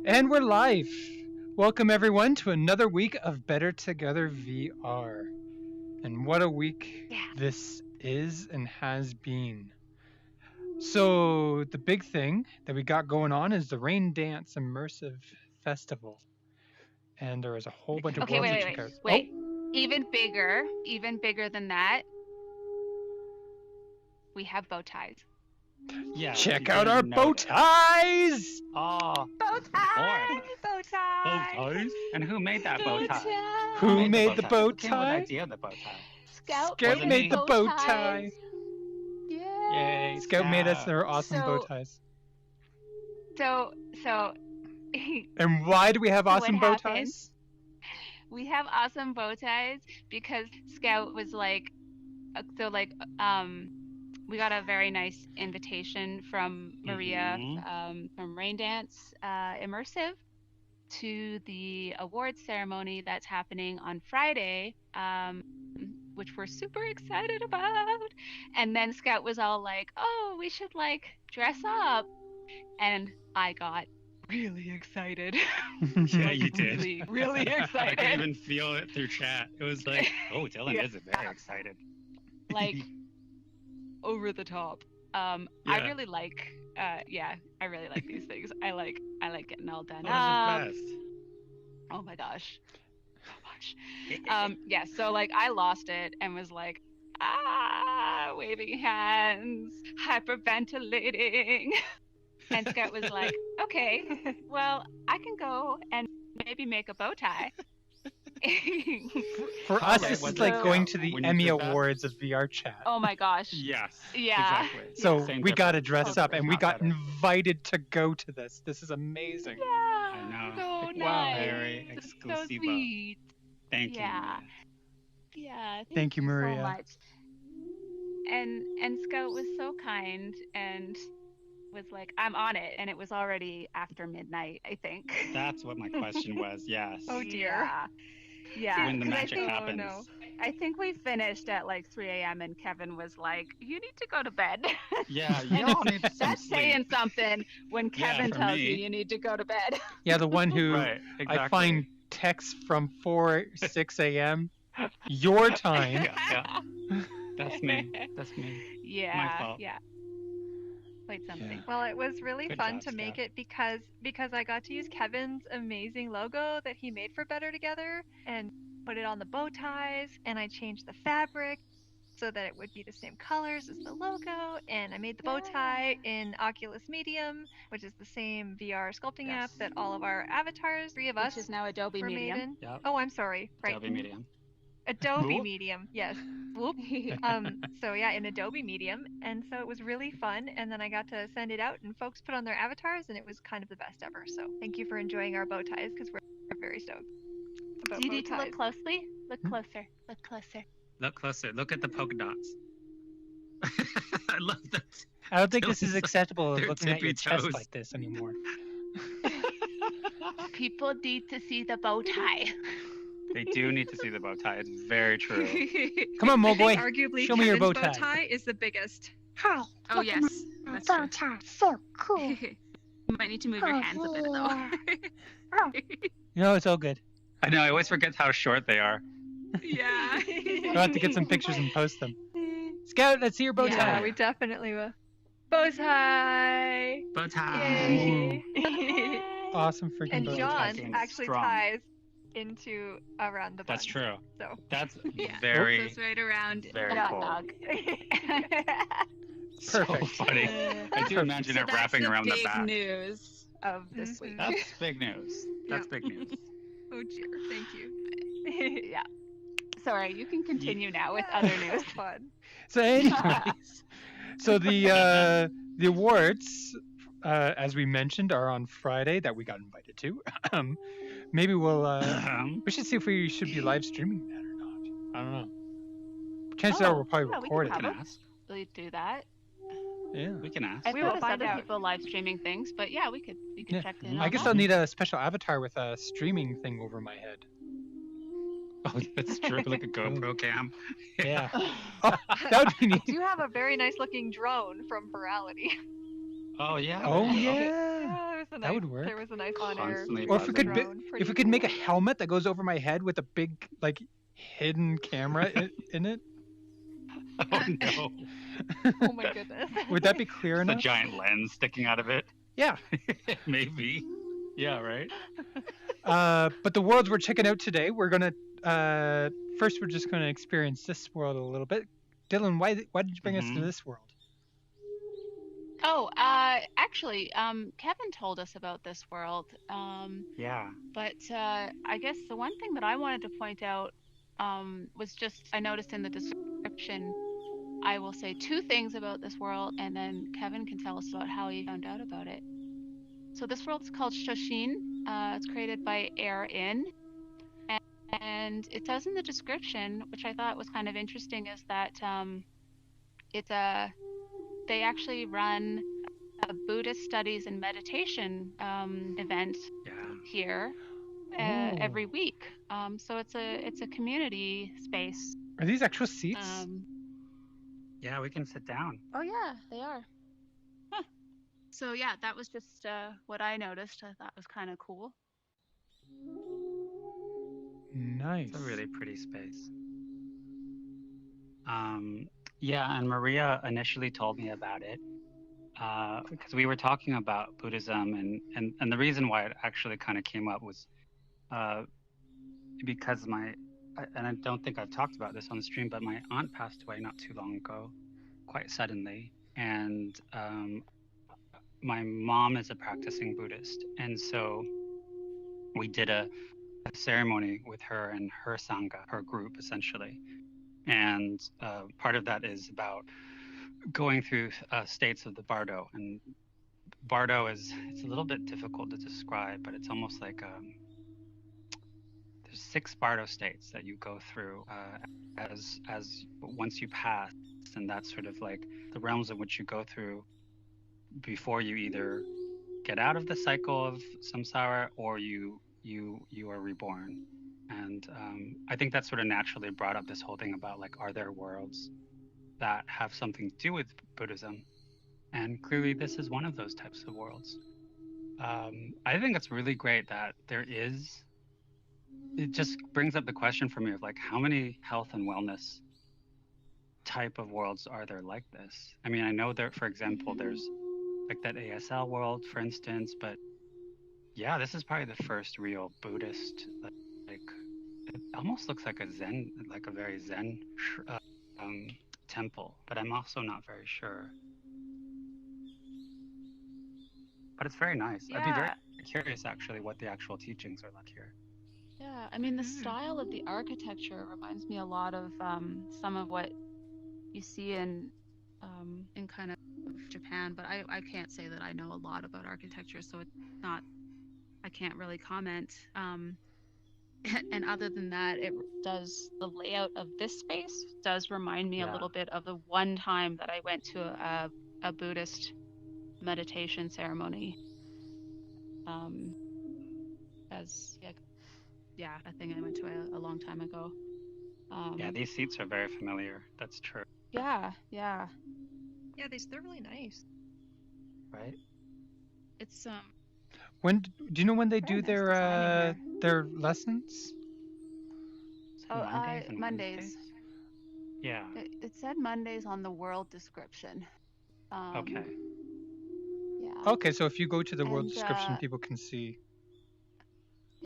And we're live. Welcome everyone to another week of Better Together VR. And what a week this is and has been. So the big thing that we got going on is the Raindance Immersive Festival. And there is a whole bunch of worlds to check out. Wait. Even bigger than that, we have bow ties. Yeah. Check out our bow ties! Oh. Bow tie! Bow tie! Bow ties? And who made that bow tie? Who made the bow Who came with the tie? idea of the bow tie? Scout made the bow tie. Yay! Scout made us their awesome bow ties. So. And why do we have awesome bow ties? We have awesome bow ties because Scout was like, we got a very nice invitation from Maria from Raindance Immersive to the awards ceremony that's happening on Friday, which we're super excited about. And then Scout was all like, "Oh, we should like dress up," and I got really excited. Yeah, you did. Really excited. I could even feel it through chat. It was like, oh, Dylan is very excited. Like over the top. I really like I really like these things. I like getting all done up. What is the best? Oh my gosh. So much. So like I lost it and was like, waving hands, hyperventilating. And Scott was like, okay, well, I can go and maybe make a bow tie. For us, this is like going to the Emmy Awards of VRChat. Oh my gosh. Yes. Yeah. Exactly. So we got to dress up, and we got invited to go to this. This is amazing. Yeah. I know. So Wow. nice. Very It's exclusive. so sweet. Thank you. Yeah. Maria. Yeah. Thank you, Maria. So much. And Scout was so kind and was like, I'm on it, and it was already after midnight, I think. That's what my question was. Yes. Oh dear. Yeah. When the magic happens. Oh, no. I think we finished at like 3 a.m. and Kevin was like, "You need to go to bed." Yeah, you all need some That's sleep. saying something when Kevin for tells me. you need to go to bed. Yeah, the one who Right, exactly. I find texts from 6 a.m. your time. Yeah. That's me. That's me. Yeah. My fault. Yeah. Quite something. Yeah. Well, it was really Good fun job, to make Scott. it because I got to use Kevin's amazing logo that he made for Better Together and put it on the bow ties, and I changed the fabric so that it would be the same colors as the logo, and I made the bow tie in Oculus Medium, which is the same VR sculpting app that all of our avatars, three of us, Which is now Adobe were Medium. made in. Yep. Oh, I'm sorry. Right. Adobe Medium. Adobe Whoop. Medium, yes. Whoop. So yeah, in Adobe Medium, and so it was really fun. And then I got to send it out, and folks put on their avatars, and it was kind of the best ever. So thank you for enjoying our bow ties, because we're very stoked about Do you bow need to ties. look closely? Look closer. Look closer. Look closer. Look at the polka dots. I love that. I don't think this is acceptable They're looking at your tippy chest toes. like this anymore. People need to see the bow tie. They do need to see the bow tie. It's very true. Come on, I Moboy. think arguably Show me your Kevin's bow tie. is the biggest. Hi. Oh yes. That's Bow true. tie. So cool. You might need to move your hands a bit though. Oh. No, it's all good. I know. I always forget how short they are. Yeah. We'll have to get some pictures and post them. Scout, let's see your bow Yeah, tie. we definitely will. Bow tie. Bow tie. Yay. Awesome freaking And bow John tie. Fucking actually strong. ties into around the bun. That's true. So. That's Yeah. very, Just right around very the cool. dog. so Perfect. funny. I do imagine So it that's wrapping the around the big back. news of this week. That's big news. That's big news. Oh dear, thank you. Yeah. Sorry, you can continue now with other news. Fun. So anyways, so the awards, as we mentioned, are on Friday that we got invited to. Maybe we should see if we should be live streaming that or not. I don't know. Chances are we'll probably yeah, we record can it. probably do that. Yeah. We can ask. I We will noticed find other out. people live streaming things, but yeah, we could Yeah. check in I on guess that. I'll need a special avatar with a streaming thing over my head. Oh, that's true. Like a GoPro cam. Yeah. Oh, that would be I neat. do have a very nice looking drone from Virality. Oh yeah. Oh right. yeah. Yeah, there was a That nice, would work. There was a nice on-air Constantly Or if we could buzzing. drone. if Pretty we could make a cool. helmet that goes over my head with a big like hidden camera in it, Oh no. Oh my goodness. would that be clear Just a enough? giant lens sticking out of it. Yeah. Maybe. Yeah. Right. But the worlds we're checking out today, we're gonna first we're just gonna experience this world a little bit. Dylan, why did you bring us to this world? Oh, actually, Kevin told us about this world. Yeah. But I guess the one thing that I wanted to point out was just I noticed in the description. I will say two things about this world, and then Kevin can tell us about how he found out about it. So this world is called SHOSHIN. It's created by Air-In. And it says in the description, which I thought was kind of interesting, is that they actually run a Buddhist studies and meditation event here every week. So it's a community space. Are these actual seats? Yeah, we can sit down. Oh yeah, they are. Huh. So yeah, that was just what I noticed. I thought was kind of cool. Nice. It's a really pretty space. Yeah, and Maria initially told me about it because we were talking about Buddhism, and the reason why it actually kind of came up was because and I don't think I've talked about this on the stream, but my aunt passed away not too long ago, quite suddenly, and my mom is a practicing Buddhist, and so we did a ceremony with her and her sangha, her group essentially, and part of that is about going through states of the bardo, and bardo it's a little bit difficult to describe, but it's almost like there's 6 bardo states that you go through as once you pass, and that's sort of like the realms in which you go through before you either get out of the cycle of samsara or you are reborn. And I think that sort of naturally brought up this whole thing about like, are there worlds that have something to do with Buddhism? And clearly this is one of those types of worlds. I think it's really great that there is. It just brings up the question for me of like, how many health and wellness type of worlds are there like this? I mean, I know there, for example, there's like that ASL world, for instance, but yeah, this is probably the first real Buddhist, like it almost looks like a Zen, like a very Zen temple, but I'm also not very sure. But it's very nice. Yeah. I'd be very curious actually what the actual teachings are like here. Yeah, I mean the style of the architecture reminds me a lot of some of what you see in kind of Japan, but I can't say that I know a lot about architecture, so it's not. I can't really comment. And other than that, the layout of this space does remind me a little bit of the one time that I went to a Buddhist meditation ceremony. A thing I went to a long time ago. Yeah, these seats are very familiar. That's true. Yeah. Yeah, they're really nice. Right? It's When do you know when they do nice design in their lessons? So Oh, Mondays and Mondays. Wednesdays? Yeah. It said Mondays on the world description. Okay. Yeah. Okay, so if you go to the world And, description, people can see.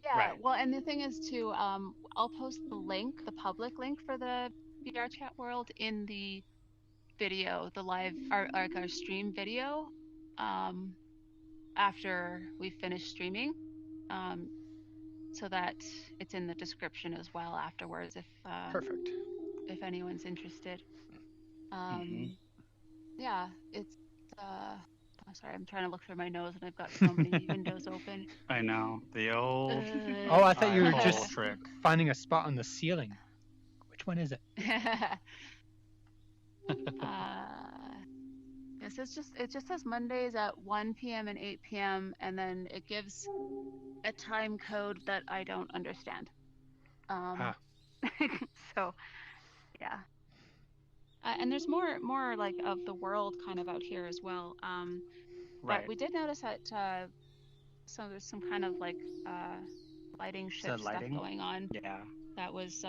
Yeah. Right. Well, and the thing is too, I'll post the link, the public link for the VRChat world in the video, the live, our stream video, after we finish streaming, so that it's in the description as well afterwards Perfect. if anyone's interested. Yeah, it's I'm sorry, I'm trying to look through my nose and I've got so many windows open. I know. The old Oh, I thought you were eyeball just trick. finding a spot on the ceiling. Which one is it? Yeah, it just says Mondays at 1 p.m. and 8 p.m. and then it gives a time code that I don't understand. So yeah. And there's more like of the world kind of out here as well. Right. But we did notice that there's some kind of like lighting shift stuff going on. Yeah. That was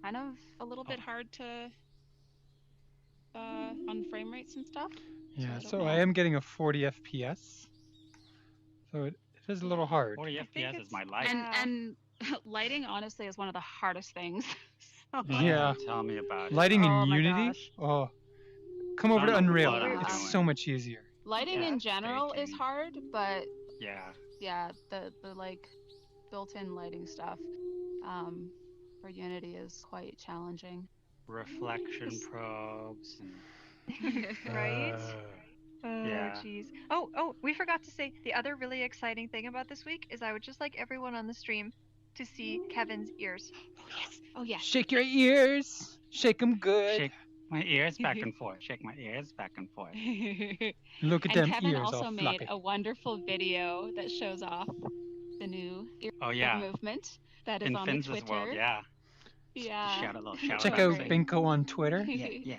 kind of a little bit hard to on frame rates and stuff. Yeah, so I am getting a 40 FPS. So it is a little hard. 40 FPS is my life. And lighting honestly is one of the hardest things. Yeah. Tell me about it. Lighting in my Unity? gosh. Oh. Come over to Unreal. I'm It's doing. so much easier. Lighting in general is hard, but yeah, the like built-in lighting stuff for Unity is quite challenging. Reflection probes. Right? Yeah. Jeez. Oh, we forgot to say the other really exciting thing about this week is I would just like everyone on the stream to see Kevin's ears. Oh yes. Shake your ears. Shake them good. Shake my ears back and forth. Shake my ears back and forth. Look at and them Kevin ears also all made floppy. a wonderful video that shows off the new ear movement that is in on Finn's the Twitter. world, yeah. Yeah. Check out Binko on Twitter. Yeah.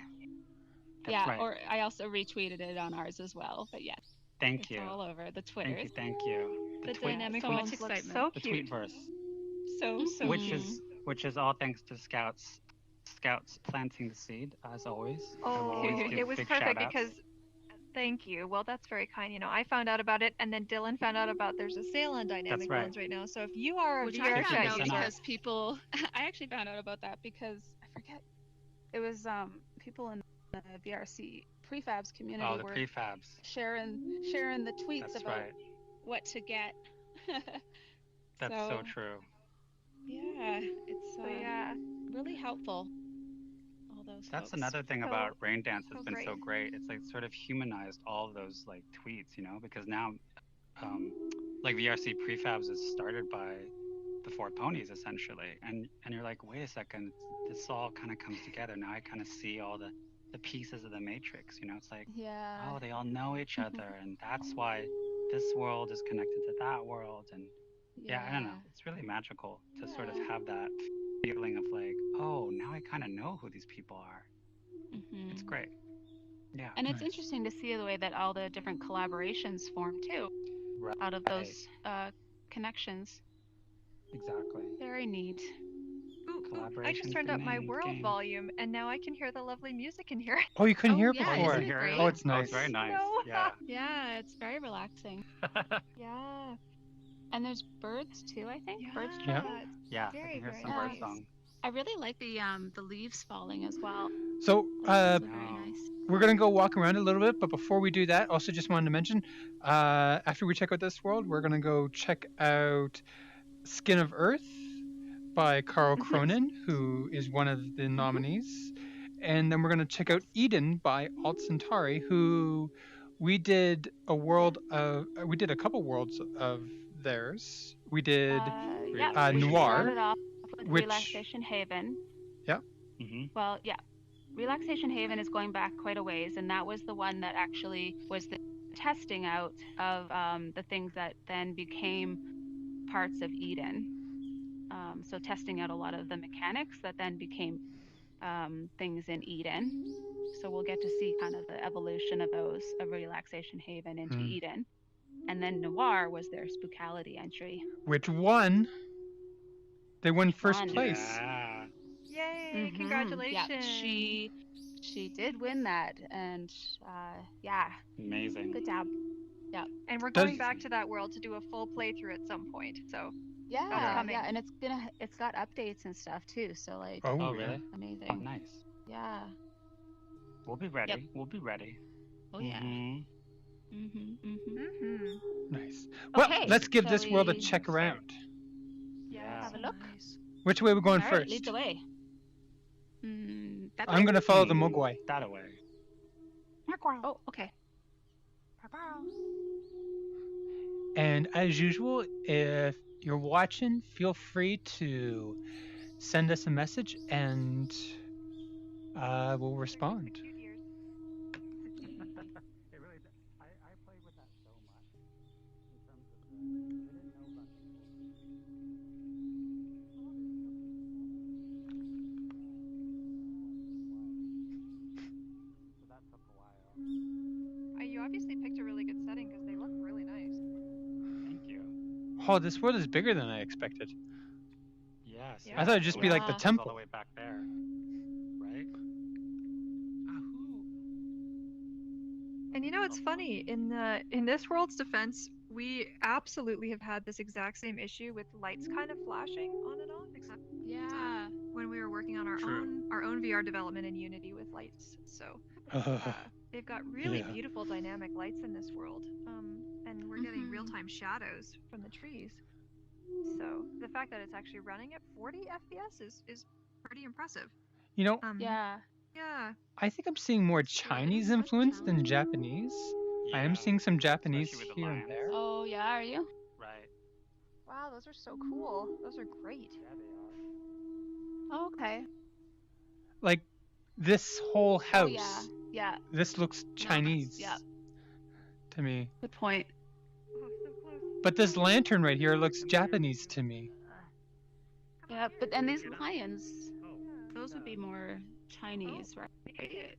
Yeah, right. or I also retweeted it on ours as well. But yeah, Thank you. It's all over the Twitters. Thank you. The tweet, dynamic so much world looks excitement. so the cute. tweetverse. So Which is all thanks to Scouts planting the seed, as always. Oh, it was perfect because thank you. Well, that's very kind. You know, I found out about it, and then Dylan found out about there's a sale on Dynamic Worlds right now. So if you are a VRChat user, because people, I actually found out about that because I forget. It was people in the VRC prefabs community the were prefabs sharing the tweets about what to get. That's so true. Yeah, it's really helpful. All those. That's folks. another thing about Raindance that's been so great. It's like sort of humanized all of those like tweets, you know, because now like VRC prefabs is started by the Four Ponies essentially, and you're like, wait a second, this all kind of comes together. Now I kind of see all the pieces of the matrix, you know. It's like, oh, they all know each other, and that's why this world is connected to that world. And I don't know, it's really magical to sort of have that feeling of like, oh, now I kind of know who these people are. It's great. Yeah. And it's interesting to see the way that all the different collaborations form too, out of those connections. Exactly. Very neat. Ooh, I just turned up my world volume, and now I can hear the lovely music in here. Oh, you couldn't hear it before. Isn't it great? Oh, it's nice. Oh, it's very nice. No. Yeah. Yeah, it's very relaxing. Yeah. And there's birds too, I think. Yeah. Birds. Yeah. Very, I can hear very some nice. bird song. I really like the leaves falling as well. So Very nice. we're gonna go walk around a little bit, but before we do that, also just wanted to mention, after we check out this world, we're gonna go check out Skin of Earth by Karl Kroenen, who is one of the nominees, and then we're gonna check out Eden by Centauri, who we did a couple worlds of theirs. We did We Noir, started off with which Relaxation Haven. Yeah. Well, yeah. Relaxation Haven is going back quite a ways, and that was the one that actually was the testing out of the things that then became parts of Eden. So testing out a lot of the mechanics that then became things in Eden. So we'll get to see kind of the evolution of those, of Relaxation Haven into Eden. And then Noir was their Spookалity entry. which won. They won first place. Yeah. Yay! Congratulations. Yeah, she did win that, and Amazing. good job. Yeah. And we're going back to that world to do a full playthrough at some point. So Yeah, and it's got updates and stuff too. So like, Oh, really? amazing. Oh, nice. Yeah. We'll be ready. Yep. We'll be ready. Oh yeah. Nice. Well, Okay, let's give shall this world a we check around. Yeah. Have a look. Which way are we going All right, first? lead the way. That I'm way? gonna follow the Mogwai. That away. Oh, okay. And as usual, if you're watching, feel free to send us a message and we'll respond. Oh, this world is bigger than I expected. Yes. Yeah. I thought it'd just be like the Yeah. temple. All the way back there, right? And you know, it's funny, in this world's defense, we absolutely have had this exact same issue with lights kind of flashing on and off, except Yeah. when we were working on our True. own VR development in Unity with lights. So they've got really Yeah. beautiful dynamic lights in this world, and we're getting Mhm. real-time shadows from the trees. So the fact that it's actually running at 40 FPS is pretty impressive. You know, Yeah. Yeah. I think I'm seeing more It's true, it is Chinese quite influence than challenging. Japanese. I am Yeah, seeing some Japanese especially with the here and lions. there. Oh yeah, are you? Right. Wow, those are so cool. Those are great. Yeah, they are. Oh, okay. Like this whole house. Oh yeah. Yeah. This looks Chinese yeah. to me. Good point. Oh, so close. But this lantern right here looks Japanese to me. Yeah, but and these lions, Oh. those would be more Chinese, right?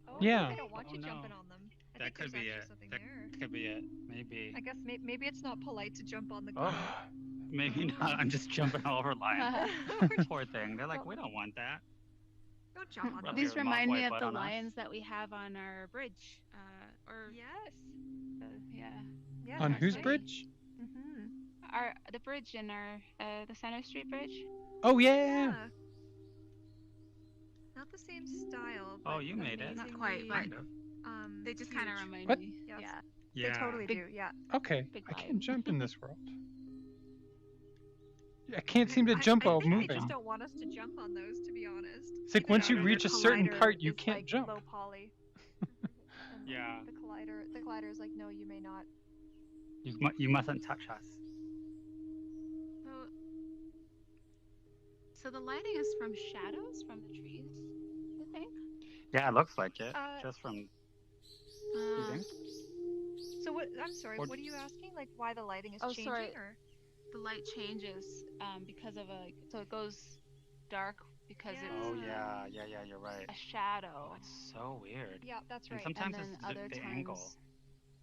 Oh, Yeah. I don't want Oh, you no. jumping on them. I That think could there's be actually it. something That there. could be it. Maybe. I guess maybe it's not polite to jump on the Oh. car. Maybe not. I'm just jumping all over lions. Poor thing. They're like, we don't want that. Don't jump on Rub them. These your remind me white of butt the on us. lions that we have on our bridge. Yes. Yeah. Yeah. On that's whose right. bridge? The bridge in our the Center Street Bridge. Oh yeah. Yeah. Not the same style. Oh, but you made it. Not quite, amazingly, but they just kind of huge. remind What? me. Yes. Yeah. Yeah. They totally Big- do. Yeah. Okay. Big I lion. can't jump in this world. I can't seem to jump I while think They moving. just don't want us to jump on those, to be honest. It's like Either once that you or reach the a certain collider part, you is, can't like, jump. Low poly. And Yeah. The collider is like, no, you may not. You mustn't touch us. So the lighting is from shadows from the trees, you think? Yeah, it looks like it. Uh, Just from. You think? So what? I'm sorry. Or- What are you asking? Like why the lighting is Oh, changing? sorry. Or? The light changes because of so it goes dark because Oh it's yeah, you're right. a shadow. Oh, it's so weird. Yeah, that's And right. sometimes and it's then other the times, angle.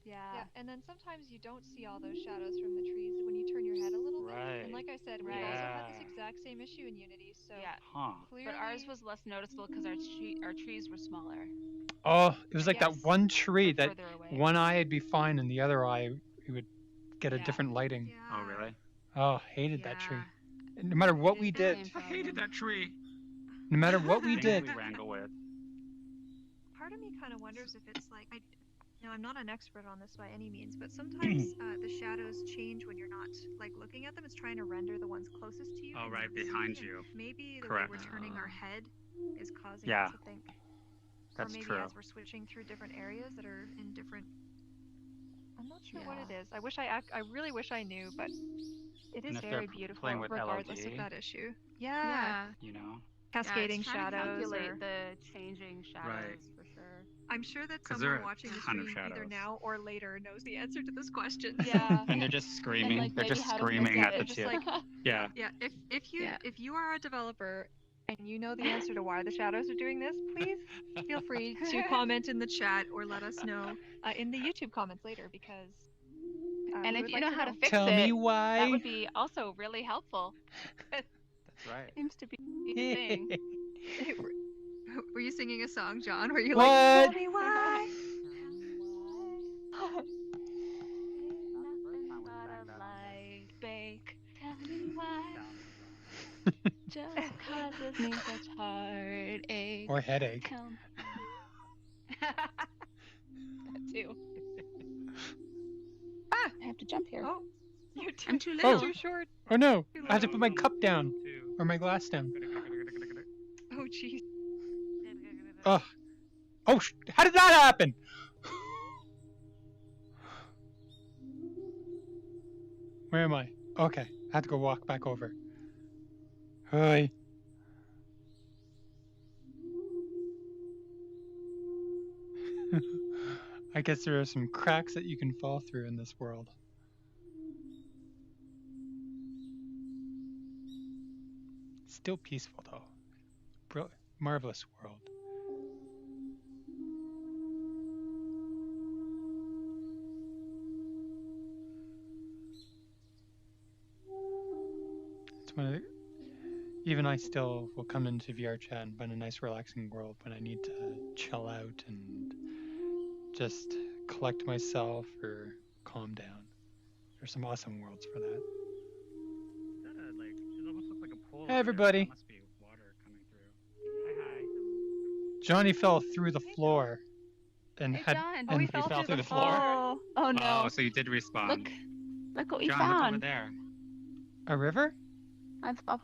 Yeah. Yeah, and then sometimes you don't see all those shadows from the trees when you turn your head a little bit. Right. And like I said, we've Right. also had this Yeah. exact same issue in Unity. So Yeah. Huh. clearly, But ours was less noticeable because our trees were smaller, Oh, it was like Yes. that one tree or that further away. one eye would be fine and the other eye you would get a Yeah. different lighting. Yeah. Oh really? Oh, hated that tree. Yeah. No matter what It we is the did, same I hated problem. that tree. no matter what we Things did, we wrangle with. Part of me kind of wonders if it's like I'm not an expert on this by any means, but sometimes the shadows change when you're not like looking at them. It's trying to render the ones closest to you. Oh, and right not seeing behind them. you. Maybe the Correct. way we're turning our head is causing Yeah. us to think. That's or maybe true. as we're switching through different areas that are in different. I'm not sure what it Yeah. is. I really wish I knew, but it And is if they're very playing beautiful with regardless of LOD. that issue. Yeah. You know. Cascading yeah, it's trying to shadows. calculate Or, the changing shadows for sure. I'm sure that 'Cause there someone are watching the a ton of stream either shadows. now or later knows the answer to this question. Yeah. And they're just screaming. like, they're maybe just how to fix screaming at it. the Just chip. like- Yeah. Yeah, if Yeah. you are a developer and you know the answer to why the shadows are doing this, please feel free to comment in the chat or let us know in the YouTube comments later because. And we if would you like know to how to fix tell it, me why. that would be also really helpful. That's right. Seems to be a thing. Were you singing a song, John? Were you What? like, tell me why? Nothing but a light bake. Tell me why. Just cause it means such heartache. Or headache. Tell me. That too. I have to jump here. Oh, you're too, I'm too Oh. little. too short. Oh no, I have to put my cup down or my glass down. Oh, jeez. Oh, how did that happen? Where am I? Okay, I have to go walk back over. Hi. I guess there are some cracks that you can fall through in this world. Still peaceful though. Marvelous world. when even I still will come into VRChat and find a nice relaxing world when I need to chill out and just collect myself or calm down. There's some awesome worlds for that. Is that it almost looks like a pool. Hey, everybody. That must be water coming through. Hi. Johnny fell through the floor and Hey, had. John. And he fell fell through through the the floor? floor. Oh no. Oh, so you did respawn. Look what we John, look over found. there. A river? I'm up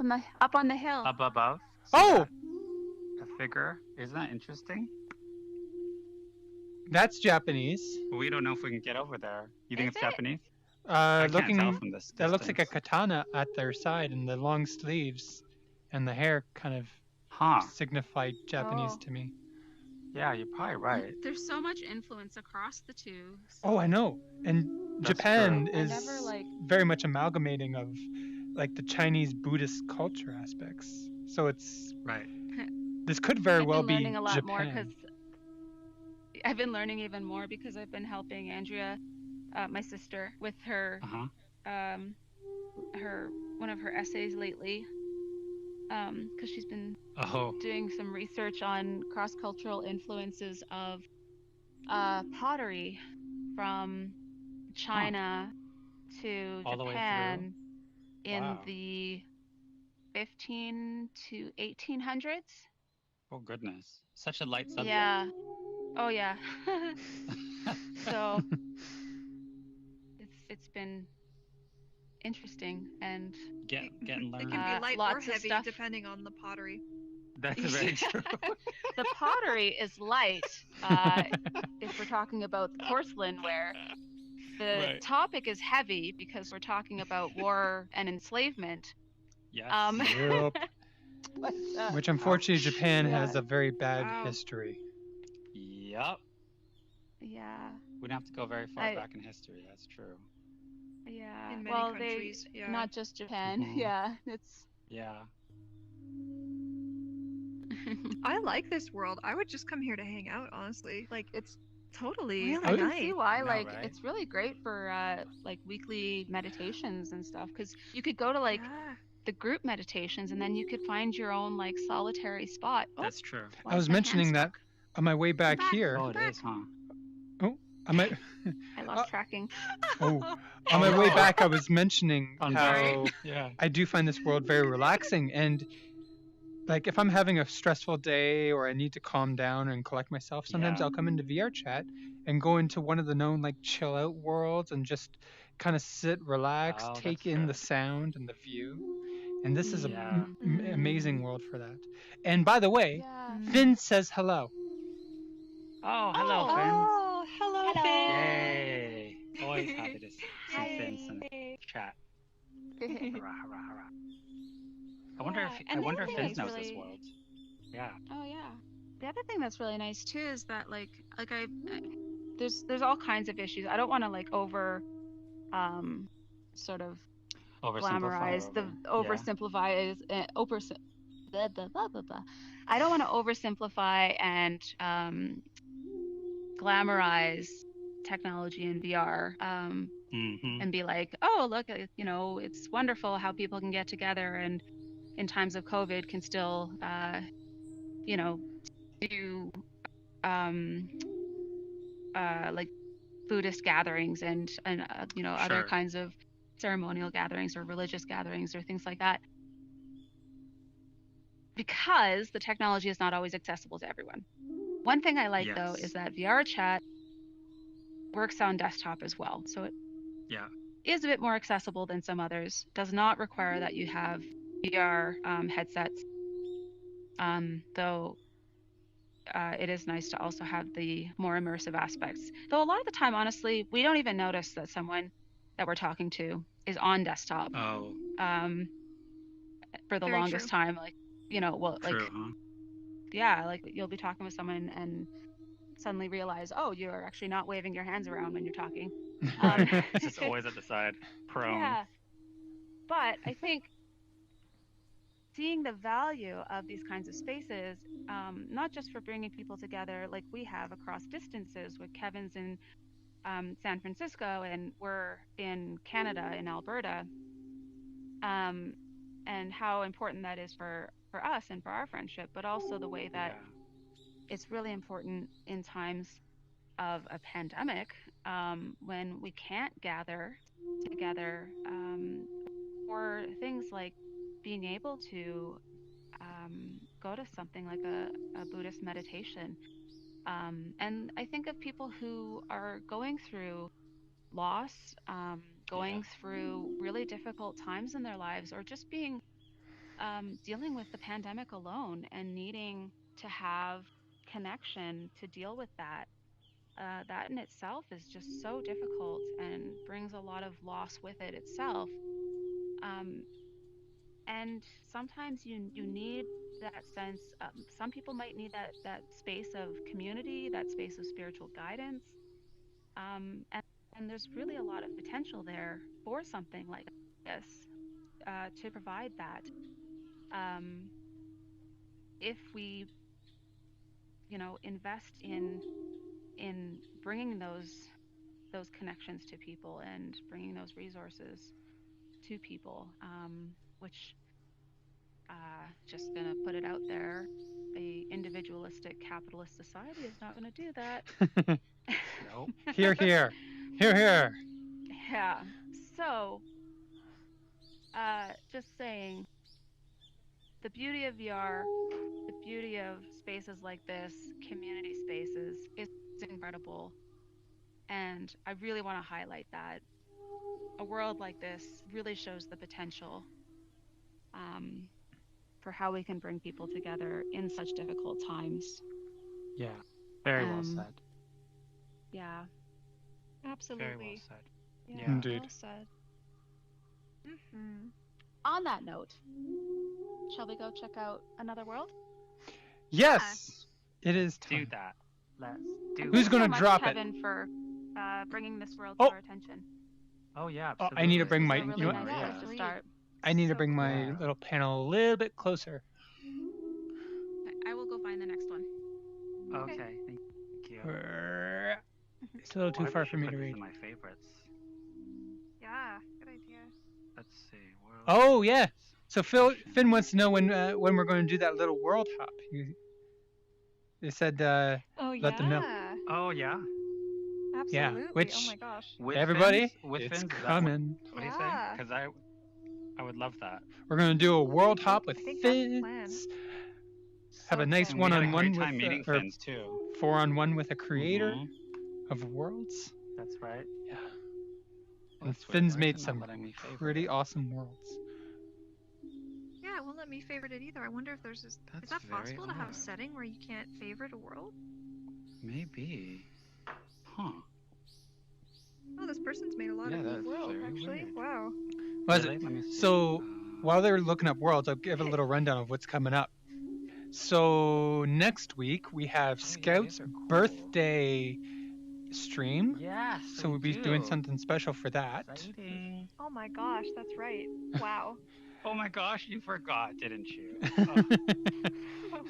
on the hill. Up above. See Oh! that? A figure. Isn't that interesting? That's Japanese. But we don't know if we can get over there. You think Is it's it? Japanese? I can't Looking, tell from this that looks like a distance. katana at their side, and the long sleeves and the hair kind of Huh. signify Japanese Oh. to me. Yeah, you're probably right. There's so much influence across the two. Oh, I know. And That's Japan true. I is never, very much amalgamating of like the Chinese Buddhist culture aspects. So it's Right. this could very I've well been be learning a lot more Japan. because I've been learning even more because I've been helping Andrea, my sister, with her one of her essays lately. Because she's been Oh. doing some research on cross-cultural influences of pottery from China to All the way Japan in Wow. the 15 to 1800s. Oh goodness. Such a light subject. Yeah. Oh yeah. So it's been interesting and Getting It learned. can be light or lots of heavy stuff. depending on the pottery. That's very true. The pottery is light if we're talking about the porcelainware. The Right. topic is heavy because we're talking about war and enslavement. Yes. Yep. But, Which unfortunately Japan yeah. has a very bad Wow. history. Yep. yeah, We don't have to go very far I- back in history. That's true. yeah. In many well, countries, they yeah. not just Japan. Mhm. Yeah, it's. Yeah. I like this world. I would just come here to hang out, honestly. Like, it's totally Really, I can nice. see why. know, Like, right? it's really great for like weekly meditations and stuff. Because you could go to like Yeah. the group meditations, and then you could find your own like solitary spot. Oh, That's true. why I was is my hand mentioning that stuck? on my way back back. here. Oh, it is, huh? I lost tracking. On my way back, I was mentioning I'm how sorry. Yeah. I do find this world very relaxing, and like if I'm having a stressful day or I need to calm down and collect myself, sometimes Yeah. I'll come into VRChat and go into one of the known like chill out worlds and just kind of sit, relax, Oh, take that's in the good. sound and the view. And this is Yeah. a amazing world for that. And by the way, Yeah. Finn says hello. Oh, hello, Oh. Finn. Oh, hello, Hello. Finn. Yay. Always happy to see Hi. Finn in the chat. Hurrah, hurrah, hurrah. I wonder Yeah, if and the Finn other thing knows that's this really- world. Yeah. Oh yeah. The other thing that's really nice too is that like I there's all kinds of issues. I don't want to like over sort of glamorize the oversimplify blah, blah, blah, blah, blah. I don't want to oversimplify and glamorize technology in VR Mm-hmm. and be like, oh look, it's wonderful how people can get together and in times of COVID can still do like Buddhist gatherings and other Sure. kinds of ceremonial gatherings or religious gatherings or things like that, because the technology is not always accessible to everyone. One thing I like though Yes. is that VRChat works on desktop as well, so it Yeah. is a bit more accessible than some others. Does not require that you have VR headsets, though it is nice to also have the more immersive aspects. Though a lot of the time, honestly, we don't even notice that someone that we're talking to is on desktop Oh, for the Very longest true. time. Like, true, huh? yeah, like you'll be talking with someone and suddenly realize, oh, you're actually not waving your hands around when you're talking. Right. It's just always at the side, prone. Yeah. But I think seeing the value of these kinds of spaces, not just for bringing people together like we have across distances with Kevin's in San Francisco and we're in Canada, in Alberta, and how important that is for us and for our friendship, but also the way that it's really important in times of a pandemic, when we can't gather together, for things like being able to go to something like a Buddhist meditation. And I think of people who are going through loss, going through really difficult times in their lives, or just being dealing with the pandemic alone and needing to have connection to deal with that. That in itself is just so difficult and brings a lot of loss with it itself. Um, and sometimes you need that sense. Some people might need that space of community, that space of spiritual guidance. And there's really a lot of potential there for something like this, to provide that. Um, if we, invest in bringing those connections to people and bringing those resources to people, which, just gonna put it out there, a individualistic capitalist society is not gonna do that. Nope. Here, here. Here, here. Yeah. So, just saying, the beauty of VR, the beauty of spaces like this, community spaces, is incredible. And I really want to highlight that. A world like this really shows the potential, for how we can bring people together in such difficult times. Yeah. Very well said. Yeah. Absolutely. Very well said. Yeah, Indeed. well said. On that note, shall we go check out another world? Yes, it is time. Do that. Let's do Who's it. gonna So much, drop it? Kevin, for bringing this world Oh. to our attention. Oh yeah. Oh, I need to absolutely. bring my. It's a You really know what? nice Yeah. place to start. I need to So bring my cool. little panel a little bit closer. Okay, I will go find the next one. Okay. Thank you. It's a little too I far should for me put to this read. in my favorites. Yeah, good idea. Let's see. World Oh yeah. So Ocean. Finn wants to know when we're going to do that little world hop. They said Oh let them know. Oh yeah. Absolutely. which- Oh my gosh. With Everybody, fins? With it's fins? Is that coming. What do you Yeah. think? Because I would love that. We're going to do a world hop with I think that's the plan. Fins. Have a So nice And fun. we had a one-on-one great time with meeting or fins too. 4-on-1 with a creator Mhm. of worlds. That's right. Yeah. Well, And that's what Finn's it made was, some not letting me favorite pretty it. awesome worlds. Yeah, it won't let me favorite it either. I wonder if there's is That's that very possible to have a odd. setting where you can't favorite a world? Maybe. Huh. Oh, this person's made a lot Yeah, of that's good worlds, very actually. weird. Wow. Was Really? it? Let me see. So Uh, while they're looking up worlds, I'll give a little rundown of what's coming up. So next week we have yeah, Scout's these are cool. birthday stream. Yes. So we'll be doing something special for that. Exciting. Oh my gosh, that's right. Wow. Oh my gosh, you forgot, didn't you?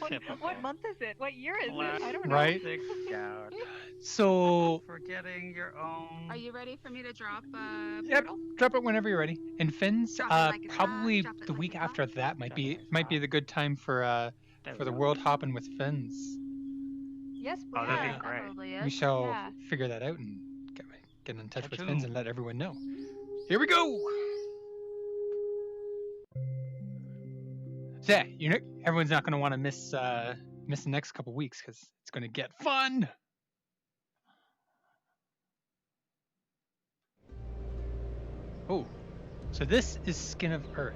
Typical. What month is it? What year is it? I don't know. Right? Classic Scout. So Forgetting your own. Are you ready for me to drop Yep. portal? drop it whenever you're ready. And Finn's Drop it like it's hot, probably drop it the like week it's after hot. that might Drop it be like it's might be hot. the good time for There the we go. world hopping with Fins. Yes, please. Oh, that'd be Yeah, great. that probably We is. shall Yeah. figure that out and get in touch with Cha-ching. Fins and let everyone know. Here we go. So yeah, everyone's not going to want to miss the next couple weeks because it's going to get fun. Oh, so this is Skin of Earth.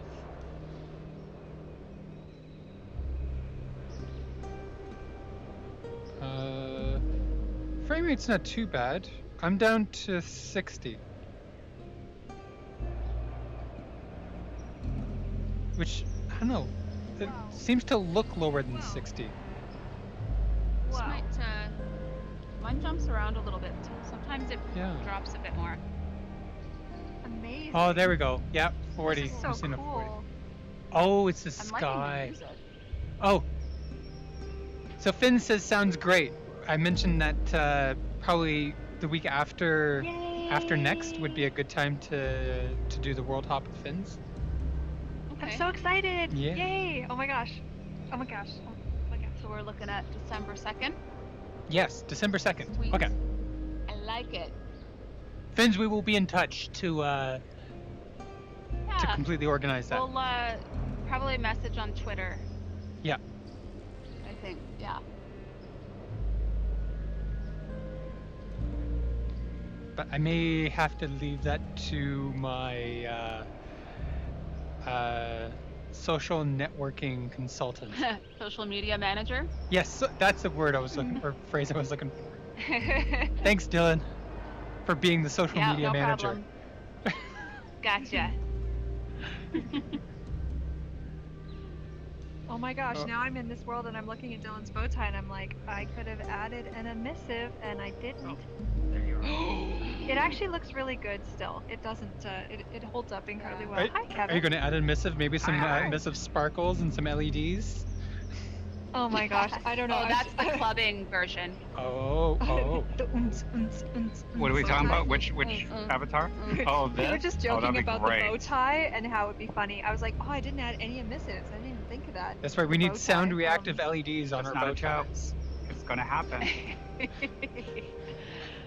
Frame rate's not too bad. I'm down to 60. Which, I don't know, it Wow. seems to look lower than Wow. 60. This Wow. might, mine jumps around a little bit too. Sometimes it Yeah. drops a bit more. Amazing. Oh, there we go. Yep, 40. This is I'm so seeing a 40. cool. Oh, it's the I'm liking the sky. music. Oh. So Finn says sounds great. I mentioned that probably the week after next would be a good time to do the world hop with Fins. Okay. I'm so excited! Yeah. Yay! Oh my gosh! Oh my gosh! Oh my gosh! So we're looking at December 2nd. Yes, December 2nd. Sweet. Okay. I like it. Finns, we will be in touch to Yeah. completely organize that. We'll probably message on Twitter. Yeah. I think. Yeah. But I may have to leave that to my social networking consultant. Social media manager. Yes, that's the word I was looking or phrase I was looking for. Thanks, Dylan, for being the social Yeah, media no manager. problem. Gotcha. Oh my gosh, Oh. now I'm in this world and I'm looking at Dylan's bow tie and I'm like, I could have added an emissive and I didn't. There you are. It actually looks really good still. It doesn't, it holds up incredibly well. Are, Hi, Kevin. are you going to add a missive? Maybe some Hi. missive sparkles and some LEDs? Oh my gosh, I don't know. Oh, that's the clubbing version. Oh, oh. The What are we bow talking tie. about? Which avatar? Oh, this? We were just Oh, that'd joking be about great. the bow tie and how it'd be funny. I was like, oh, I didn't add any emissives. I didn't even think of that. That's right. We The need bow sound tie, reactive LEDs on That's our not bow a joke. ties. It's gonna happen.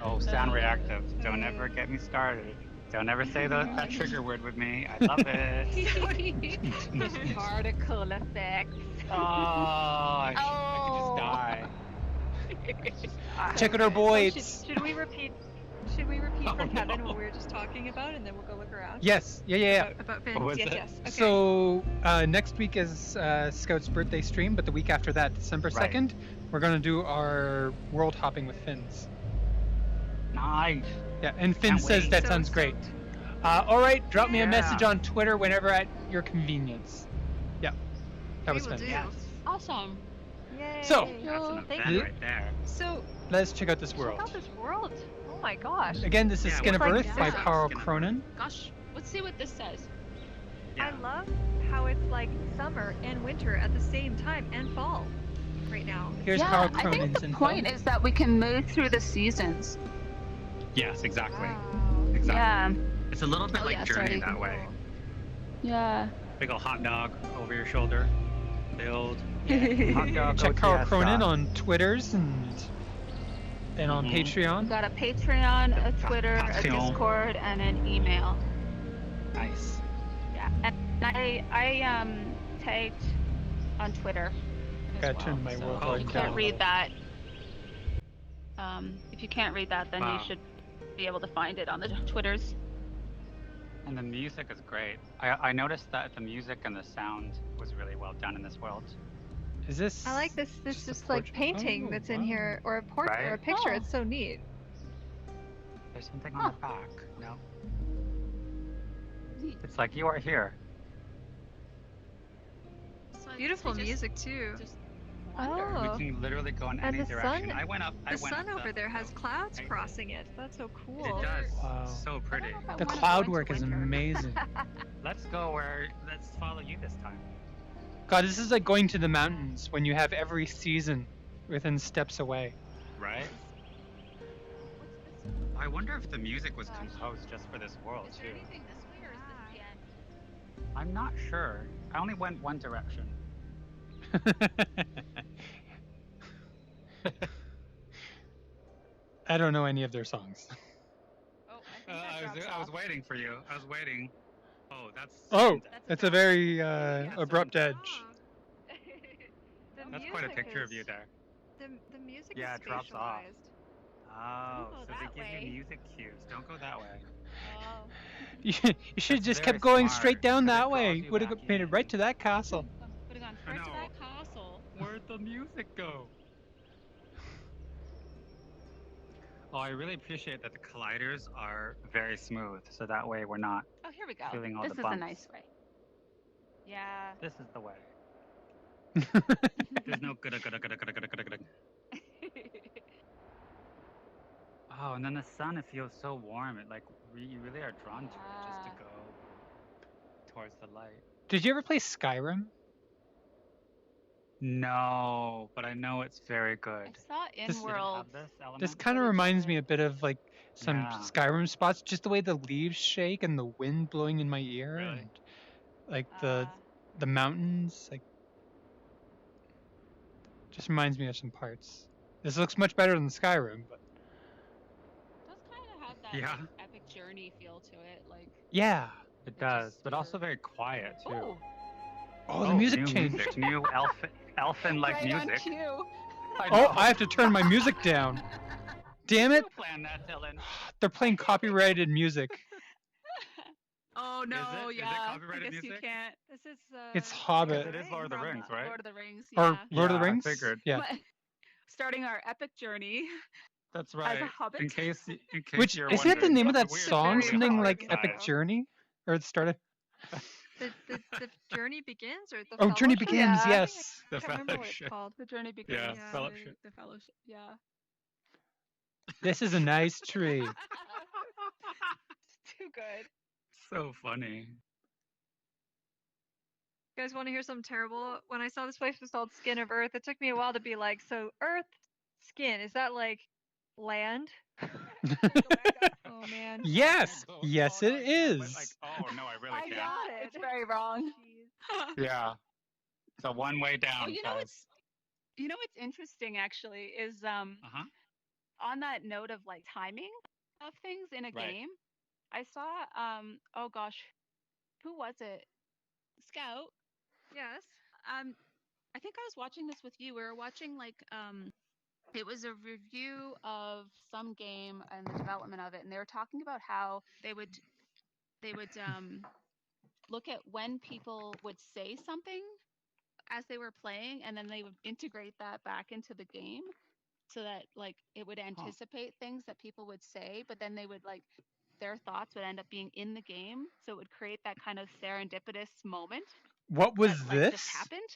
Oh, sound reactive. Don't ever get me started. Don't ever say that trigger word with me. I love it. Particle effects. Oh, I could just die. Check out our Oh, boys. should we repeat? Should we repeat Oh, for Kevin no. what we were just talking about, and then we'll go look around? Yes. Yeah. About fins. What was yes, it? yes. Okay. So next week is Scout's birthday stream, but the week after that, December Right. 2nd, we're going to do our world hopping with Finns. Nice. Yeah, and Finn Can't says wait. that So sounds great. stoked. All right, drop me a Yeah. message on Twitter whenever at your convenience. Yeah, that We was will Finn. do. Yes. Awesome. Yay. So- That's an Thank event you. right there. So Let's check out this check world. out this world. Oh my gosh. Again, this is Yeah, Skin of what's like Earth by that? Karl Skin of Kroenen. Gosh, let's see what this says. Yeah. I love how it's like summer and winter at the same time and fall right now. Here's yeah, Karl I think Kroenen's the info. point is that we can move through the seasons. Yes, exactly. Wow. Exactly. Yeah. It's a little bit Oh, like yeah, Journey sorry. that way. Yeah. Big ol' hot dog over your shoulder. Build. Hot dog. Check Karl OTS Kroenen dog. on Twitters and on Mhm. We Patreon. got a Patreon, a The Twitter, a Patreon. Discord, and an email. Nice. Yeah. And I tagged on Twitter. As Gotta well, turn my so world if volume you down can't a read little. that. If you can't read that, then Wow. you should be able to find it on the Twitters. And the music is great. I noticed that the music and the sound was really well done in this world. Is this? I like this just a just like portrait? painting Oh, that's in wow. here, or a portrait or a Right? picture. Oh. It's so neat. There's something Huh. on the back. No. It's like you are here. So Beautiful I just- music too. Just wonder. Oh. We can literally go in And any the direction. sun- I went up. I The went sun up over there has clouds Right. crossing it. That's so cool. It does. Wow. So pretty. I don't know if I The wanna go cloud into work is winter. amazing. Let's go where. Let's follow you this time. God, this is like going to the mountains when you have every season within steps away. Right? What's this? I wonder if the music was Gosh. composed just for this world Is there too. anything this way or is this the end? I'm not sure. I only went one direction. I don't know any of their songs. Oh, I think that drops I was off. waiting for you. I was waiting. Oh, that's. Oh, That's it's a drop. very Yeah, abrupt so- edge. Ah. The That's quite a music picture of is- you there. The music Yeah, is it drops off. spatialized. Oh, Don't go so that they give way. you music cues. Don't go that way. Oh. You should That's have just very kept going smart, straight down 'cause it that draws way. you Would have back made it in. right to that castle. Would have gone I right to know. that castle. Where'd the music go? Oh, I really appreciate that the colliders are very smooth, so that way we're not. Oh, here we go. Feeling all This the is a bumps. nice way. Yeah. This is the way. There's no good. Oh, and then the sun, it feels so warm. It like you really are drawn to it just to Ah. go towards the light. Did you ever play Skyrim? No, but I know it's very I good. saw This- Did it in-world. have this element? This kind of What is reminds it? me a bit of like some Yeah. Skyrim spots, just the way the leaves shake and the wind blowing in my ear. Really? And like Uh, the mountains, like just reminds me of some parts. This looks much better than Skyrim, but does kind of have that Yeah, like epic journey feel to it. Like yeah. it it does, just but also very quiet too. oh, Oh, the music new changed. music, new elfin like right on music. cue. I Oh, know. I have to turn my music down. Damn it! You planned that, Dylan. They're playing copyrighted music. Oh no, Is it yeah. I copyrighted guess you music? can't. This is It's Because Hobbit it is Lord of the From Rings, right? Lord of the Rings, or yeah. Lord of Yeah, the I Rings. figured. Yeah. Starting our epic journey That's as a right. hobbit. In case Which you're isn't that the wondering, name of it's a that weird song? very Something Hobbit like intro. Epic Journey, or it started. The journey begins or the Oh, Journey Fellowship? Begins. Yeah. Yes. The I can't remember what it's Fellowship. called. The journey begins. Yeah, Yeah. Fellowship. The fellowship. Yeah. This is a nice tree. It's too good. So funny. You guys want to hear something terrible? When I saw this place was called Skin of Earth, it took me a while to be like, so Earth, skin, is that like land? Oh man. Yes. Oh, Yes, no, it I can't, but, is. like, oh no, I really I can't. got it. It's very wrong. Jeez. Yeah. It's a one-way down, Oh, guys. you know what's interesting actually is Uh-huh. on that note of like timing of things in a Right. game, I saw oh gosh, who was it? Scout. Yes. I think I was watching this with you. We were watching like it was a review of some game and the development of it, and they were talking about how they would look at when people would say something as they were playing, and then they would integrate that back into the game so that like it would anticipate things that people would say, but then they would like their thoughts would end up being in the game, so it would create that kind of serendipitous moment What was that like this? just happened.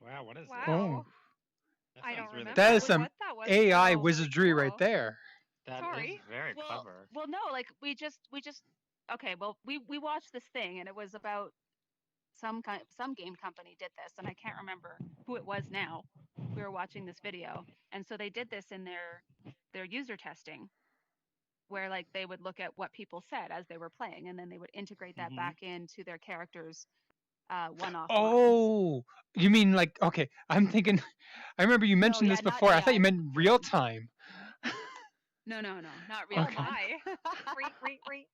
Wow, what is Wow. this? Oh, That I sounds don't really remember that is cool. some what that was. AI Oh, wizardry really right cool. there. That is Sorry. very Well, clever. well, no, like we just okay. Well, we watched this thing, and it was about some game company did this, and I can't remember who it was now. We were watching this video, and so they did this in their user testing, where like they would look at what people said as they were playing, and then they would integrate that Mhm. back into their characters' one-off lines. Oh, you mean like okay? I'm thinking. I remember you No, mentioned yeah, this not before. I thought AI. you meant real time. No, not real Okay. Oh time. my. Re.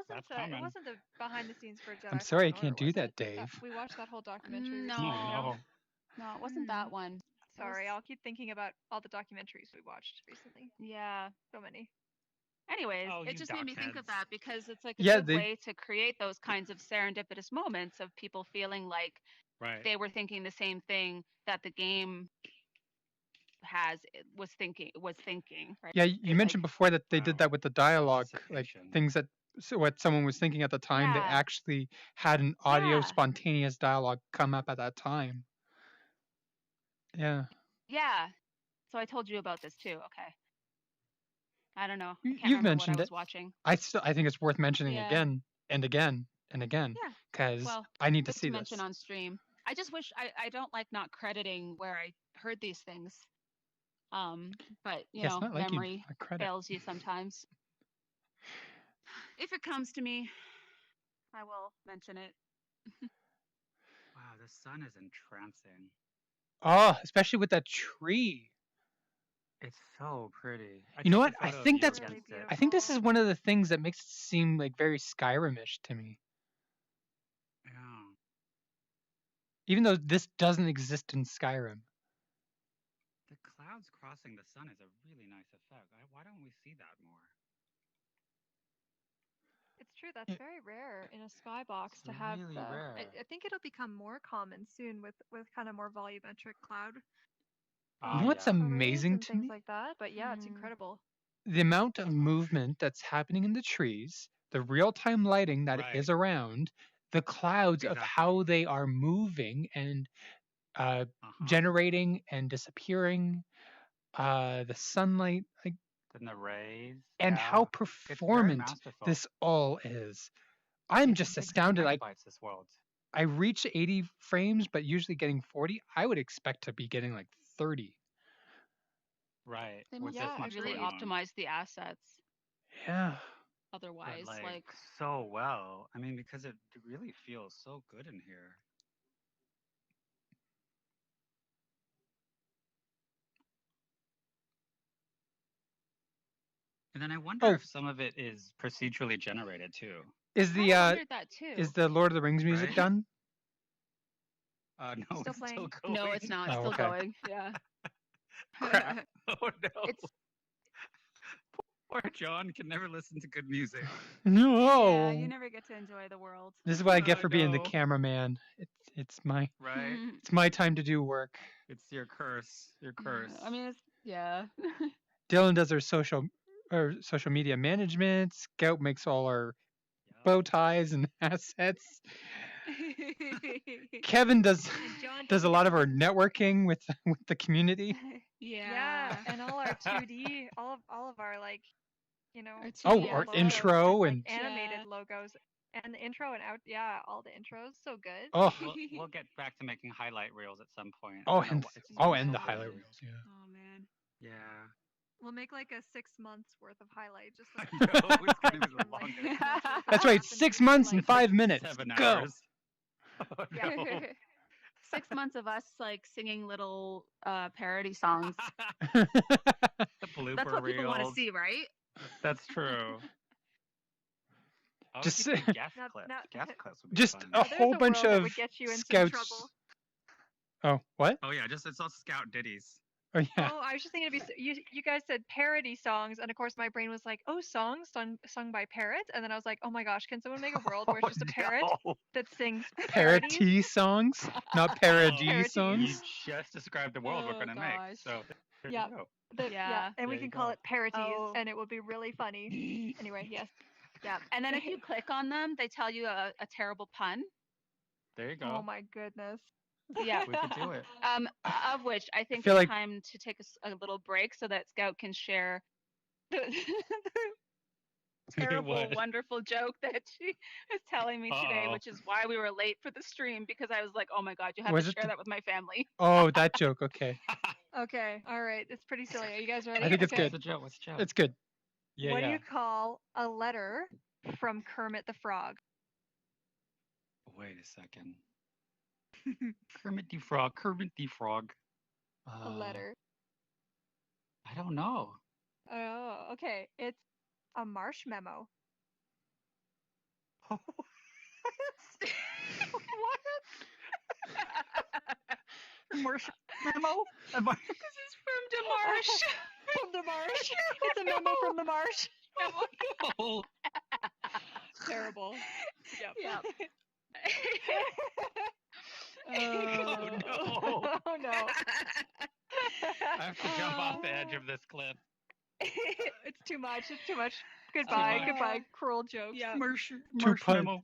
That's It coming. wasn't the behind the scenes for Jedi I'm sorry I Fallen Order, can't do was that, it? Dave. We watched that whole documentary No. recently. Oh, No, it wasn't that one. It Sorry, was- I'll keep thinking about all the documentaries we watched recently. yeah. So many. Anyways, Oh, it you just made me think dockheads. of that because it's like a Yeah, good they. way to create those kinds of serendipitous moments of people feeling like right. they were thinking the same thing that the game was thinking, right? Yeah, you mentioned before that they did Wow. that with the dialogue, like Anticipation. things that what someone was thinking at the time. They Yeah. actually had an audio Yeah. spontaneous dialogue come up at that time. Yeah. Yeah. So I told you about this too. Okay. I don't know. I can't You've remember what I mentioned was it. watching. I think it's worth mentioning Yeah. again and again and again Yeah. because Well, I need to good see to this. mention on stream. I just wish I don't like not crediting where I heard these things. But you Yes, know, not like memory a credit. fails you sometimes. If it comes to me, I will mention it. Wow, the sun is entrancing. Oh, especially with that tree. It's so pretty. You know took what? a I photo of think you that's Really against it. beautiful. I think this is one of the things that makes it seem like very Skyrimish to me. Yeah. Even though this doesn't exist in Skyrim. The clouds crossing the sun is a really nice effect. Why don't we see that more? It's true. That's Yeah. very rare in a skybox It's to have really the. rare. I think it'll become more common soon with kind of more volumetric cloud You know what's Yeah. arrays amazing and to things me? like that. But yeah, it's Mm. incredible. The amount of movement that's happening in the trees, the real-time lighting that Right. is around, the clouds of how they are moving and Uh-huh. generating and disappearing, the sunlight, like, Then the rays. and yeah. how It's very performant masterful. this all is. I'm It's just 60 astounded. megabytes, this world. I reach 80 frames, but usually getting 40. I would expect to be getting like 30. Right. They With must this Yeah, much really going on. optimize the assets. Yeah. otherwise. Like so well. I mean, because it really feels so good in here. And then I wonder if some of it is procedurally generated too. Is the I wondered that too. is the Lord of the Rings music Right? done? No, Still it's playing. still going. No, it's not. Oh, Still okay. going. Yeah. Crap. Oh no. It's Poor John can never listen to good music. No. yeah. You never get to enjoy the world. This is what I get Oh, for being the no. cameraman. It's my Right? it's my time to do work. It's your curse. Your curse. I mean, it's yeah. Dylan does our social media management. Scout makes all our bow ties and assets. Kevin does John a lot of our does- networking with the community. Yeah. and all our 2D, all of our like, Our Oh, 2D our assets. intro like, and animated Yeah. logos and the intro and out. Yeah, all the intros, so good. oh We'll get back to making highlight reels at some point. oh I don't know and what- it's oh so and the good. highlight reels. Yeah. Oh man. Yeah. We'll make like a 6 months worth of highlight. Just I like, know, it's gonna be the like, longest. 6 months worth of That's right. stuff 6 and months and It's like 5 minutes. 7 Go. hours. Oh, Yeah. no. 6 months of us like singing little parody songs. The blooper That's what people want to reels. see, right? That's true. Oh, Just- we could do guest Now- clips. now- Guest clips would be Just fun. a there's whole a bunch world that of would get you in some scouts. trouble. Oh, what? Oh yeah, just it's all scout ditties. Oh yeah. Oh, I was just thinking it'd be you guys said parody songs, and of course my brain was like, oh, songs sung by parrots, and then I was like, oh my gosh, can someone make a world where it's just a parrot No. that sings parodies? Parody songs, not parody Parodies. You songs. just described the world we're Oh, gonna gosh. make. So there Yeah. you go. Yeah. and we There can you call go. it parodies, Oh. and it would be really funny. Anyway, yes. Yeah. And then if you click on them, they tell you a terrible pun. There you go. Oh my goodness. Yeah. We could do it. Of which I think feel it's like- time to take a little break so that Scout can share the terrible, What? wonderful joke that she was telling me today, Uh-oh. which is why we were late for the stream because I was like, oh my god, you have Was to it share the- that with my family. Oh, that joke. Okay, Okay, all right. It's pretty silly. Are you guys ready? I think it's Okay. good. What's the joke? What's the joke? it's good. Yeah, What do yeah. you call a letter from Kermit the Frog? Wait a second. Kermit the Frog. Kermit the Frog. A letter. I don't know. Oh, okay. It's a marsh memo. What? Marsh memo? This is from Demarche. From the marsh. It's a memo from the marsh. Oh, Terrible. Yep. Yep. oh no. Oh no. I have to jump off the edge of this cliff. It's too much. It's too much. Goodbye. much. Goodbye. Cruel jokes. Yeah. Marsh Too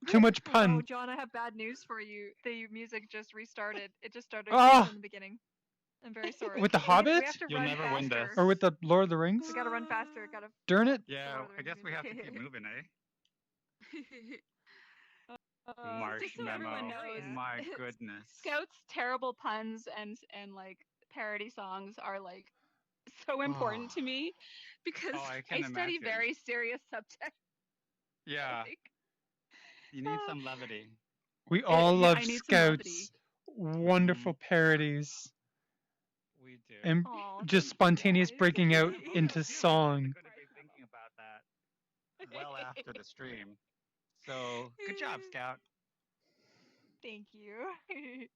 Too much Oh, pun. John, I have bad news for you. The music just restarted. It just started Ah! from the beginning. I'm very sorry. With the We Hobbit? have to You'll run never win faster. this. Or with the Lord of the Rings? We gotta run faster. Gotta. Darn it. Yeah, Lord of the I guess Rings we have to music. keep moving, eh? Just so everyone knows. My goodness. Scout's terrible puns and like parody songs are like so important to me because Oh, I I can study imagine. very serious subjects. Yeah, Like, you need some levity. We all yeah, love I need some levity. Scouts. Wonderful parodies We do. and Aw, just thank you, spontaneous guys. breaking out into I'm song. going to be thinking about that well after the stream. So, good job, Scout. Thank you.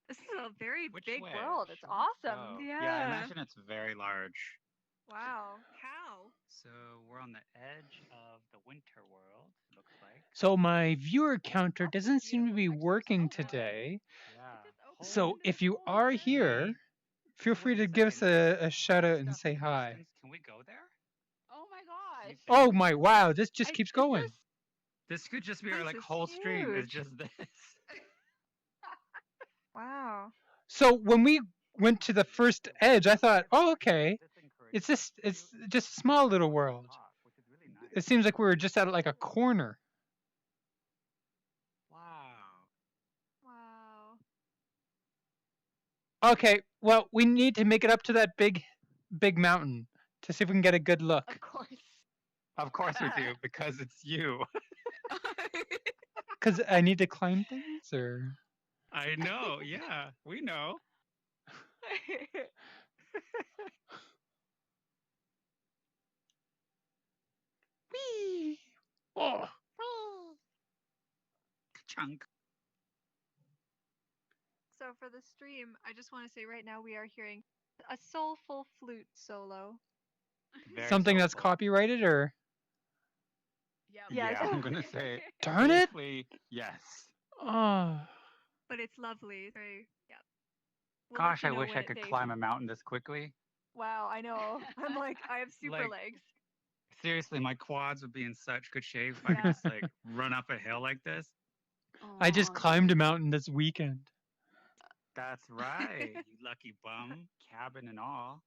This is a very Which big way world. It's should we awesome. go? I Yeah. imagine it's very large. Wow. How? So, we're on the edge of the winter world, looks like. So my viewer counter Oh, doesn't seem to be beautiful. working Oh, wow. today. Yeah. So if you are here, feel free to give us a shout out and say hi. Can we go there? oh my gosh. Oh my wow, this just I- keeps is going. this- This could just be our This like is whole stream is huge. just this. Wow. So when we went to the first edge, I thought, oh okay, it's just a small little world. Which is really nice. It seems like we were just at like a corner. Wow. Wow. Okay, well we need to make it up to that big mountain. to see if we can get a good look. Of course. Of course we do, because it's you. Because I need to climb things, or I know. Yeah, we know. wee. Oh, Chunk. So for the stream, I just want to say right now we are hearing a soulful flute solo. Very something that's soulful. copyrighted, or Yep. Yes. Yeah, I'm gonna say. darn it! Safely, yes. Oh, But it's lovely. Very, yeah. We'll Gosh, let you I know wish when I it could they- climb a mountain this quickly. Wow, I know. I'm like, I have super Like- legs. Seriously, my quads would be in such good shape if I could Yeah. just like run up a hill like this. I just Aw, climbed a nice. mountain this weekend. That's right, you lucky bum. Cabin and all.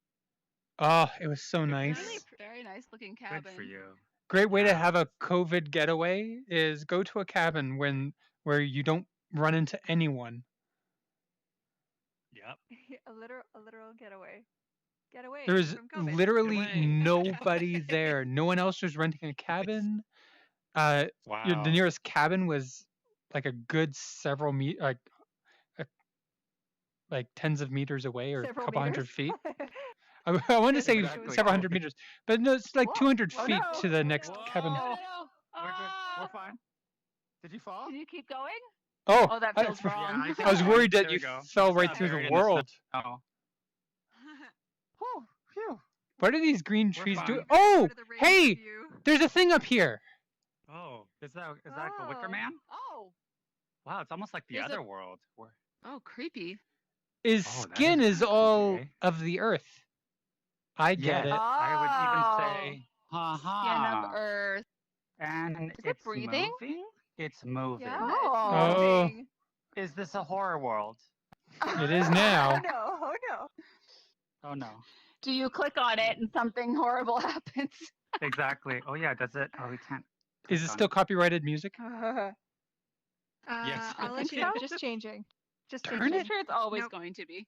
Oh, it was so Good for nice. you. Really very nice looking cabin. Good for you. Great way to Yeah. have a COVID getaway is go to a cabin where you don't run into anyone. Yep. a literal getaway. Get away There's from COVID. literally away. nobody there. No one else was renting a cabin. The Wow. nearest cabin was like a good several like tens of meters away, or Several a couple hundred meters. feet. I want to say Exactly. several hundred meters, but no, it's like Whoa. 200 Oh, feet no. to the next Whoa. cabin. No. We're good. We're fine. Did you fall? Can you keep going? Oh, Oh, that I- feels wrong. I think I was so. worried that There you we go. fell It's right not through buried the in the snow. world. Whew, phew. What are these green We're trees doing? fine. Oh, Part of the range hey, of view. there's a thing up here. Oh, is that a Wicker Oh. Man? Oh. Wow, it's almost like the There's a- other world. Oh, creepy. His Oh, that skin is is kinda all creepy, of the earth. I get Yes, it. I would Oh. even say, ha Skin of ha. Earth. And Is it it's breathing? moving. It's moving. Yeah, Oh. it's moving. Is this a horror world? It is now. Oh no, oh no. Oh no. Do you click on it and something horrible happens? Exactly. Oh yeah, does it? Oh, we can't. Is it still copyrighted music? Yes. I'll let you know. Just changing. Just Darn changing. I'm sure it's always Nope. going to be.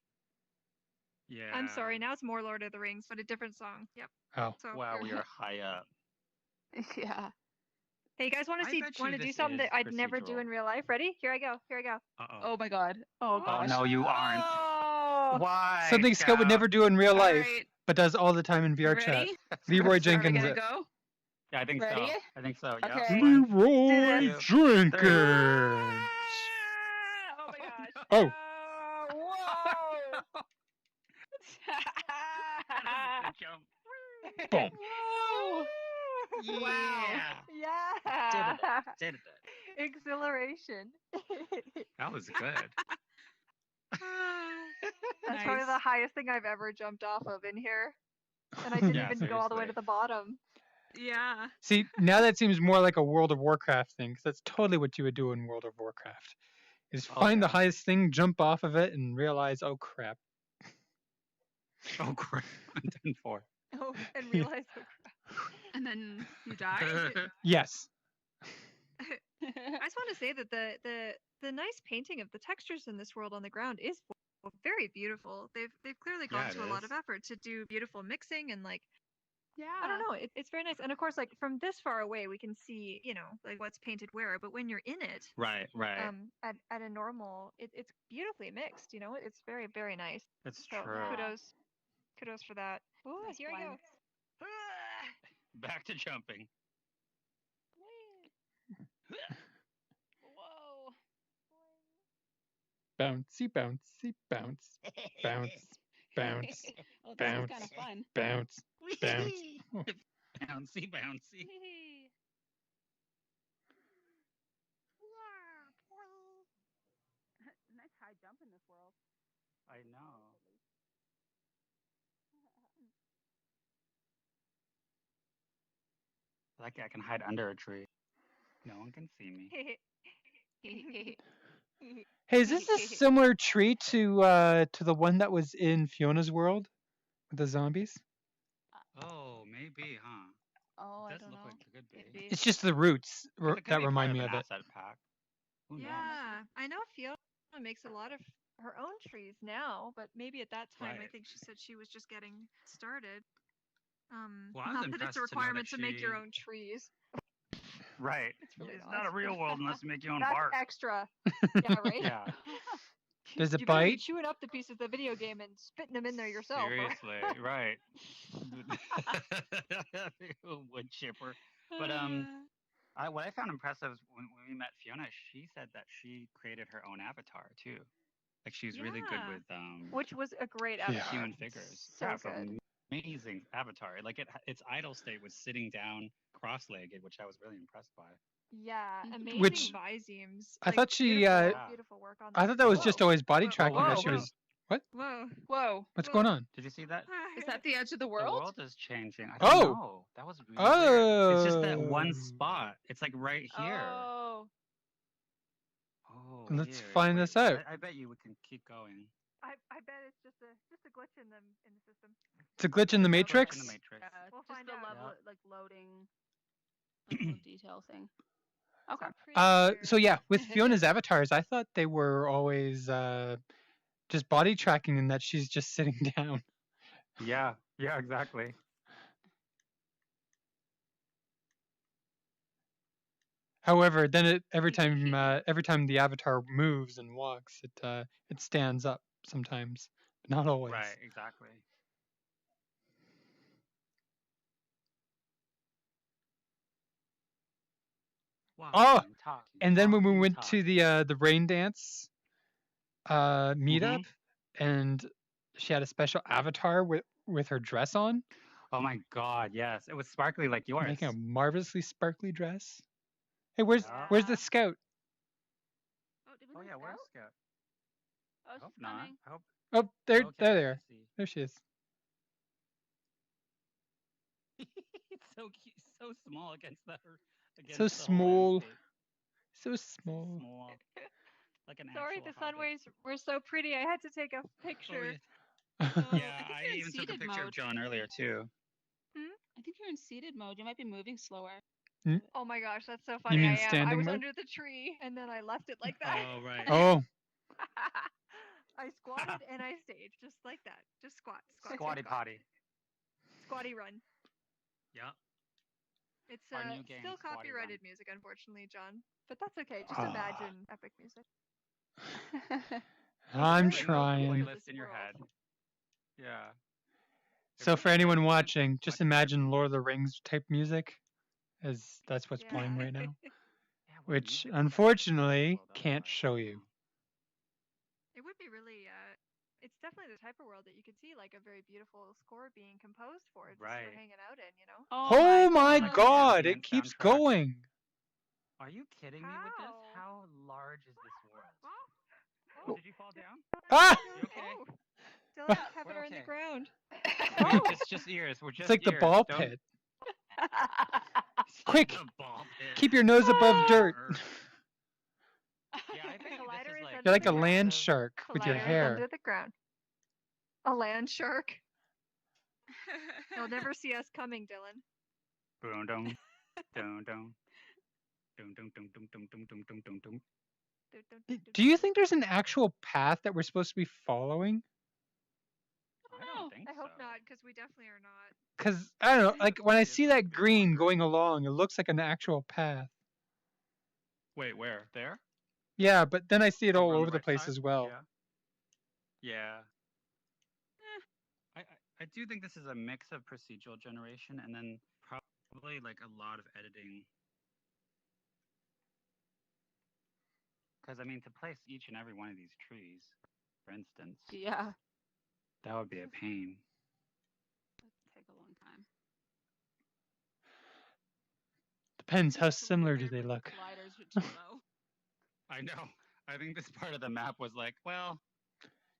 Yeah. I'm sorry. Now it's more Lord of the Rings, but a different song. Yep. Oh. So Wow, we are high up. Yeah. Hey, you guys want I to bet you do this something is that I'd never do procedural. in real life? Ready? Here I go. Here I go. Uh-oh. Oh my god. Oh Oh gosh. no, you aren't. Oh. Why? Something Scott would Scout? never do in real All life, right. but does all the time in You VRChat. ready? Leroy Are we Jenkins. gonna it. go? Yeah, I think Ready? so. I think so. Yeah. Okay. Leroy Do this. Jenkins. Oh my gosh. Oh. Whoa. Good jump. Boom. Whoa. Yeah. Yeah. Did it. Exhilaration. That was good. That's probably the Nice. highest thing I've ever jumped off of in here. And I didn't Yeah, even go all the way to seriously. the bottom. Yeah. See, now that seems more like a World of Warcraft thing, because that's totally what you would do in World of Warcraft. Is Oh, find the yeah. highest thing, jump off of it, and realize, oh crap. Oh crap! I'm done for. Oh, and realize. And then you die. Yes. I just want to say that the nice painting of the textures in this world on the ground is very beautiful. They've clearly gone Yeah, to it a lot is. of effort to do beautiful mixing and like Yeah. I don't know, it's very nice. And of course, like from this far away, we can see like what's painted where. But when you're in it, Right. at a normal, it's beautifully mixed. It's very very nice. It's So true. kudos for that. Ooh, Nice here I go. blend. Back to jumping. Whoa. Bouncy, bouncy, bounce, bounce, bounce, Oh, this bounce, is kind of fun. bounce, bounce. Oh, Bouncy, bouncy. Nice high jump in this world. I know. Like I can hide under a tree. No one can see me. Hey, is this a similar tree to the one that was in Fiona's world with the zombies? Oh, maybe, huh? Oh, I Does don't look know. like it could be. Could be. It's just the roots 'Cause it could that be remind part me of of an it. asset pack. Who knows? Yeah, I know Fiona makes a lot of her own trees now, but maybe at that time I Right. think she said she was just getting started. Well, I was not that it's impressed a to know requirement that to make your she- own trees. Right. It's really It's not. not a real world unless you make your own That's bark. extra. Yeah, right. Yeah. Does it You better be bite? chewing up the pieces of the video game and spitting them in there yourself. or- Seriously, right. Wood chipper. But what I found impressive is when we met Fiona, she said that she created her own avatar too. Like she's really good Yeah. with Which was a great Yeah. avatar. human figures. So Yeah, it's good. an amazing avatar. Like its idle state was sitting down, cross-legged, which I was really impressed by. Yeah, amazing Which- Visemes. I thought she, beautiful, Yeah. beautiful work on I thought that was Whoa. just always body Whoa, tracking. whoa, That she whoa. was. What? Whoa. Whoa. What's Whoa. going on? Did you see that? Is that the edge of the The world? world is changing. I don't Oh. know. That was really weird. It's just that one Oh. spot. It's like right here. Oh. Oh, Let's weird. find Wait, this out. I bet you we can keep going. I bet it's just a glitch in the system. It's a glitch in the Glitch Matrix. in the Matrix. We'll Just find the out. level, like loading level of detail thing. Okay. So yeah, with Fiona's avatars, I thought they were always just body tracking, and that she's just sitting down. Yeah, exactly. However, then every time the avatar moves and walks, it stands up sometimes, but not always. Right, exactly. Oh, Talking, and then when we talking, went talking. to the Raindance meetup, and she had a special avatar with her dress on, Oh my God, yes, it was sparkly like yours. making a marvelously sparkly dress. Hey, where's Yeah. the scout? Oh, did we Oh lose yeah, where's Scout? Scout? Oh, I she's hope not. coming. I hope. Oh, there Okay, they I are. see. There she is. It's so cute, so small against the. Against So the whole small. landscape. So So small. small. Like an Sorry, actual the sun hobbit. waves were so pretty. I had to take a Oh, picture. yeah. Oh, Yeah, I think I you're in even took a seated picture of mode. John earlier too. I think you're in seated mode. You might be moving slower. Oh my gosh, that's so funny. mean I am. I standing was mode? under the tree and then I left it like that. Oh right. Oh, I squatted and I stayed just like that. Just squat. Squatty potty. Squatty run. Yeah. It's Our new game, still Squatty copyrighted Run. music, unfortunately, John. But that's okay. Just Ah. imagine epic music. I'm Bring those trying. places Playlist in your world. head. Yeah. So for really anyone is. watching, just Much imagine Lord of the Rings type music, as that's what's playing Yeah. right now, Yeah, what which music would that unfortunately world can't otherwise? show you. It would be really. It's definitely the type of world that you could see like a very beautiful score being composed for, just Right. for hanging out in. You know. Oh my God. God! It Ambient keeps soundtrack. going. Are you kidding me with this? How? How large is this world? Oh, Did you fall down? Ah! You okay? Oh, Dylan's having We're her in the okay. ground. It's just ears. We're just It's like the ears. ball Don't- pit. It's Quick, the ball pit. keep your nose above dirt. Yeah, I think Collider this is is like. under You're like the a land ground. shark with your Collider is hair. under the ground. A land shark. They'll never see us coming, Dylan. Boom, dum, dum, dum. Dum, dum, dum, dum, dum, dum, dum, dum, dum, dum. Do you think there's an actual path that we're supposed to be following? I don't think I hope so. not, because we definitely are not. Because I don't know, think like the when I point is see that that we green wander. going along, it looks like an actual path. Wait, where? There? Yeah, but then I see it all Over on over the right place side? as well. Yeah. I do think this is a mix of procedural generation and then probably like a lot of editing. Because I mean, to place each and every one of these trees, for instance, Yeah. that would be a pain. That'd take a long time. Depends how Some of similar the do they airport look. Gliders are too low. I know. I think this part of the map was like, well,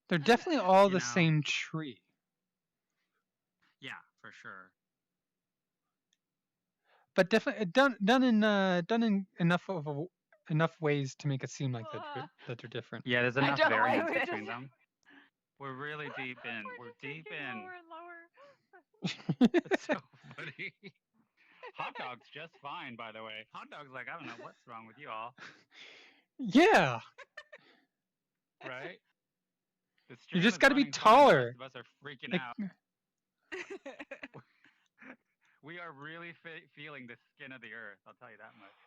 They're definitely all You the know. same tree. yeah, for sure. But definitely done in enough ways to make it seem like that they're different. Yeah, there's I enough don't variance like it. between them. We're really deep in. We're just deep sinking in. lower and lower. It's so funny. Hot dog's just fine, by the way. Hot dog's like, I don't know what's wrong with you all, Yeah, right? The you stream just is got to be running fine, the taller. rest of us are freaking Like, out. We are really feeling the skin of the earth. I'll tell you that much.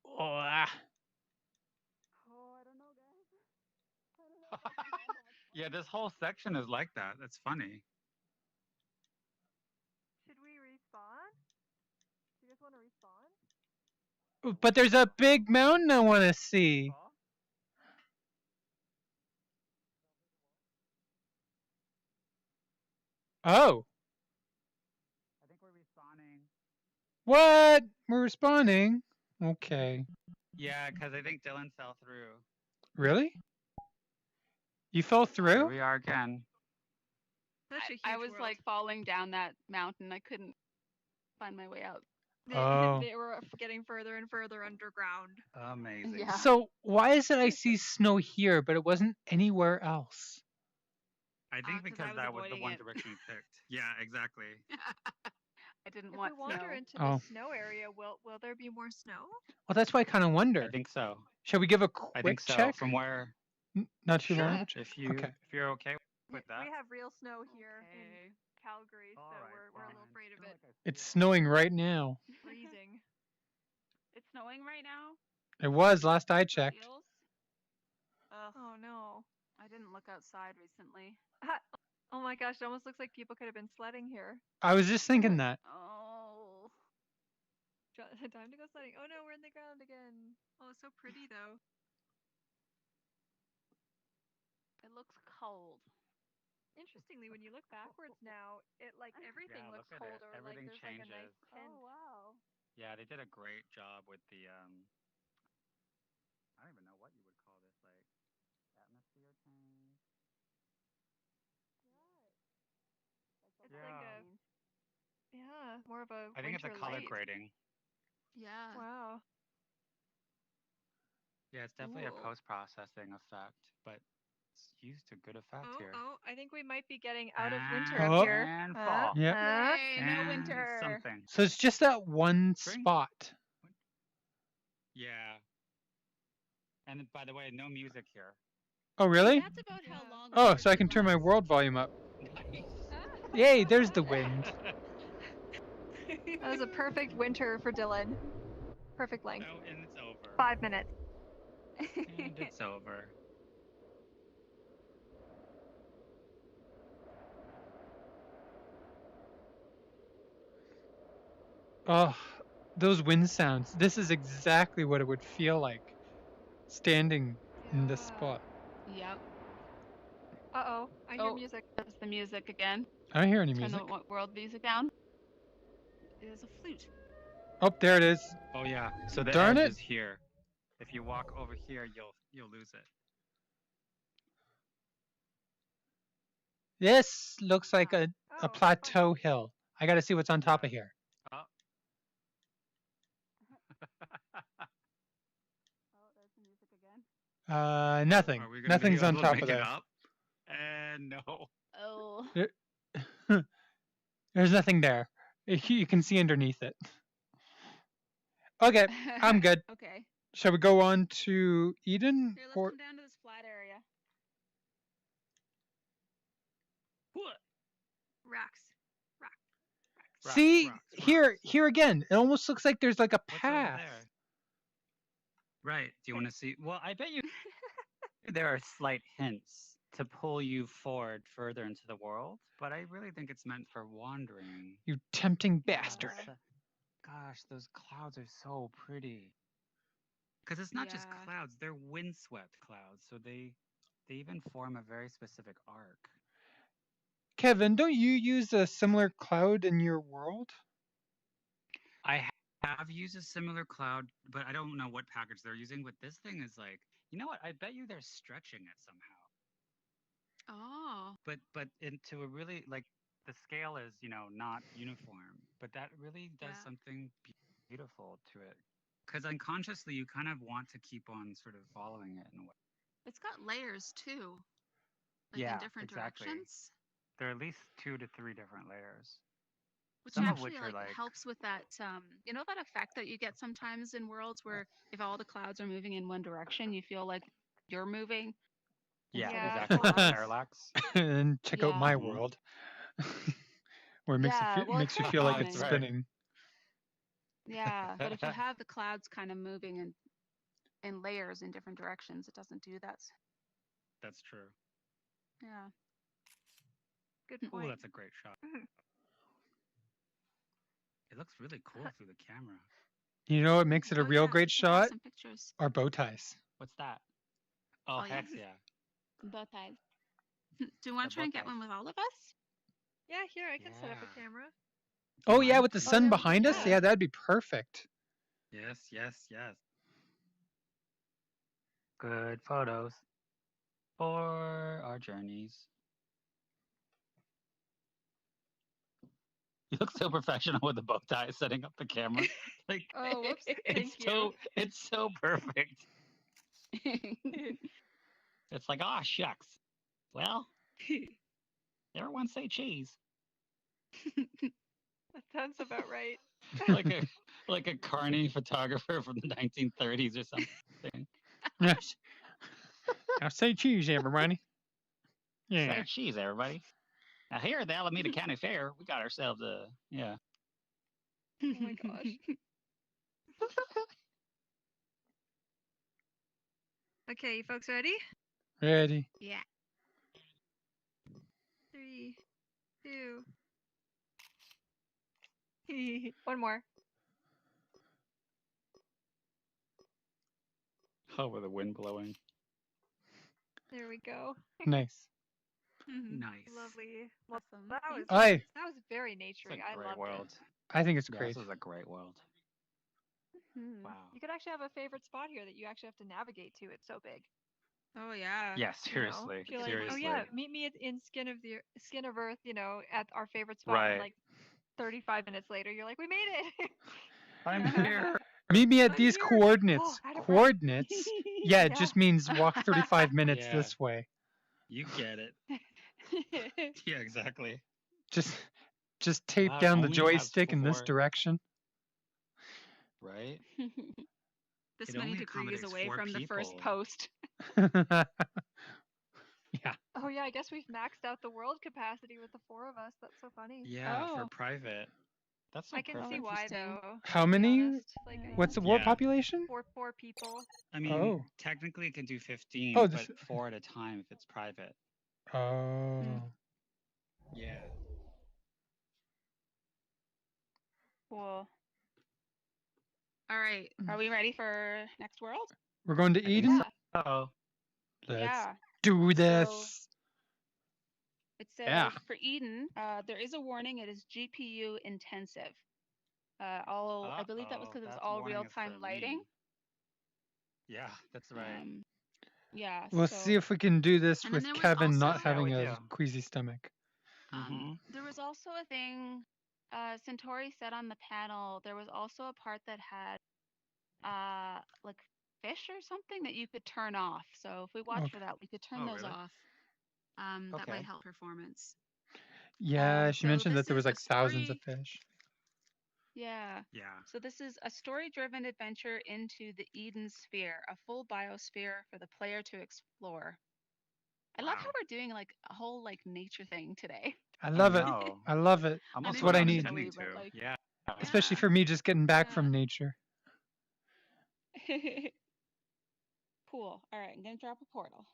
Oh, ah. Oh, I don't know, guys. I don't know if I can handle it. Yeah, this whole section is like that. That's funny. Should we respawn? Do you guys want to respawn? But there's a big mountain I want to see. Oh. I think we're respawning. What? We're respawning? Okay. Yeah, because I think Dylan fell through. Really? You fell Here through? we are again. Such a huge I was world. like falling down that mountain. I couldn't find my way out. Oh. They were getting further and further underground. Amazing. Yeah. So why is it I see snow here, but it wasn't anywhere else? I think 'Cause I because was that was the avoiding one it. direction we picked. Yeah, exactly. I didn't If want we wander snow. into Oh. the snow area, will there be more snow? Well, that's why I kind of wonder. I think so. Shall we give a I quick think so. check? From where? Not too Sure. long. If you Okay. if you're okay with that. We have real snow here in Okay. Calgary, so All right, we're a little fine. afraid of Kinda it. like I see It's it snowing right now. Freezing. It's snowing right now. It was last I For checked. reals? Ugh, Oh no. I didn't look outside recently. Oh my gosh, it almost looks like people could have been sledding here. I was just thinking that. Oh. Time to go sledding. Oh no, we're in the ground again. Oh, it's so pretty though. It looks cold. Interestingly, when you look backwards now, it like everything Yeah, looks look at it. colder. Everything like there's like a nice changes. tint. Oh, wow. Yeah, they did a great job with the I don't even know what you would call this, like atmosphere change. It's Yeah. like a more of a I think it's a winter color light. grading. Yeah. Wow. Yeah, it's definitely Ooh. a post-processing effect, but it's used to good effect here. Oh, I think we might be getting out of winter Oh. up here. And fall. Yep. Yay, no And winter. something. So it's just that one Spring? spot. Yeah. And by the way, no music here. Oh, really? That's about how Yeah. long. Oh, winter so I should can turn my last. world volume up. Nice. Yay, there's the wind. That was a perfect winter for Dylan. Perfect length. Oh, and it's over. 5 minutes. And it's over. Oh, those wind sounds. This is exactly what it would feel like standing in this spot. Yep. Uh-oh, I hear Oh. music. That's the music again. I don't hear any Turn music. the world music down. It is a flute. Oh, there it is. Oh yeah. So the Darn edge it. is here. If you walk over here, you'll lose it. This looks like a Oh, plateau hill. I gotta see what's on top of here. Oh. Oh, there's the music again. Nothing. Are we gonna Nothing's be on able to top make of it there. up? And no. Oh. There's nothing there. You can see underneath it. Okay, I'm good. Okay. Shall we go on to Eden? Here, let's Or come down to this flat area. What? rocks. Rocks, see rocks, here, rocks. here again. It almost looks like there's like a What's over path. there? Right. Do you want to see? Well, I bet you there are slight hints to pull you forward further into the world, but I really think it's meant for wandering. You tempting bastard. Gosh, those clouds are so pretty. Because it's not just Yeah. clouds; they're windswept clouds, so they even form a very specific arc. Kevin, don't you use a similar cloud in your world? I have used a similar cloud, but I don't know what package they're using. But this thing is like, you know what? I bet you they're stretching it somehow. Oh. But into a really like the scale is not uniform, but that really does Yeah. something beautiful to it. Because unconsciously you kind of want to keep on sort of following it in a way. It's got layers too. Like Yeah, in different exactly. directions. There are at least 2 to 3 different layers. Which Some of actually which are like helps with that you know that effect that you get sometimes in worlds where if all the clouds are moving in one direction, you feel like you're moving. Yeah, instead of exactly. clouds. Parallax. And check out my Yeah. world, where it makes Yeah, well, makes it's you very feel like common. it's Right. spinning. Yeah, but if you have the clouds kind of moving in layers in different directions, it doesn't do that. That's true. Yeah. Good Oh, point. that's a great shot. Mhm. It looks really cool through the camera. You know what makes it a Oh, real yeah, great check out shot? some pictures. Are bow ties. What's that? Oh, Oh, heck yes. yeah. Bow ties. Do you want The to try and bow get ties. one with all of us? Yeah, here I can set up a Yeah. camera. Oh yeah, Mind with the please? sun yeah, we could behind do us. that. Yeah, that'd be perfect. Yes, yes, yes. Good photos for our journeys. You look so professional with the bow tie setting up the camera. Like, Oh, whoops. it's Thank you. it's so perfect. It's like, ah, shucks. Well, never once say cheese. That sounds about right. like a carny photographer from the 1930s or something. Yes. Now say cheese, everybody. Yeah. Say cheese, everybody. Now here at the Alameda County Fair, we got ourselves a yeah. Oh my gosh. Okay, you folks ready? Ready. Yeah. 3, 2. One more. Oh, with the wind blowing. There we go. Nice. Nice. Lovely. Well, Awesome. that was Aye. that was very It's a naturey. I great loved world. it. I think it's Yeah, great. this is a great world. Mhm. Wow. You could actually have a favorite spot here that you actually have to navigate to. It's so big. Oh, yeah. Yeah, You know? seriously. If you're like, Seriously. oh yeah, meet me in Skin of Earth. At our favorite spot. Right. And like 35 minutes later, you're like, we made it. I'm here. Meet me at I'm these here. coordinates. Oh, out of breath. Coordinates? Yeah, it Yeah. just means walk 35 minutes Yeah. this way. You get it. Yeah, exactly. Just tape Wow, it down the only has joystick in this 4 direction. Right? This It many only degrees accommodates away 4 from the first people. post. Yeah. Oh yeah, I guess we've maxed out the world capacity with the 4 of us. That's so funny. Yeah, for Oh. private. That's so I can see perfect. why Interesting. though. How to be many? honest. Like, What's the world Yeah. population? four people. I mean, Oh. technically it can do 15, Oh, but this. 4 at a time if it's private. Oh. Yeah. Cool. All right. Are we ready for next world? We're going to I think Eden? so. Oh. Let's Yeah. do this. It says Yeah. for Eden, there is a warning. It is GPU intensive. I believe that was because it was That's all warning us real-time for lighting. me. Yeah, that's right. Yeah. We'll so, see if we can do this And then with there was Kevin not also- having Yeah, we a do. queasy stomach. Mhm. There was also a thing Centauri said on the panel. There was also a part that had like fish or something that you could turn off. So if we watch for Okay. that, we could turn Oh, those really? off. That Okay. might help performance. Yeah, she so mentioned that this there was is a like thousands of story- fish. Yeah. Yeah. So this is a story-driven adventure into the Eden Sphere, a full biosphere for the player to explore. I love how Wow. we're doing like a whole like nature thing today. I love it. know. I love it. I'm That's also what I not need. intending But, to. like- Yeah. Especially Yeah. for me just getting back Yeah. from nature. Cool. All right, I'm gonna drop a portal.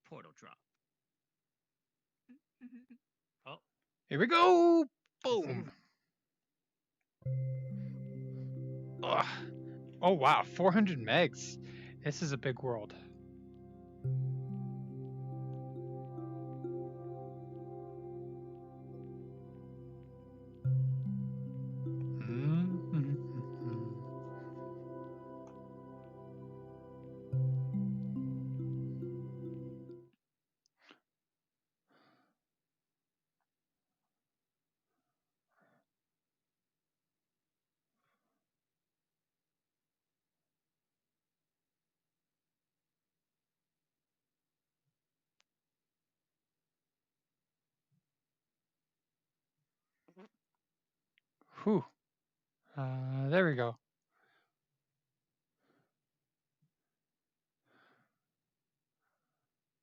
Portal drop. Oh. Here we go. Boom. Ugh. Oh wow, 400 megs. This is a big world. Whew. There we go.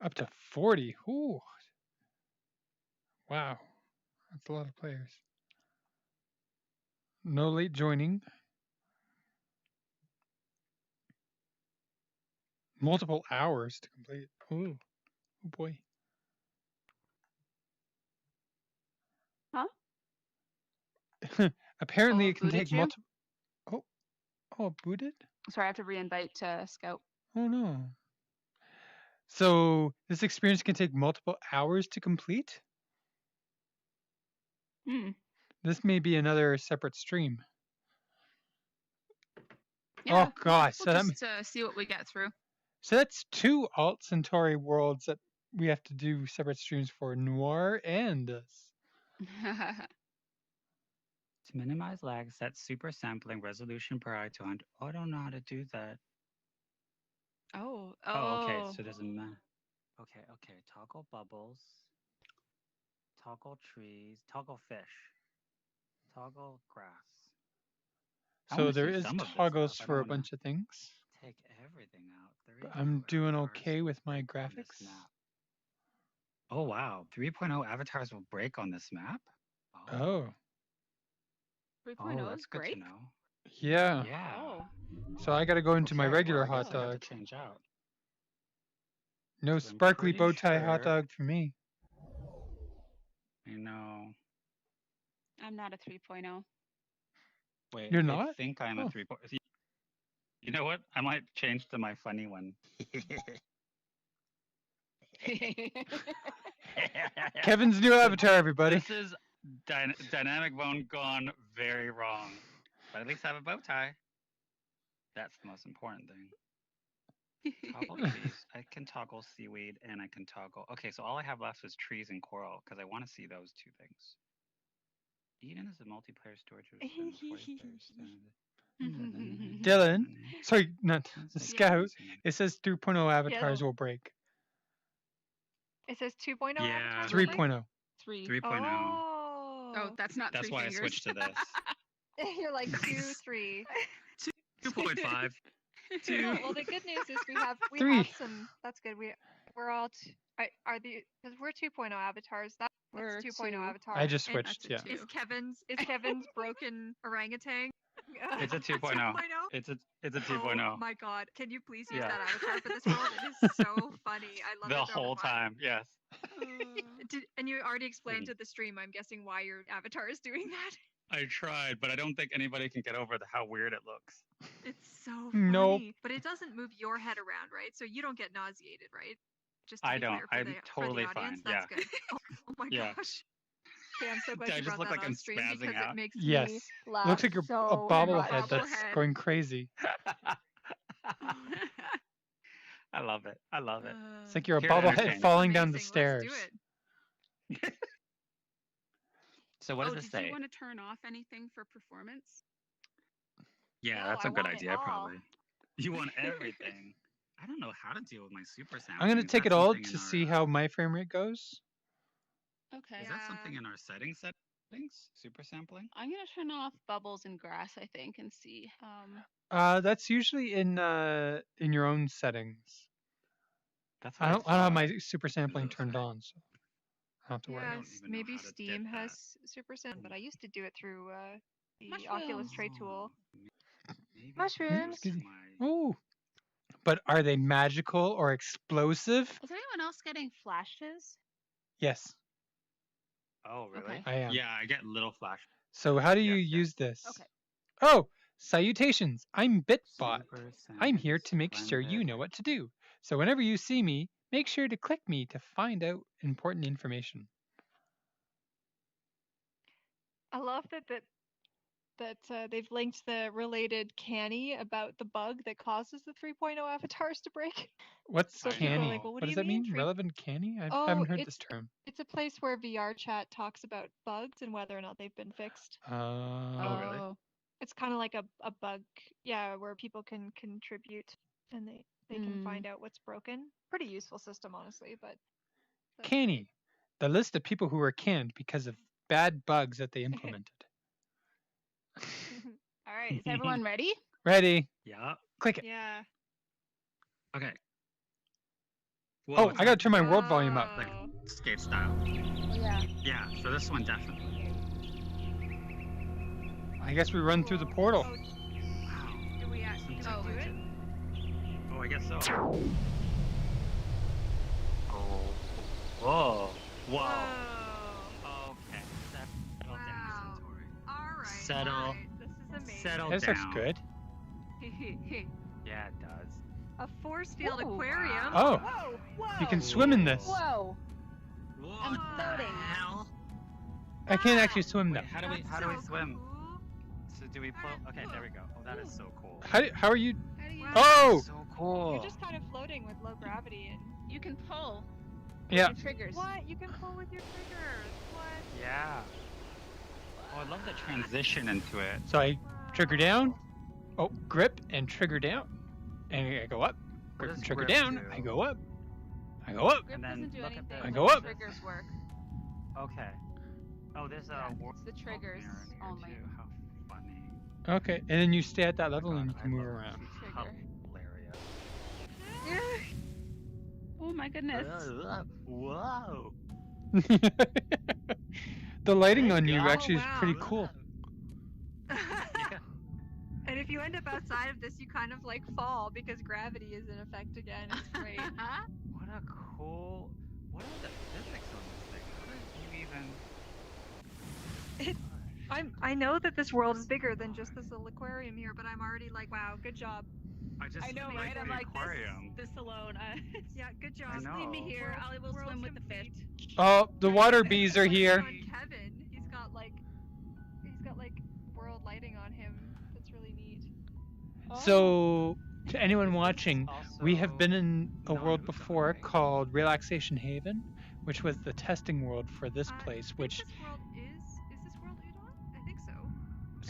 Up to 40. Ooh. Wow. That's a lot of players. No late joining. Multiple hours to complete. Ooh. Oh boy. Huh? Apparently Oh, it can booted take you? multiple. Oh, booted? Sorry, I have to reinvite Scout. Oh no. So this experience can take multiple hours to complete? Hmm. This may be another separate stream. Yeah, Oh gosh. We'll just see what we get through. So that's 2 Alt Centauri worlds that we have to do separate streams for, Noir and us. To minimize lag, set super sampling resolution per eye to 100. Oh, I don't know how to do that. Oh. Okay. So there's a okay. Toggle bubbles. Toggle trees. Toggle fish. Toggle grass. I So wanna there see is some of this toggles stuff. I for don't a wanna bunch of things. take everything out. But 3.0 I'm doing avatars okay with my will break on this graphics. map. Oh wow, 3.0 avatars will break on this map? Oh. 3.0 that's good to break? know. Yeah. Yeah. Oh. So I gotta go into my Okay, regular well, I hot guess I have dog. to change out. No 'Cause I'm sparkly pretty bow tie hot sure- dog for me. I know. I'm not a 3.0. Wait, You're they not? think I'm a Oh. 3.0. You know what? I might change to my funny one. Kevin's new avatar, everybody. This is dynamic bone gone very wrong. But at least I have a bow tie. That's the most important thing. Toggle trees. I can toggle seaweed and I can toggle. Okay, so all I have left is trees and coral because I want to see those 2 things. Eden is a multiplayer storage of 40 players. Dylan, sorry, not That's Scout. like- It says 3.0 avatars Yeah. will break. It says 2.0 Yeah. avatars. 3.0. 3. 3.0. Oh, that's not That's 3 why I fingers. switched to this. You're like Nice. 2, 3. 2.5. Well, the good news is we have 3. some. That's good. We're all are the because we're 2.0 avatars. That's We're 2.0 2. avatar. I just And switched, yeah. That's a 2. Is Kevin's broken orangutan? It's a 2.0. 2.0? It's a 2.0. Oh my god. Can you please use Yeah. that avatar for this world? It is so funny. I love The it so whole much. time, yes. And you already explained to the stream, I'm guessing, why your avatar is doing that. I tried, but I don't think anybody can get over how weird it looks. It's so funny. Nope. But it doesn't move your head around, right? So you don't get nauseated, right? Just to I be don't. clear for I'm the, totally for the audience. fine. That's Yeah. good. Oh my Yeah. gosh. Okay, I'm so glad Do I you just brought look that like on I'm stream spazzing because out? it makes Yes. me laugh Looks like a so bobblehead much. that's Bobblehead. going crazy. I love it. I love it. It's like you're a Here to bobblehead entertain. falling down the Amazing. stairs. Let's do it. So what does did this say? you want to turn off anything for performance? Yeah, No, that's I a good want it idea, all. probably. You want everything. I don't know how to deal with my super sound. I'm going to take it all to see how my frame rate goes. Okay. Is that something in our settings? Super sampling? I'm gonna turn off bubbles and grass, I think, and see. That's usually in your own settings. That's I what don't have thought. my super sampling Ugh. turned on, so I don't have to worry. I Yeah, don't even know maybe how to Steam get that. has Super Sound, but I used to do it through the Mushrooms. Oculus Tray tool. Maybe Mushrooms. Excuse me. my- Oh, but are they magical or explosive? Is anyone else getting flashes? Yes, Oh, really? Okay. I am. Yeah, I get little flash. So how do you Yes, yes. use this? Okay. Oh, salutations. I'm Bitbot. Super I'm here to make sound sure you know splendid. what to do. So whenever you see me, make sure to click me to find out important information. I love that they've linked the related canny about the bug that causes the 3.0 avatars to break. What's So people are canny? like, well, what What do does you that mean? mean? Relevant canny? I Oh, haven't heard this term. It's a place where VRChat talks about bugs and whether or not they've been fixed. Oh, really? It's kind of like a bug, yeah, where people can contribute and they can find out what's broken. Pretty useful system, honestly, but that's Canny. The list of people who were canned because of bad bugs that they implemented. great. All right. Is everyone ready? Ready? Yeah. Click it. Yeah. Okay. Whoa, Oh, it's I gotta turn my world volume up. like Oh. skate style. Yeah. Yeah, for this one definitely. I guess we run through the portal. Oh, Wow. do we do it? Oh, I guess so. Oh. Whoa. Whoa. Whoa. Okay. Settle Wow. down, Centauri. All right. Settle. all right. This is amazing. Settle This down. looks good. Yeah, it does. A force field Ooh. aquarium. Oh. Whoa. Whoa. You can swim in this. Whoa. What I'm the floating. hell? I can't actually swim though. Wait, how do we That's so swim? cool. So do we float? Okay, there we go. Oh, that is so cool. How are you? How do you? Oh! So cool. You're just kind of floating with low gravity and. You can pull. Yeah. Your triggers. What? You can pull with your triggers. What? Yeah. Oh, I love the transition into it. So I Wow. trigger down. Oh, grip and trigger down. And I go up. What Grip does and trigger grip down. do? I go up. I go up. Grip And then doesn't do look at anything. this. I when go the up. Triggers work. Okay. Oh, there's Yeah, a world it's the triggers mirror in here only. too. How funny. Okay, and then you stay at that level Oh my and you God, can I move love around. this. Trigger. Hilarious. Oh my goodness. Whoa. The lighting on you Yeah. actually Oh, is pretty wow. cool. And if you end up outside of this, you kind of like fall because gravity is in effect again. It's great. What a cool. What are the physics on this thing? How did you even? I know that this world is bigger than just this little aquarium here, but I'm already like, wow, good job. I just I know, like right? the I'm like, aquarium. this alone. Yeah, good job. I know. Leave me here. I will World swim with the fish. complete. Oh, the water And bees the are lighting here. On Kevin, he's got like world lighting on him. That's really neat. So, to anyone This is watching, we have been in a non-Udon, world before right? called Relaxation Haven, which was the testing world for this I place, think which this world is this world Udon? I think so.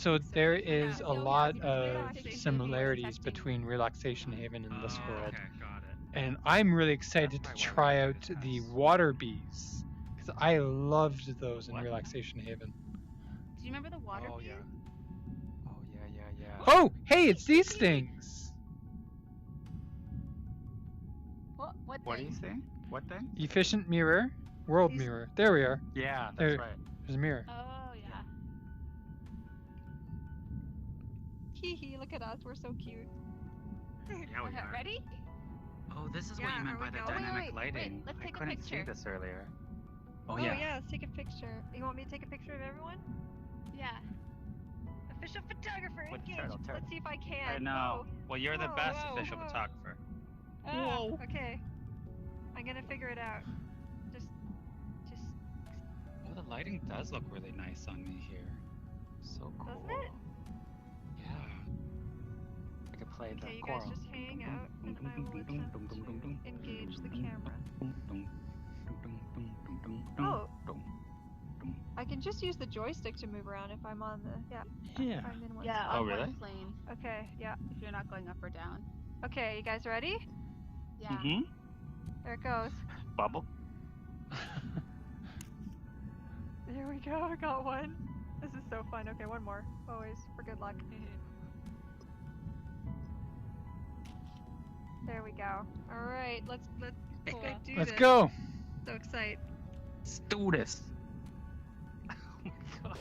so there is Yeah, a yeah, lot because of Relaxation similarities Haven was between Relaxation Haven and this Oh, world. Okay, got it. And I'm really excited to That's why try water out is the nice. water bees because I loved those in What? Relaxation Haven. Do you remember the water Oh bees? yeah. Oh yeah. Oh, hey, it's these things. What What do you thing? think? What thing? Efficient mirror, world These- mirror. There we are. Yeah, There- that's right. There's a mirror. Oh yeah. Hee hee, look at us, we're so cute. Yeah, we are. Ready? Oh, this is Yeah, what you meant are by we the going? dynamic Wait, lighting. let's take I a couldn't see picture. this earlier. Oh, yeah, yeah. let's take a picture. You want me to take a picture of everyone? Yeah. Official photographer, With the engage. turtle. Let's see if I can. I know. Whoa. Well, you're the Whoa, best whoa, official whoa. photographer. Whoa. Okay. I'm gonna figure it out. Just. Oh, the lighting does look really nice on me here. So cool. Doesn't it? Yeah. I could play the Okay, you choral. guys just hang out, and I will attempt to engage the camera. Oh. I can just use the joystick to move around if I'm on the. Yeah. Yeah. If I'm in one Yeah. spot. Oh, On really? one plane. Okay. Yeah. If you're not going up or down. Okay. You guys ready? Yeah. Mm-hmm. There it goes. Bubble. There we go. I got one. This is so fun. Okay, one more. Always for good luck. There we go. All right. Let's go do Let's this. go. So excited. Let's do this. Oh my god.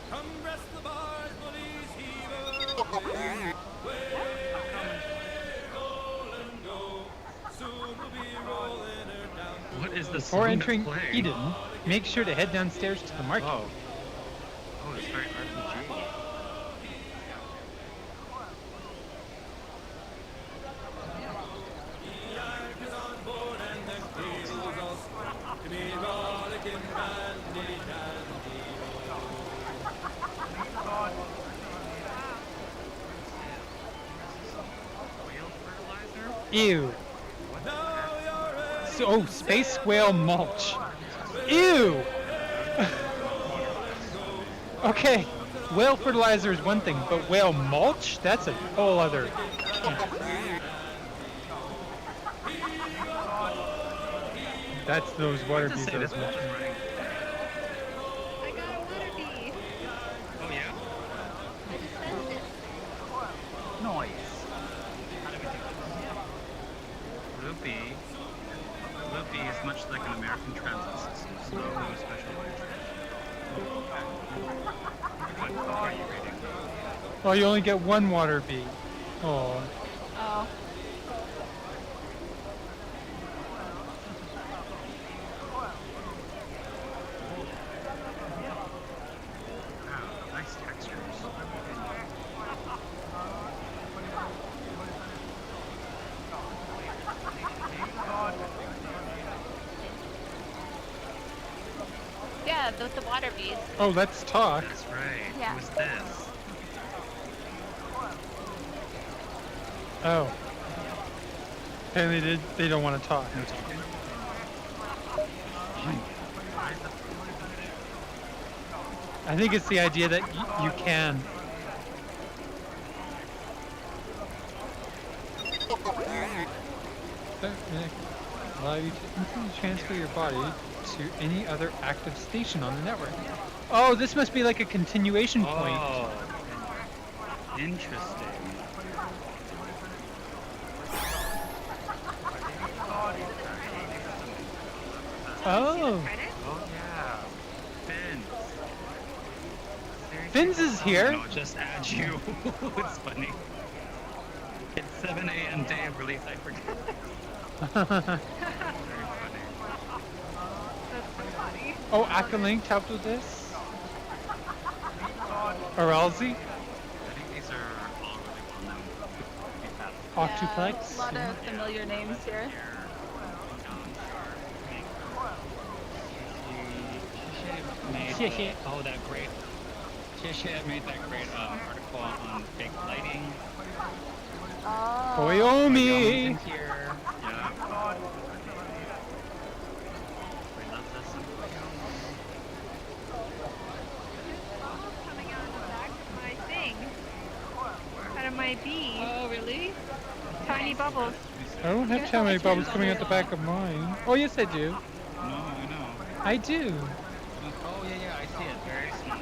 Come rest the bars, bullies, heave away. Way, roll and go. Soon we'll be rolling her down to What is the Before song entering that's playing? Eden, make sure to head downstairs to the market. Oh. Oh, it's very RPG. Yankees on board and the crews all scream to me rollicking bandy dandy. Whale fertilizer? Ew. Now you're ready. So, oh, space whale mulch. Ew. Okay, whale fertilizer is one thing, but whale mulch? That's a whole other. That's those water To bees. say I was this was mentioning. right. What are you reading? Oh, you only get one water bee. Oh. Oh. Wow, nice textures. Yeah, the water bees. Oh, let's talk. That's right. Yeah. Who's this? Oh. Apparently they don't want to talk. No talking. I think it's the idea that you can. Allow you to instantly transfer your body to any other active station on the network. Oh, this must be like a continuation point. Oh, interesting. Oh, Oh yeah, Fins. Fins is here. I'll just add you. It's funny. It's 7 a.m. day of release. I forget. Very funny. Oh, Akalink helped with this. Oralzi. I think these are all really well known. Octuplex. Yeah, a lot of familiar names here. Oh, that great. Shishit made that great article on fake lighting. Oh. Koyomi. In here. Yeah. We love this. Coming out of the back of my thing. Out of my bee. Oh, really? Tiny bubbles. I don't have too many bubbles coming out the back of mine. Oh, yes, I do. No, I know. I do. Oh, yeah, I see it. Very small.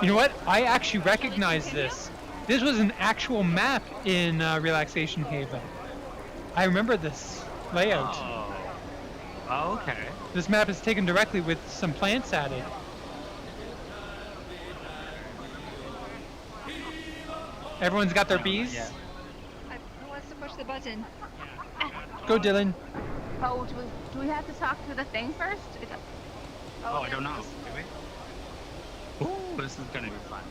You know what? I actually recognize this. This was an actual map in Relaxation Haven. I remember this layout. Oh, okay. This map is taken directly with some plants added. Everyone's got their bees? Yeah. Who wants to push the button? Go, Dylan. Oh, do we have to talk to the thing first? Oh, I don't know. Do we? Ooh, this is gonna be fun.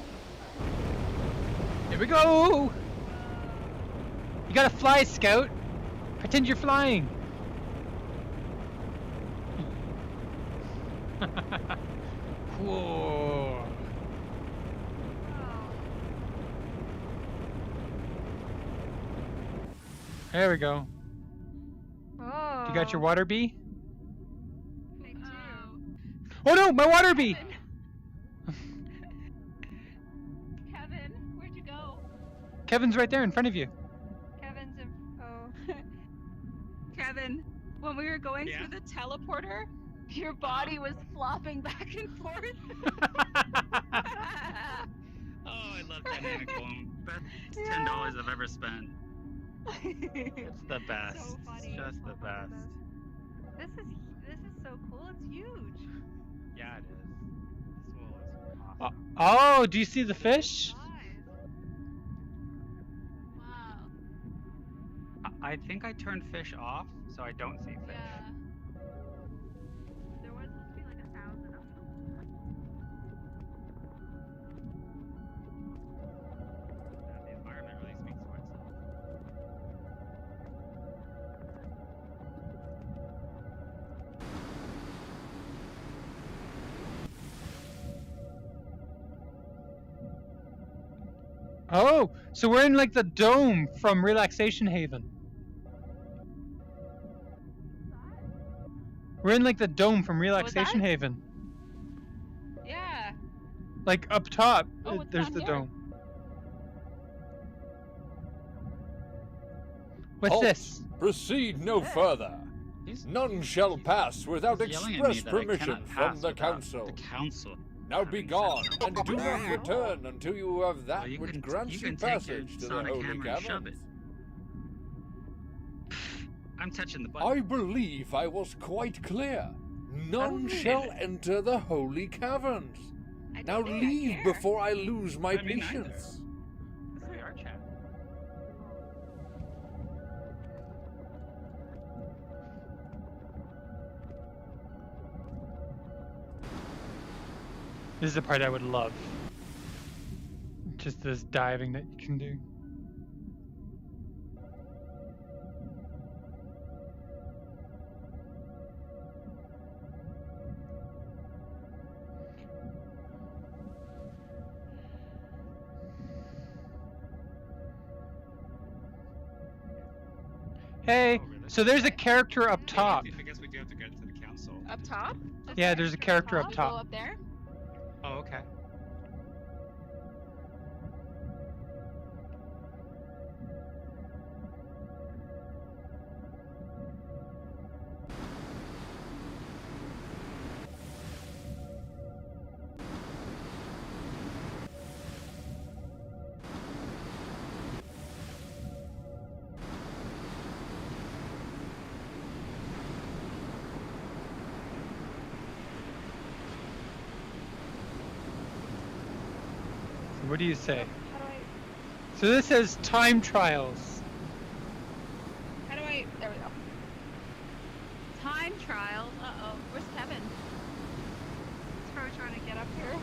Here we go! You gotta fly, Scout. Pretend you're flying. Whoa. There we go. Oh. You got your water bee? I do. Oh no, my water bee! Kevin, where'd you go? Kevin's right there in front of you. Kevin's in. Oh. Kevin, when we were going Yeah? through the teleporter, your body was flopping back and forth. Oh, I love dynamic bloom. Best $10 I've ever spent. It's the best. So funny. It's just the best. This is so cool. It's huge. Yeah, it is. This wool is awesome. Oh, do you see the fish? Wow. I think I turned fish off, so I don't see fish. Yeah. There was supposed to be like 1,000 of them. The environment really speaks for itself. Oh, so we're in like the dome from Relaxation Haven. We're in like the dome from Relaxation that? Haven. Yeah. Like up top, Oh, what's there's down the here? dome. What's Halt. this? Proceed no further. None shall pass without He's yelling at me express that I permission cannot from pass the without council. The council. Now be having gone, said so. and do not return until you have that Well, you which can- grants you you can take passage your to the sonic holy hammer and shove caverns. I'm touching the button. I believe I was quite clear. None believe shall it. enter the holy caverns. I Now don't think I leave care. before I lose my I mean, patience. It's VRChat. This is the part I would love. Just this diving that you can do. Hey, Oh, really? so there's a character up top. I guess we do have to get to the council. Up top? Yeah, there's a character up Go top. up there. Oh, okay. So what do you say? How do I? So this says time trials. How do I? There we go. Time trials. Uh-oh. Where's Kevin? He's probably trying to get up here.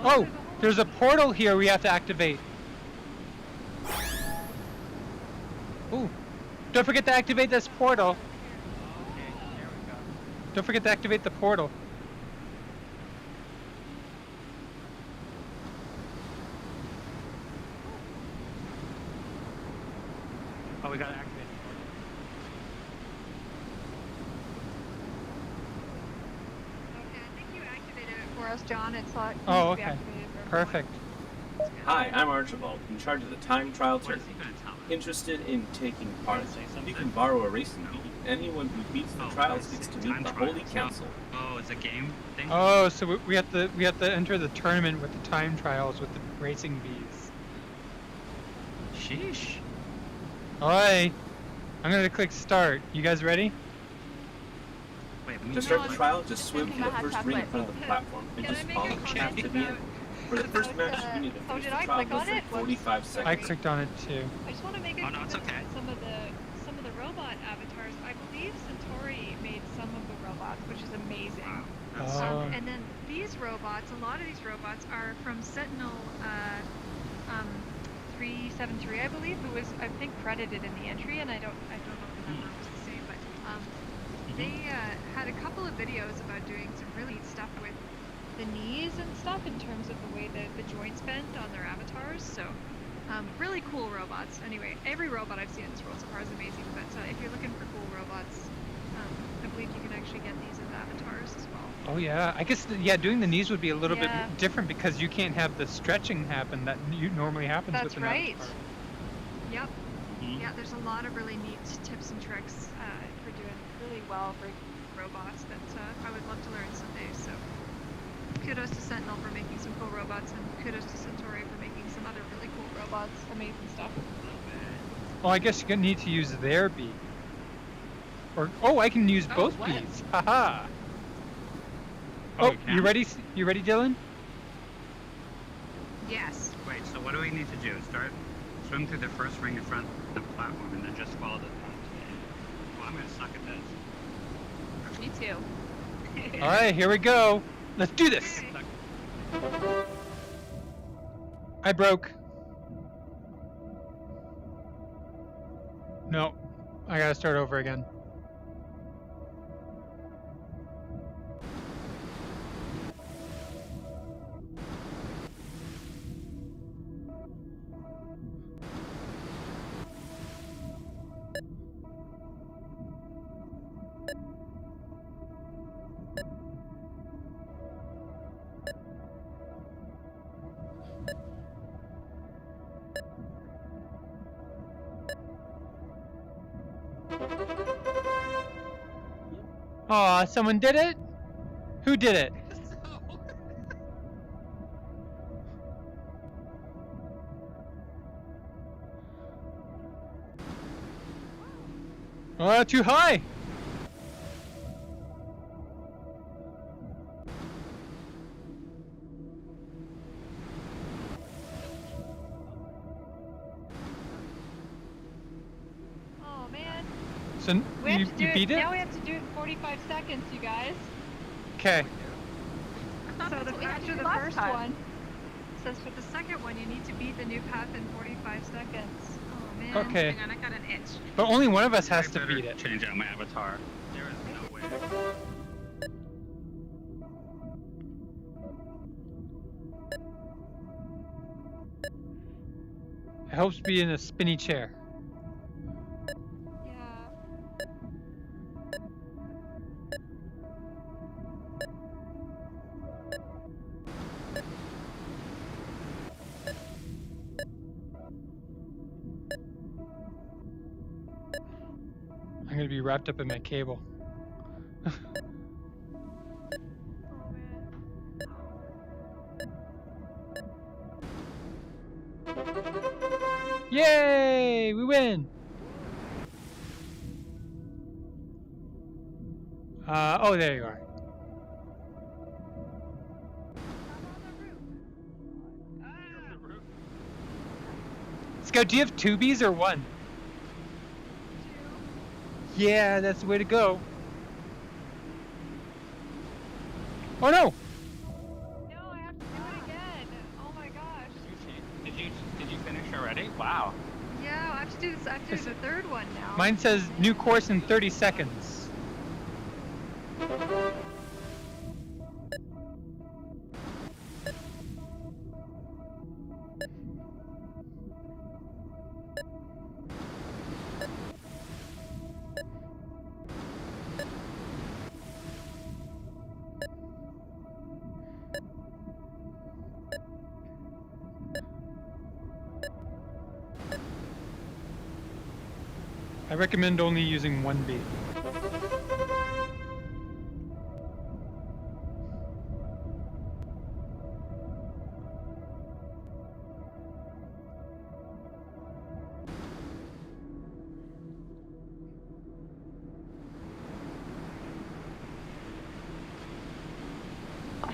Oh, there's a portal here we have to activate. Ooh, don't forget to activate this portal. Okay, there we go. Don't forget to activate the portal. Oh, we gotta activate the portal. Okay, I think you activated it for us, John. It's like Oh, needs to be okay. activated for everyone. Perfect. Hi, I'm Archibald, in charge of the time trial What is tournament. he gonna tell us? Interested in taking part? Say You something? can borrow a racing bee. Anyone who beats the Oh, trials I gets see. to Time meet the trials. Holy Council. Oh, it's a game thing? Oh, so we have to enter the tournament with the time trials with the racing bees. Sheesh. Alright, I'm gonna click start. You guys ready? Wait, To let me start check the my- trial, just swim to Something the about first hot ring in chocolate. front of the platform and Can I just make follow a the path comment to the end. about For the first about, match, you need to oh, finish did the I trial click on within it? 45 I seconds. clicked on it too. I just want to make a Oh, no, it's comment okay. on some of the robot avatars. I believe Centauri made some of the robots, which is amazing. Wow, that's Oh. And then these robots, a lot of these robots are from Sentinel 373, I believe, who was I think credited in the entry, and I don't know if the number was the same, but they had a couple of videos about doing some really neat stuff with the knees and stuff in terms of the way that the joints bend on their avatars. So really cool robots. Anyway, every robot I've seen in this world so far is amazing, but if you're looking for cool robots, I believe you can actually get these as avatars as well. Oh yeah, I guess doing the knees would be a little bit Yeah. different because you can't have the stretching happen that normally happens That's with an right. avatar. Yep. Mhm. Yeah, there's a lot of really neat tips and tricks for doing really well for robots that I would love to learn someday. So kudos to Sentinel for making some cool robots, and kudos to Centauri for making some other really cool robots. Amazing stuff. Oh, I guess you need to use their bee. Or I can use Oh, both what? bees. Haha. Oh, Oh, we you can? ready? You ready, Dylan? Yes. Wait, so what do we need to do? Swim through the first ring in front of the platform and then just follow the path to the end. Well, I'm gonna suck at this. Me too. All right, here we go. Let's do this. Okay. I broke. No, I gotta start over again. Aw, someone did it? Who did it? Oh, too high! Oh man. So We have you, to do you beat it? Now we have to do it in 45 seconds, you guys. Okay. So That's what we had to after do the last first time. one says for the second one you need to beat the new path in 45 seconds. Oh man. Okay. Hang on, I got an itch. But only one of us has I to better beat it. Change out my avatar. There is no way. It helps be in a spinny chair. Yeah. I'm gonna be wrapped up in my cable. Oh man. Yay! We win! Oh, there you are. Scout, do you have two Bs or one? Yeah, that's the way to go. Oh no! No, I have to do it again. Oh my gosh. Did you finish already? Wow. Yeah, I have to do this. I have to do the third one now. Mine says new course in 30 seconds. I recommend only using one B.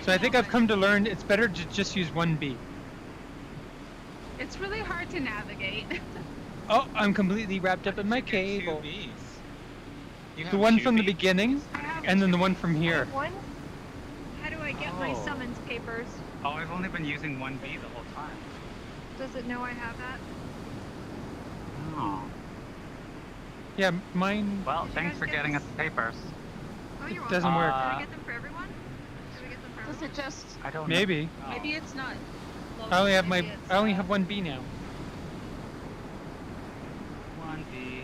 So I think I've come to learn it's better to just use one B. It's really hard to navigate. Oh, I'm completely wrapped up in my cable. Two Bs. You The have one two from the Bs? beginning, and then the one from I here. have one. How do I get my Oh. summons papers? Oh, I've only been using one B the whole time. Does it know I have that? Oh. Yeah, mine Well, Did you thanks guys for get getting this? us the papers. Oh, you're doesn't welcome. work. Did I get them for everyone? Did we get them for Does everyone? it just... I don't maybe. know. Oh. Maybe it's not... I only have Maybe my it's, I only have one B now. One B.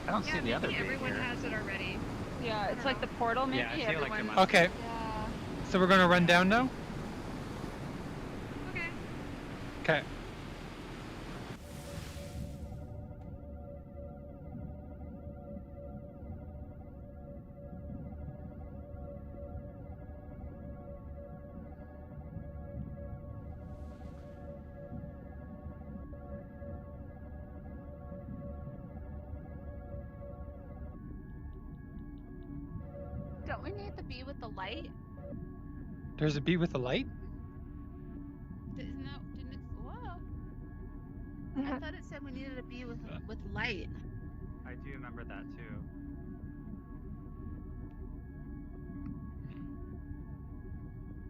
I don't Yeah, see the other B maybe everyone here. has it already. Yeah, it's like the portal, maybe Yeah, I feel like everyone... it must- Okay, Yeah. so we're gonna run down now? Okay. Okay. Don't we need the B with the light? There's a B with a light? Isn't that... Didn't it... Whoa. I thought it said we needed a B with light. I do remember that too.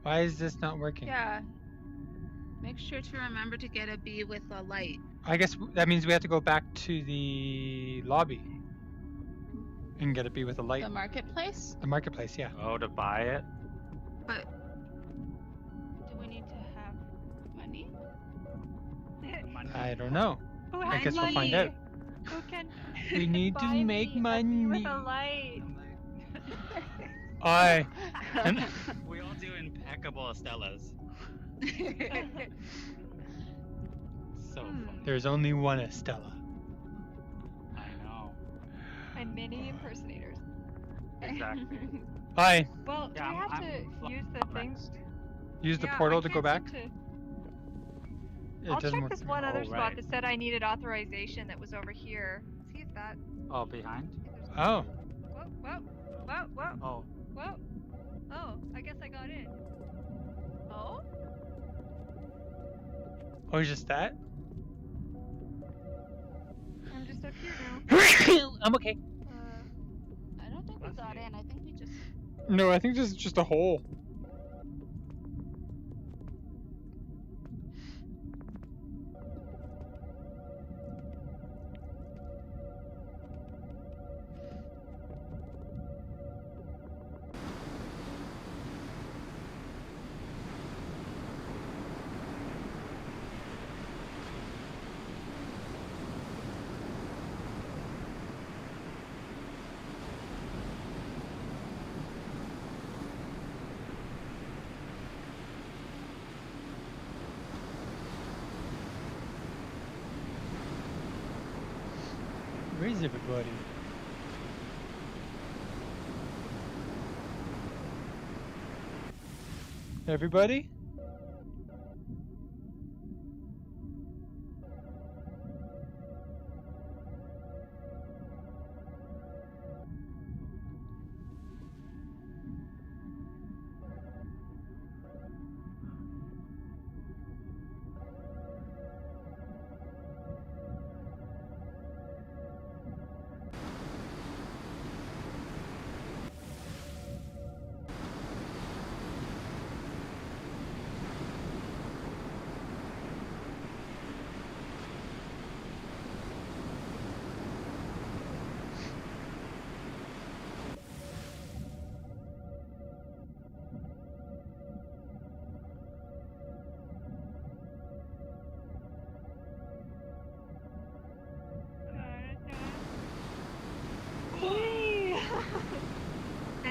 Why is this not working? Yeah. Make sure to remember to get a B with a light. I guess that means we have to go back to the lobby and get a B with a light. The marketplace? The marketplace, yeah. Oh, to buy it? But... Do we need to have money? Money. I don't know. Who I has guess we'll money? find out. Who can We need to buy make me a money. bee with a light? I. We all do impeccable Estelas. So fun. There's only one Estella. I know. And many impersonators. Exactly. Hi. Well, do Yeah, we have to use the thing? next. Use the Yeah, portal I to go can't back. seem to. It I'll doesn't check work. this one other Oh, spot right. that said I needed authorization that was over here. See if that. Oh, behind? See if there's. Oh. Whoa. Oh. Whoa. Oh, I guess I got in. Oh? Oh, just that? I'm just up here now. I'm okay. I don't think we got in. I think we just. No, I think this is just a hole. Where is everybody? Everybody?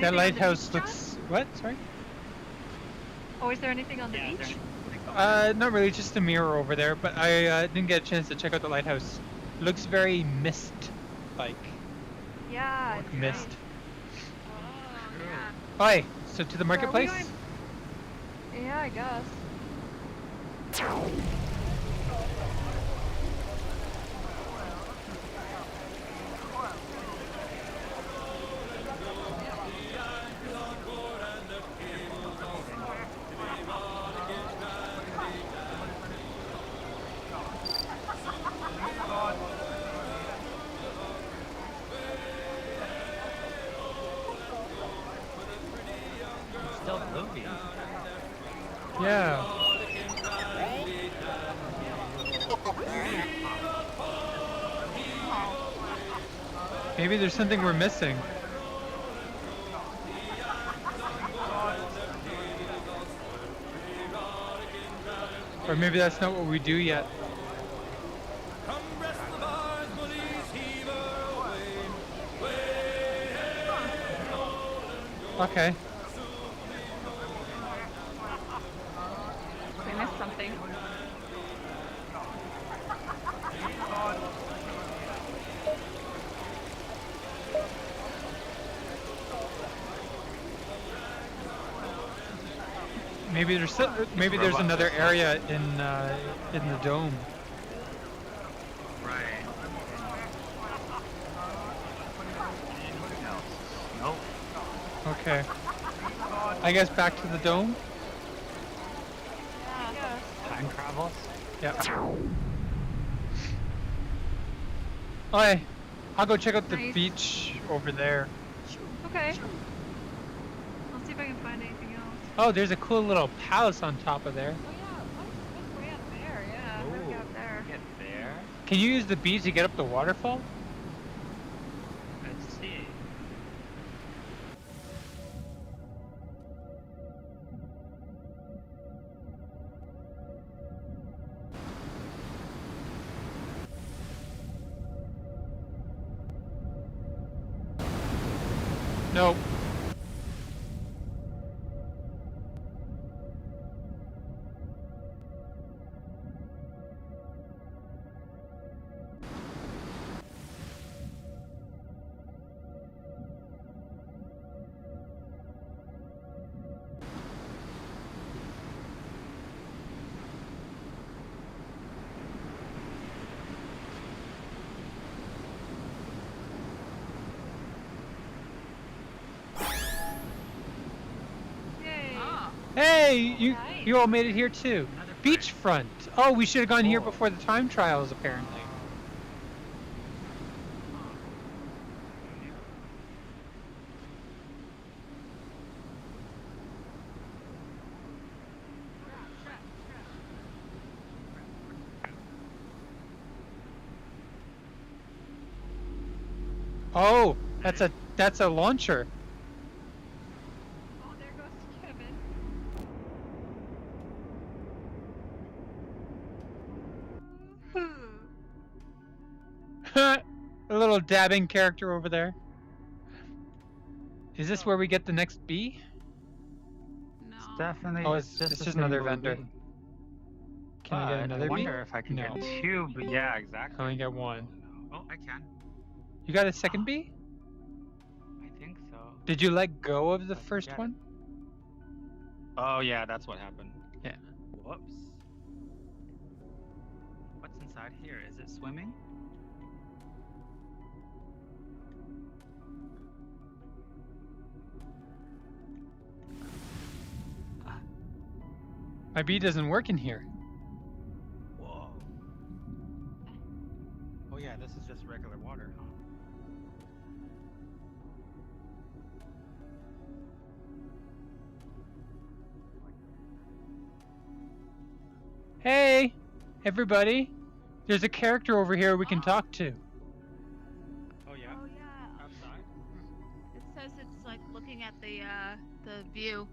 That lighthouse looks. What? Sorry? Oh, is there anything on the beach? Not really, just a mirror over there, but I didn't get a chance to check out the lighthouse. It looks very mist-like. Yeah. Like mist. Nice. Oh, yeah. Hi, so to the marketplace? Yeah, I guess. Still moving. Yeah. Maybe there's something we're missing. Or maybe that's not what we do yet. Come rest the bars, bullies, heave her away. Okay. We missed something. Maybe there's another area in the dome. Right. Nope. Okay. I guess back to the dome. Yeah. Time travels. Yep. Alright, I'll go check out the Nice. beach over there. Okay. I'll see if I can find anything else. Oh, there's a cool little palace on top of there. Oh yeah, what's way up there? Yeah, how do we get up there? Get there. Can you use the beach to get up the waterfall? Let's see. No. Hey, you Nice. you all made it here too. Another Beachfront. Oh, we should have gone here Oh. before the time trials, apparently. Oh, that's a launcher. Oh, there goes Kevin. A little dabbing character over there. Is this where we get the next bee? No. Definitely. Oh, it's just it's the just same another movie. vendor. Can I get But another I bee? wonder if I can No. get two. But yeah, I exactly. only get one. Oh, I can. You got a second bee? I think so. Did you let go of the Let's first get one? Oh yeah, that's what happened. Yeah. Whoops. What's inside here? Is it swimming? My bee doesn't work in here. Whoa. Oh yeah, this is just regular water, huh? Hey, everybody. There's a character over here we can talk to. Oh yeah. Oh yeah. Outside. It says it's like looking at the view.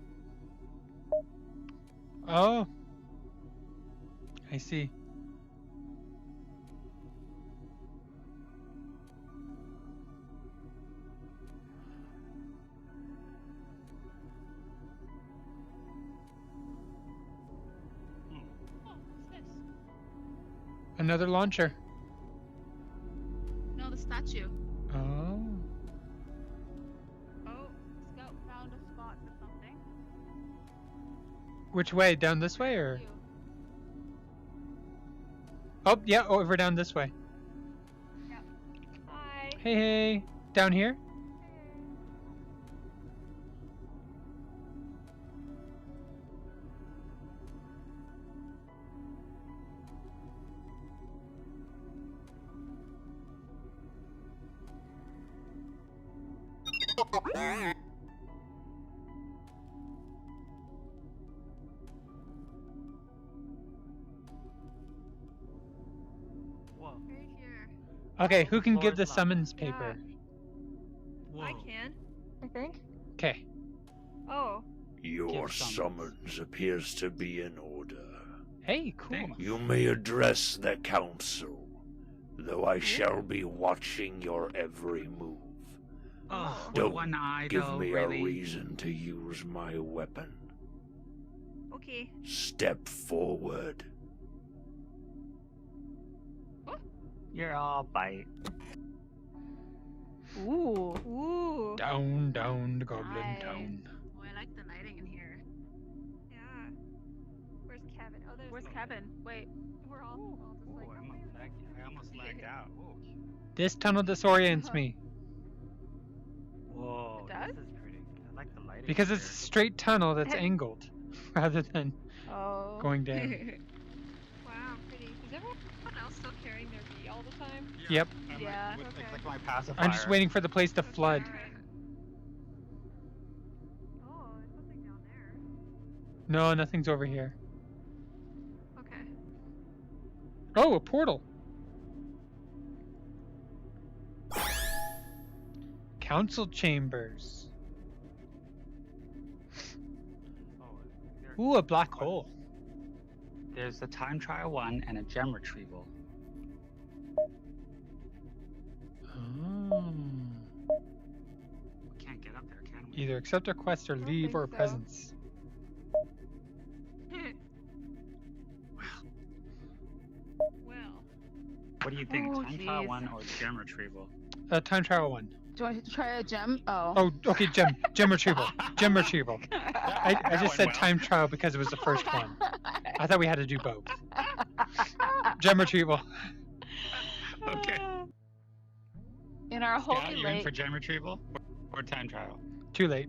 Oh. I see. Oh, what's this? Another launcher. No, the statue. Oh. Oh, Scout found a spot for something. Which way? Down this way or? You. Oh, yeah, over down this way. Hi. Hey, hey. Down here? Whoa. Right here. Okay, who can give Floor's the level. summons paper? I can. I think. Okay. Oh. Your Give summons. summons appears to be in order. Hey, cool. Thanks. You may address the council, though I shall be watching your every move. Oh, with Don't one eye Give though, me really? a reason to use my weapon. Okay. Step forward. You're all bite. Ooh. Ooh. Down, down, goblin Nice. down. Oh, I like the lighting in here. Yeah. Where's Kevin? Oh, there's Where's Kevin? Wait. We're all just Ooh, like. I almost lagged out. Ooh. This tunnel disorients me Whoa, It does? this is pretty. I like the lighting. because it's a here. straight tunnel that's angled rather than Oh. going down. Wow, pretty. Is everyone else still carrying their bee all the time? Yep. I'm Yeah. Like, with, Okay. It's like my pacifier. I'm just waiting for the place to flood. Alright. Oh, there's something down there. No, nothing's over here. Okay. Oh, a portal. Council chambers. Oh, there- Ooh, a black hole. There's a time trial one and a gem retrieval. Oh. We can't get up there, can we? Either accept a quest or don't leave think or a so. presence. Well. What do you think? Oh, Time trial jeez. one or gem retrieval? Time trial one. Do I try a gem? Oh. Oh, okay, gem retrieval. Gem retrieval. I That just went said well. time trial because it was the first one. I thought we had to do both. Gem retrieval. Okay. In our Scout, holy you in lake. for gem retrieval or time trial? Too late.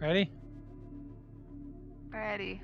Ready? Ready.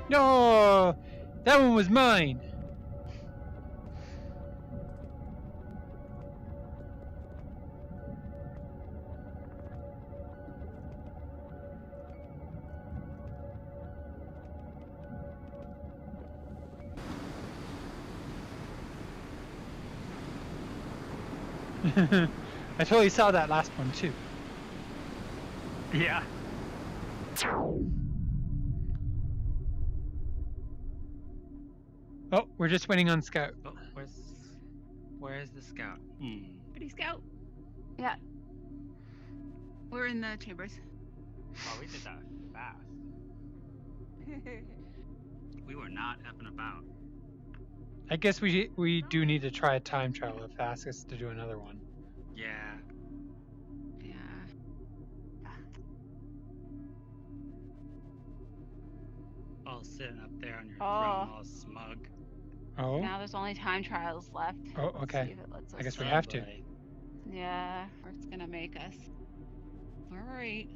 No, that one was mine. I totally saw that last one too. Yeah. Oh, we're just waiting on Scout. Oh, where's the scout? Pretty Scout. Yeah. We're in the chambers. Oh, we did that fast. We were not effing about. I guess we do need to try a time travel if it asks us to do another one. Yeah. Yeah. All sitting up there on your Oh. throne, all smug. Oh. Now there's only time trials left. Oh, Let's okay. see if it lets I us guess we see. have to. Boy. Yeah, or it's gonna make us. All right.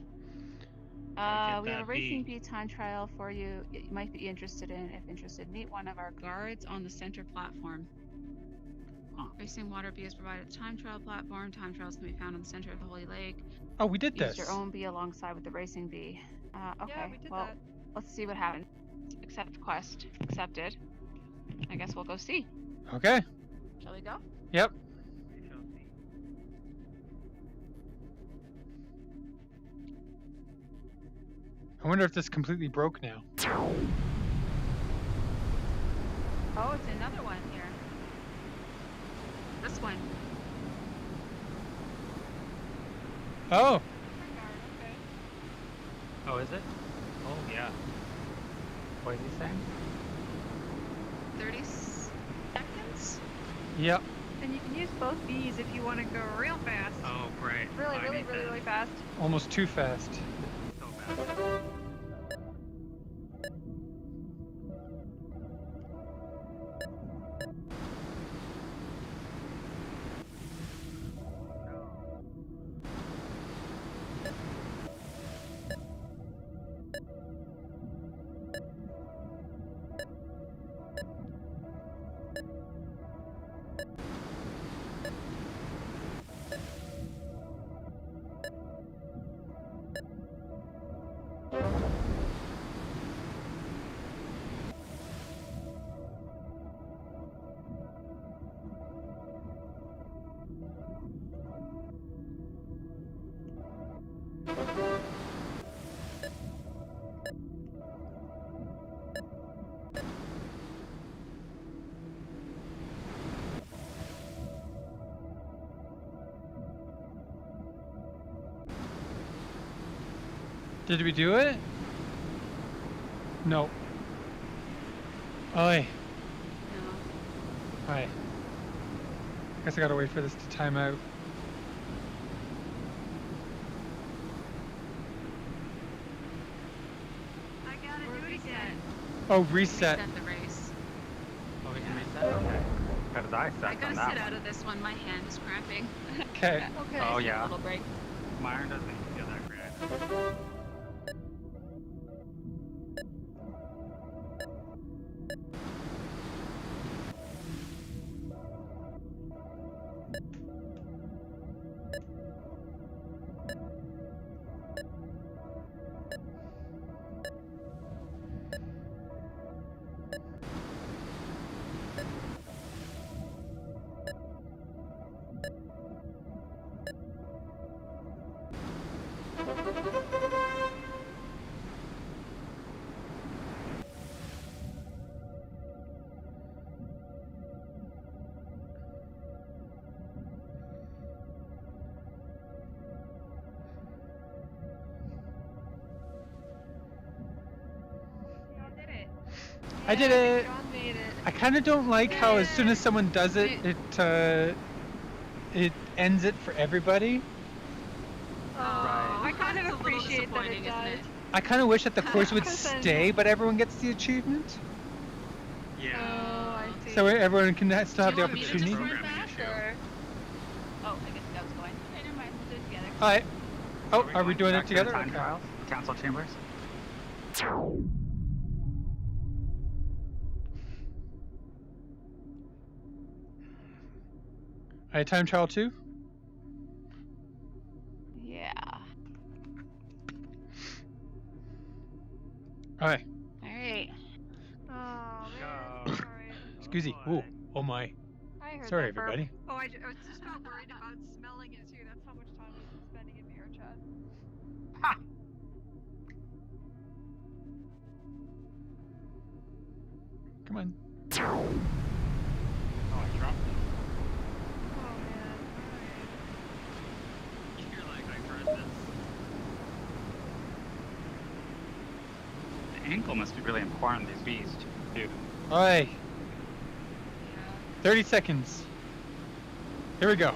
Gotta get We have a that racing beat. bee time trial for you. You might be interested in. If interested, meet one of our guards on the center platform. Huh. Racing water bee is provided a time trial platform. Time trials can be found in the center of the Holy Lake. Oh, we did Use this. your own bee alongside with the racing bee. Okay. Yeah, we did well, that. let's see what happens. Accept quest. Accepted. I guess we'll go see. Okay. Shall we go? Yep. I wonder if this completely broke now. Oh, it's another one here. This one. Oh. Oh, is it? Oh, yeah. What is he saying? 30 seconds? Yep. And you can use both bees if you want to go real fast. Oh, great. Really, I really, need really, that really fast. Almost too fast. so bad. Did we do it? No. Oi. No. Hi. Guess I gotta wait for this to time out. I gotta Or do it reset. again. Oh, reset. Reset the race. Oh, we can reset? Okay. Because I I set gotta on that sit out one. of this one. My hand is cramping. Okay. Okay. Oh, Just a yeah. little break. Myron doesn't feel that great. I did Yeah, it. John made it. I kind of don't like how as soon as someone does it, it ends it for everybody. Oh, I kind of appreciate that it does. I kind of wish that the course would 'Cause then- stay, but everyone gets the achievement. Yeah. Oh, I see. So everyone can still have the Do you want me to just opportunity. run fast, or? Oh, I guess Scout's going. Okay, never mind. We'll do it together. Alright. Oh, we are we going doing back it to the together? time Okay. trials? Council chambers? Alright, time trial 2. Yeah. Alright. Alright. Oh, man. Go. Alright. Excuse me. Ooh. Oh my. I heard Sorry, that burp. everybody. Oh, I was just about worried about smelling it too. That's how much time we've been spending in VRChat. Come on. Oh, I dropped it. Oh, man. You're like, I heard this. The ankle must be really important, these bees, too. Alright. Yeah. 30 seconds. Here we go.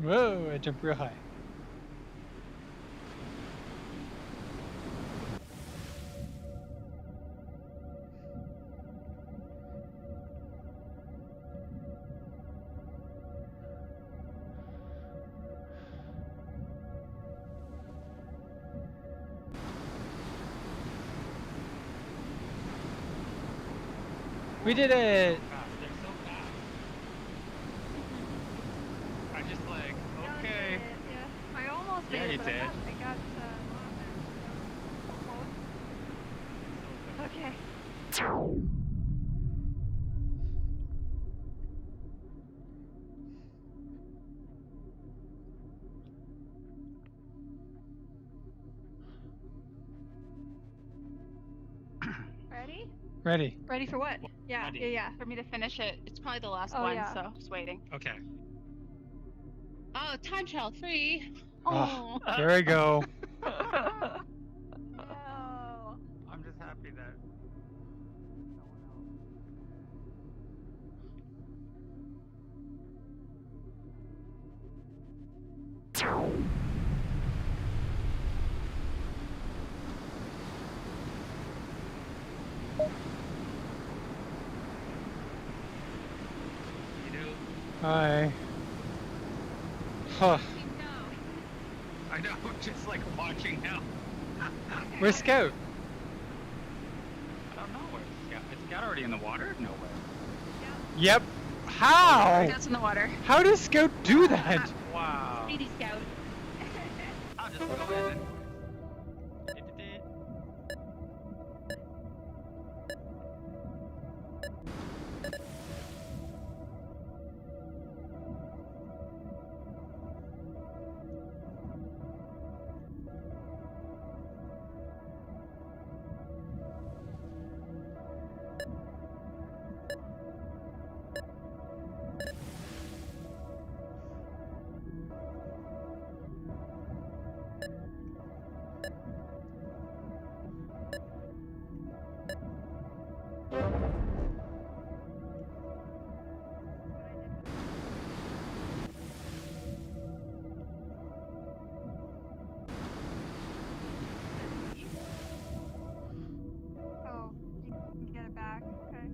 Whoa, I jumped real high. We did it! Fast. They're so fast. I just like, John okay. did it, yeah. I almost Yeah, made it, you but did. I got almost. Okay. Ready? Ready. Ready for what? Yeah, Ready. yeah. For me to finish it, it's probably the last Oh, one, yeah. so just waiting. Okay. Oh, time trial 3. Oh, Oh. here we go. No. I'm just happy that no one else. You do. Hi. Huh. I know, just like watching now. Where's Scout? I don't know where Scout. Is Scout already in the water? No way. Yep. How? Scout's in the water. How does Scout do that? Wow. Speedy Scout. I'll just go in and. Oh, you can get it back. Okay.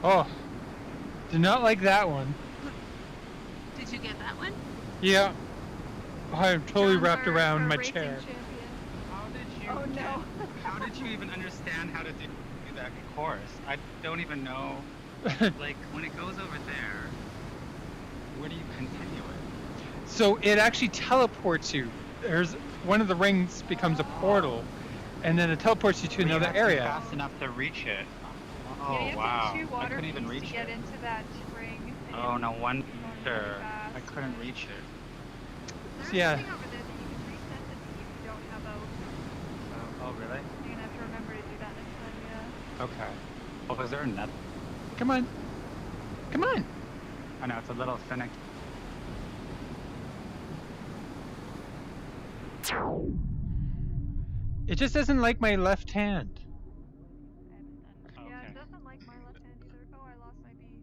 Oh, did not like that one. Did you get that one? Yeah. I'm totally John's wrapped our around my racing chair. champion. How did you? Oh no. How did you even understand how to do that course? I don't even know. Like when it goes over there, where do you continue it? So it actually teleports you. There's one of the rings becomes a portal, and then it teleports you to But you another have to be area. fast enough to reach it. Oh Yeah, you have wow! to do 2 I water couldn't even beams reach to get it. into that ring. and Oh you no have to wonder keep going really I fast. couldn't reach it. There's Yeah. something over there that you can reset the beam if you don't have out. Oh really? You're gonna have to remember to do that next time, yeah. Okay. Oh, was there another? Come on. Come on. I know it's a little finicky. It just doesn't like my left hand. Yeah, Okay. it doesn't like my left hand either. Oh, I lost my bee.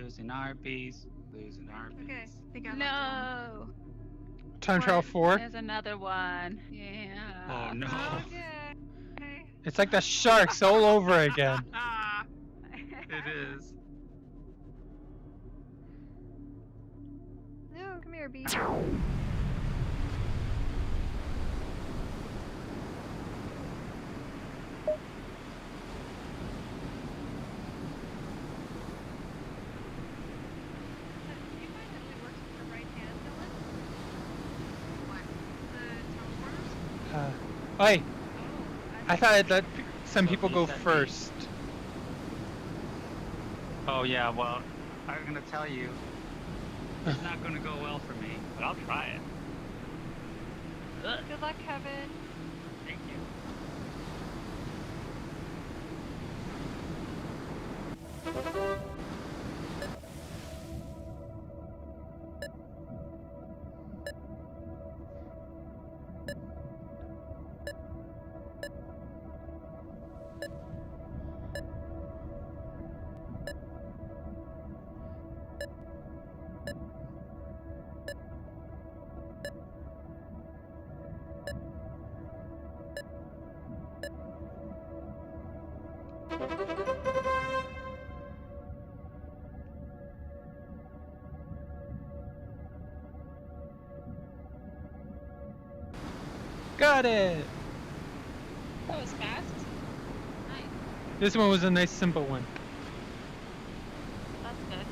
Losing our bees. Losing our bees. Okay, I think I left No. Time trial 4. There's another one. Yeah. Oh no. Okay. It's like the sharks all over again. It is. No, come here, bee. Do you find that only works with your right hand, Dylan? What? The teleporters? Oi, Oh, I thought I'd let some So people he go said me. first. Oh yeah, well, I'm gonna tell you, it's not gonna go well for me, but I'll try it. Good luck, Kevin. Thank you. Got it. That was fast. Nice. This one was a nice simple one. That's good.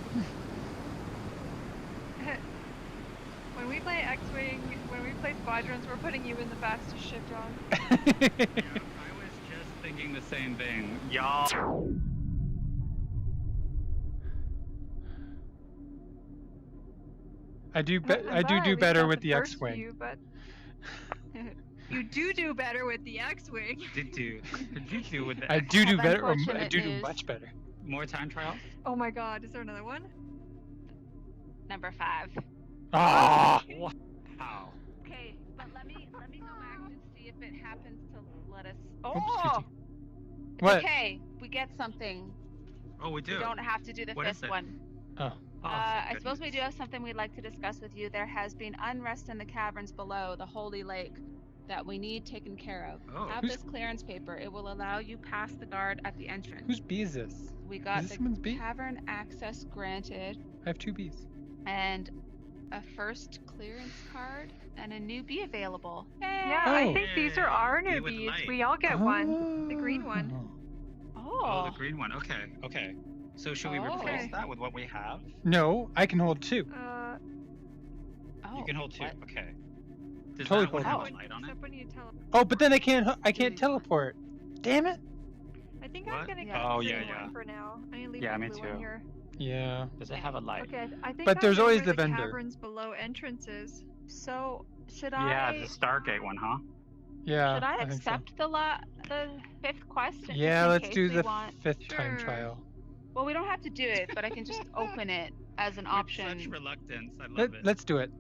When we play X-Wing, when we play Squadrons, we're putting you in the fastest ship, John. Yeah, I was just thinking the same thing. Y'all. I do I'm glad I do at least better got with the first X-wing. few, but you do better with the X-Wing. Did you with that? I do Have better. I unfortunate do news. much better. More time trials? Oh my God, is there another one? Number 5. Ah! Wow. Okay, but let me go back and see if it happens to let us. Oops, Oh, did What? okay, we get something. Oh, we do. We don't have to do the What is 5th it? one. Oh. Oh, I thank suppose we do goodness. have something we'd like to discuss with you. There has been unrest in the caverns below the Holy Lake that we need taken care of. Oh. Have Who's- this clearance paper. It will allow you past the guard at the entrance. Whose bee is this? We got this the someone's bee? cavern access granted I have 2 bees. and a first clearance card and a new bee available. Yeah, Oh. I think these are our Bee with newbies. light. We all get one. The green one. Oh. Oh, the green one. Okay, okay. So should we Oh. replace Okay. that with what we have? No, I can hold 2. Oh, You can hold 2. what? Okay. Does Totally that one hold have it. a light on it? Except when you tell Oh, but then I can't Really? teleport. Damn it. I think What? I'm gonna keep Oh, the yeah, green yeah. one for now. I'm gonna leave Yeah, the me blue too. one here. Yeah. Does it have a light? Okay, I think But I there's know always where the the vendor. caverns below entrance is. So should Yeah, I the Stargate one, huh? Yeah. should I think so. accept the fifth quest just Yeah, in let's case do we the want? fifth time Sure. trial. Well, we don't have to do it, but I can just open it as an With option. such reluctance, I love it. Let's do it.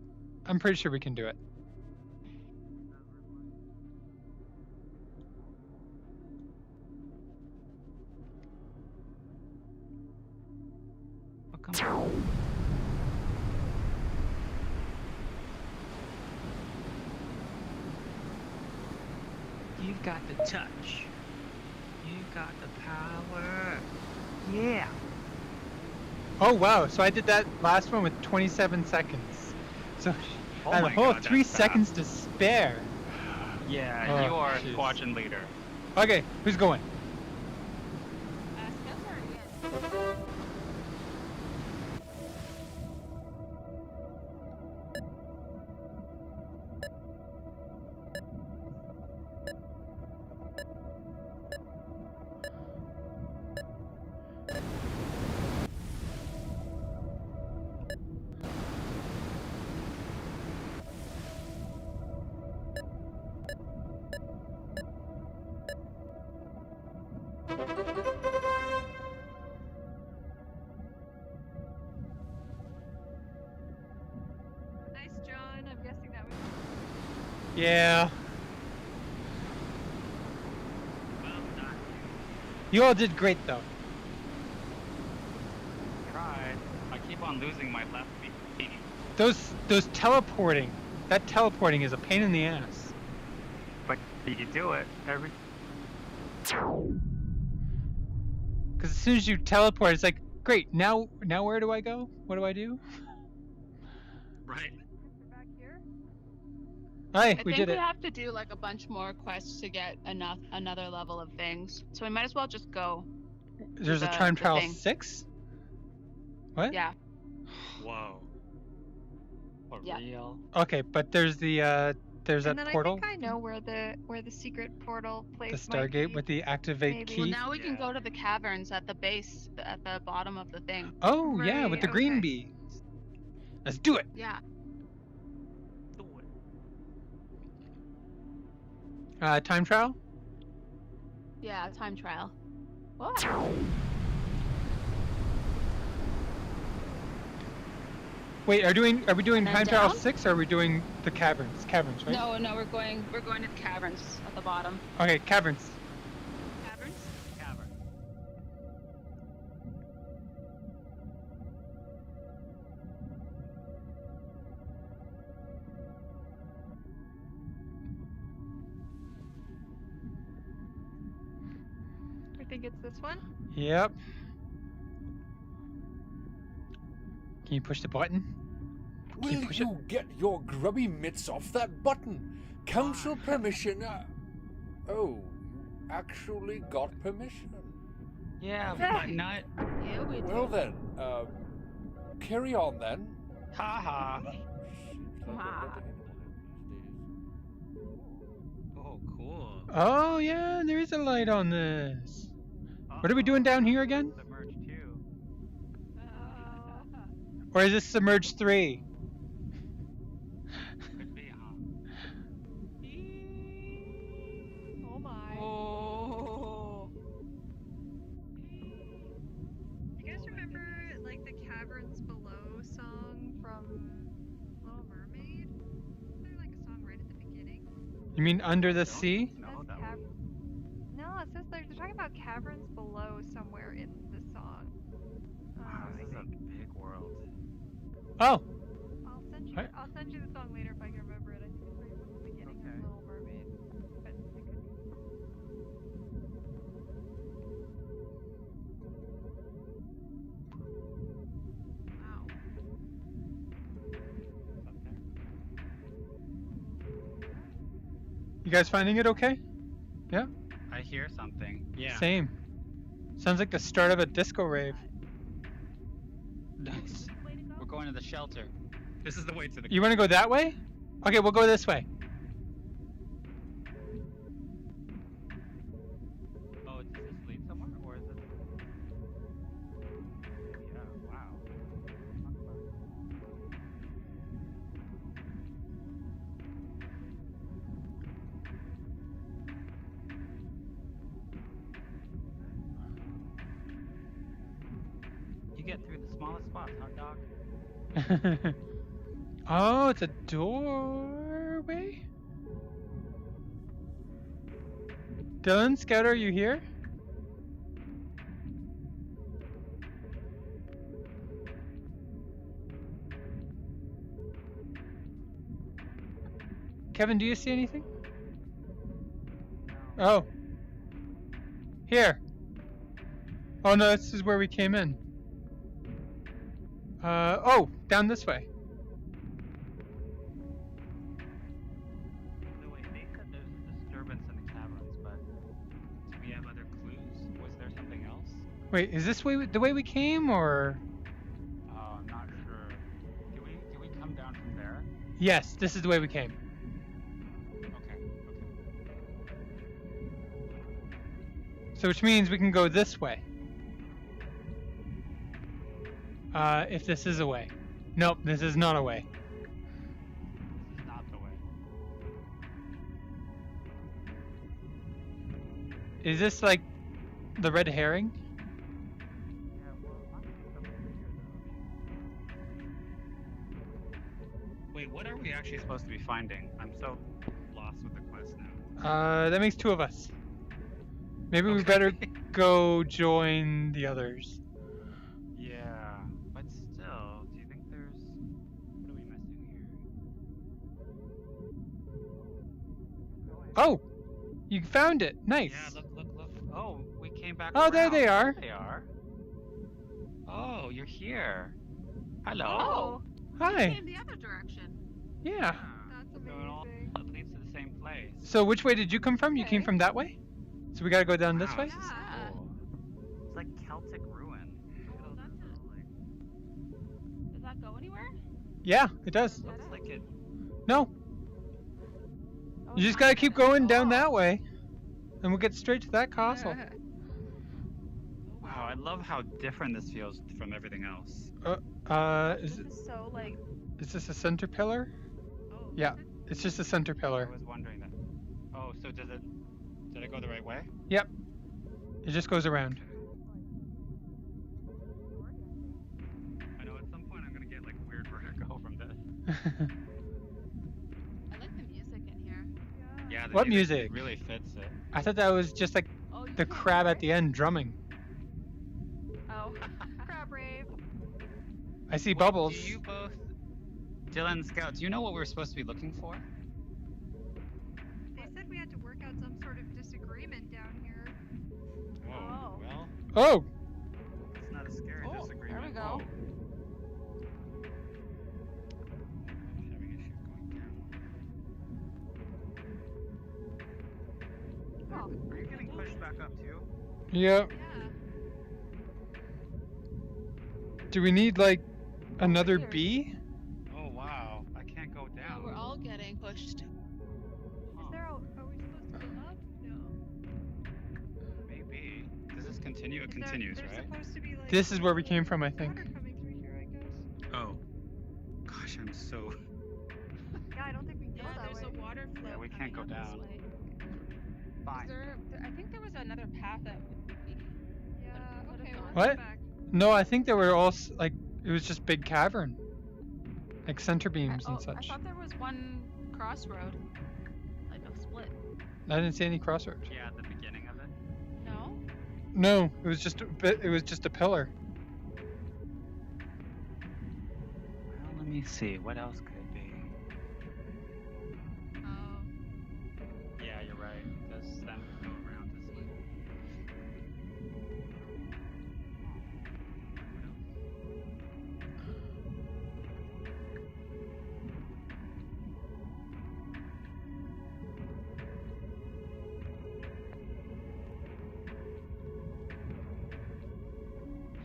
I'm pretty sure we can do it. Oh, come on. You've got the touch. You've got the power. Yeah. Oh wow! So I did that last one with 27 seconds. So Oh I had a my whole God, 3 that's seconds to spare. Yeah, Oh, you are jeez. squadron leader. Okay, who's going? Nice, John. I'm guessing that was. Yeah. Well done. You all did great though. Tried. I keep on losing my left feet. Those teleporting. That teleporting is a pain in the ass. But you do it every. Because as soon as you teleport, it's like, great. Now where do I go? What do I do? Right. Back here. Hey, I we think did we it. have to do like a bunch more quests to get another level of things. So we might as well just go. There's a the- time the trial thing. 6? What? Yeah. Whoa. For Yeah. real? Okay, but there's the there's And that then portal, I think I know where the secret portal the place might Stargate be. with the activate Maybe. Well, key. now we can Yeah. go to the caverns at the base, at the bottom of the thing. Oh yeah, with the Right, green okay. bees. Let's do it. Yeah. Do it. Time trial. Yeah, time trial. What? Wait, are we doing And then time trial down? 6 or are we doing the caverns? Caverns, right? No, we're going to the caverns at the bottom. Okay, caverns. Caverns? Cavern. I think it's this one. Yep. Can you push the button? Will you push you get your grubby mitts off that button? Council permission. Oh, you actually got permission. Yeah, but not. Yeah, we do. Well then, carry on then. Haha. Ah. Oh, cool. Oh yeah, there is a light on this. What are we doing down here again? Submerge 2. Or is this Submerge 3? Could be, huh? Oh my. Oh. You guys remember like the Caverns Below song from Little Mermaid? Isn't there like a song right at the beginning? You mean Under the Sea? No, It says that cav- No, it says they're talking about caverns below somewhere in the song. Wow, I this is a think. big world. Oh, Right. I'll send you the song later if I can remember it. I think it's right at the beginning Okay. of Little Mermaid. But it could be. Wow. you guys finding it okay? I hear something. Yeah. Same. Sounds like the start of a disco rave. Nice. We're going to the shelter. This is the way to the. You want to go that way? Okay, we'll go this way. Oh, does this lead somewhere? you get through the smallest spots, hot dog? Oh, it's a doorway? Dylan, Scout, are you here? Kevin, do you see anything? Oh. Here. Oh no, this is where we came in. Oh, down this way. So wait, they said there's a disturbance in the caverns, but do we have other clues? Was there something else? Wait, is this the way we came, or? Oh, I'm not sure. Do we come down from there? Yes, this is the way we came. Okay. So which means we can go this way. If this is a way. Nope, this is not a way. This is not the way. Is this like the red herring? Yeah, well, I'm not here though. Wait, what are we actually supposed to be finding? I'm so lost with the quest now. That makes two of us. Maybe we Okay. better go join the others. Yeah, but still, do you think there's... What are we missing here? Oh! You found it! Nice! Yeah, look. Oh, we came back Oh, there around. they are. There they are. Oh, you're here. Hello. Oh, Hi! came the other direction. Yeah. That's So it all amazing. leads to the same place. So which way did you come from? You came Okay. from that way? So we gotta go down this Wow, way? This is Yeah. cool. It's like Celtic ruin. Does that go anywhere? Yeah, it does. Looks like it. No, Oh, you just my gotta keep goodness. going down Oh. that way. And we'll get straight to that castle. Wow, I love how different this feels from everything else. Is So like, this a center pillar? Oh. Yeah, it's just a center I pillar. was wondering that. Oh, so did it go the right way? Yep. It just goes around. I know at some point I'm gonna get like weird vertigo from this. I like the music in here. Yeah, the What music? really fits it. I thought that was just like Oh, you the can't crab hear at it? the end drumming. Oh. crab rave. I see Wait, bubbles. Do you both, Dylan, Scout, do you know what we're supposed to be looking for? They said we had to work out some sort of disagreement down here. Oh, well, Oh! it's not a scary Oh, disagreement. there we go. Oh. I'm having issues going down. Oh. Are you getting pushed back up too? Yep. Yeah. Do we need like another Weird. bee? Oh wow, I can't go Yeah, down. we're all getting pushed. Huh, Are we supposed to go up? No. maybe. Does this continue? It Is there- continues, there's right? supposed to be like This is where we came from, I think. water coming through here, I guess. Oh. Gosh, I'm so... Yeah, I don't think we can go Yeah, that there's way. a water flow. Yeah, we can't coming go up this down. way. Fine. I think there was another path that we Yeah, Could've okay, gone. let's What? go back. No, I think they were all like it was just big cavern, like center beams and I such. thought there was one crossroad, like a split. I didn't see any crossroads. Yeah, at the beginning of it. No. No, it was just a bit. It was just a pillar. Well, let me see. What else could it be? Oh. Yeah, you're right. It does then go around this way.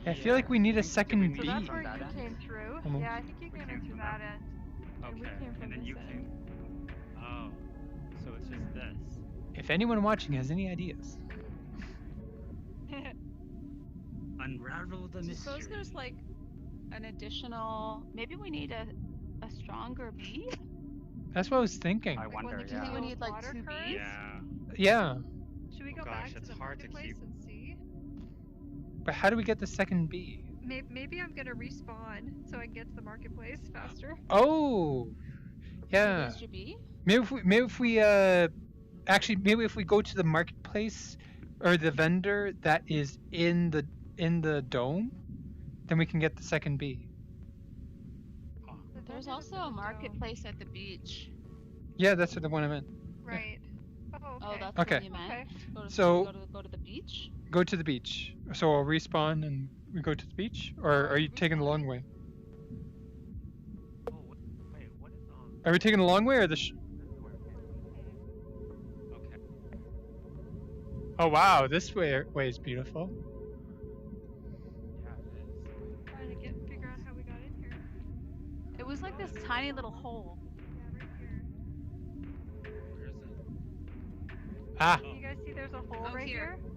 I feel like we need a Did we second meet So bee. that's from where that you end? came through. Almost. Yeah, I think you We came came in through from that that. end. And we Okay, came from and then this you end. came. Oh, so it's just this. If anyone watching has any ideas, Unravel the mystery. Suppose there's like an additional. Maybe we need a stronger bee. that's what I was thinking. I Like when wonder. do you think we Yeah. need like Water two currents? bees? Yeah. Yeah, Should we go Gosh, back to it's the hard to marketplace keep- and see? but how do we get the second bee? Maybe I'm gonna respawn so I can get to the marketplace faster. Oh, yeah. Where's your bee? Maybe if we actually maybe if we go to the marketplace or the vendor that is in the dome, then we can get the second bee. The There's vendor that's also in a the dome. marketplace at the beach. Yeah, that's the one I meant. Right. Oh, okay. Oh, that's the Okay. one you meant? Okay. So go to the beach? go to the beach. So I'll respawn and we go to the beach, or are Already you taking the long respawning? way? Oh, wait, what is on? Are we taking the long way or the? This is where it is. Okay. Oh wow, this way is beautiful. Yeah, it is. Trying to figure out how we got in here. It was like this tiny little hole. Yeah, right here. Where is it? Ah, You guys see there's a hole Oh, right here. here?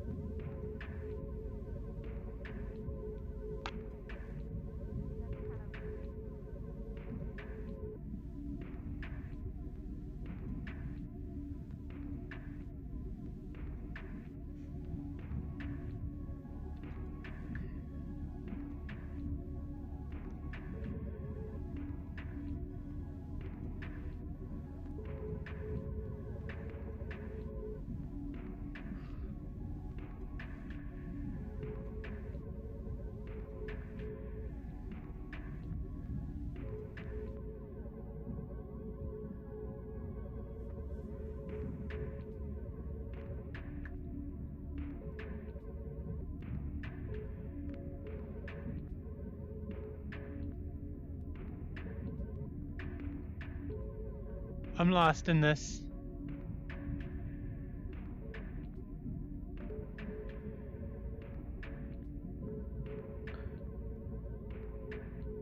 I'm lost in this.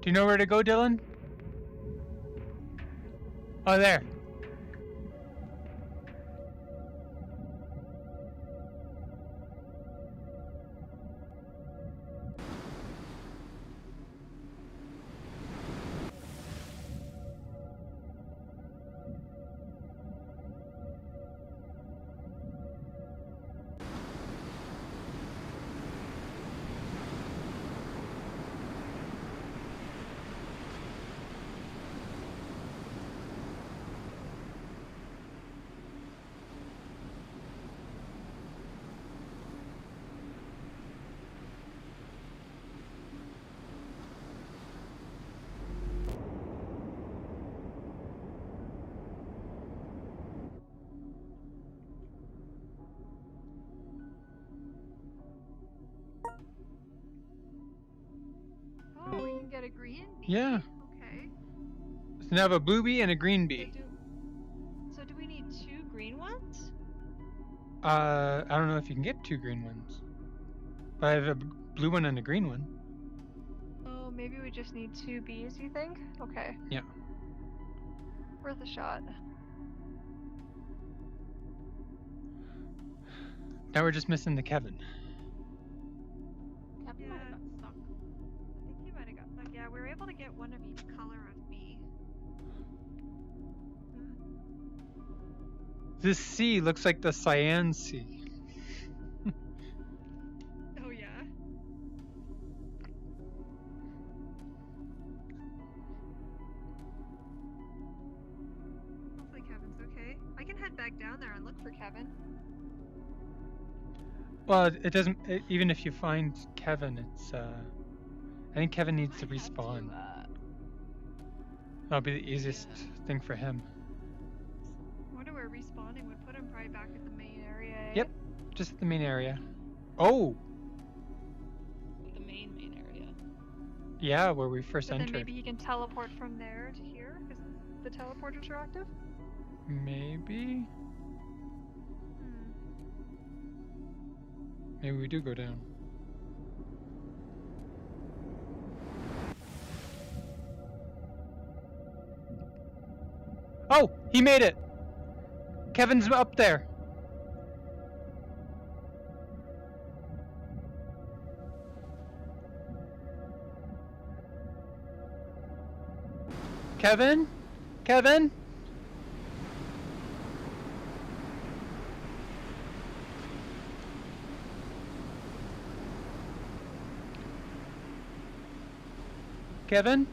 Do you know where to go, Dylan? Oh, there. Oh, we can get a green bee. Yeah. Okay. So now I have a blue bee and a green bee. So do we need 2 green ones? I don't know if you can get 2 green ones. But I have a blue one and a green one. Oh, maybe we just need 2 bees, you think? Okay. Yeah. Worth a shot. Now we're just missing the Kevin. Kevin might have got stuck. I think he might have got stuck. Yeah, we were able to get one of each color of bee. This sea looks like the Cyan Sea. Oh, yeah? Hopefully Kevin's okay. I can head back down there and look for Kevin. Well, it doesn't. Even if you find Kevin, it's. I think Kevin needs to Might have respawn. That'll be the easiest thing for him. I wonder where respawning would put him, probably back at the main area. Eh? Yep, just the main area. Oh, The main area. yeah, where we first But then entered. maybe he can teleport from there to here, because the teleporters are active? Maybe. Maybe we do go down. Oh, he made it. Kevin's up there. Kevin? Kevin? Kevin?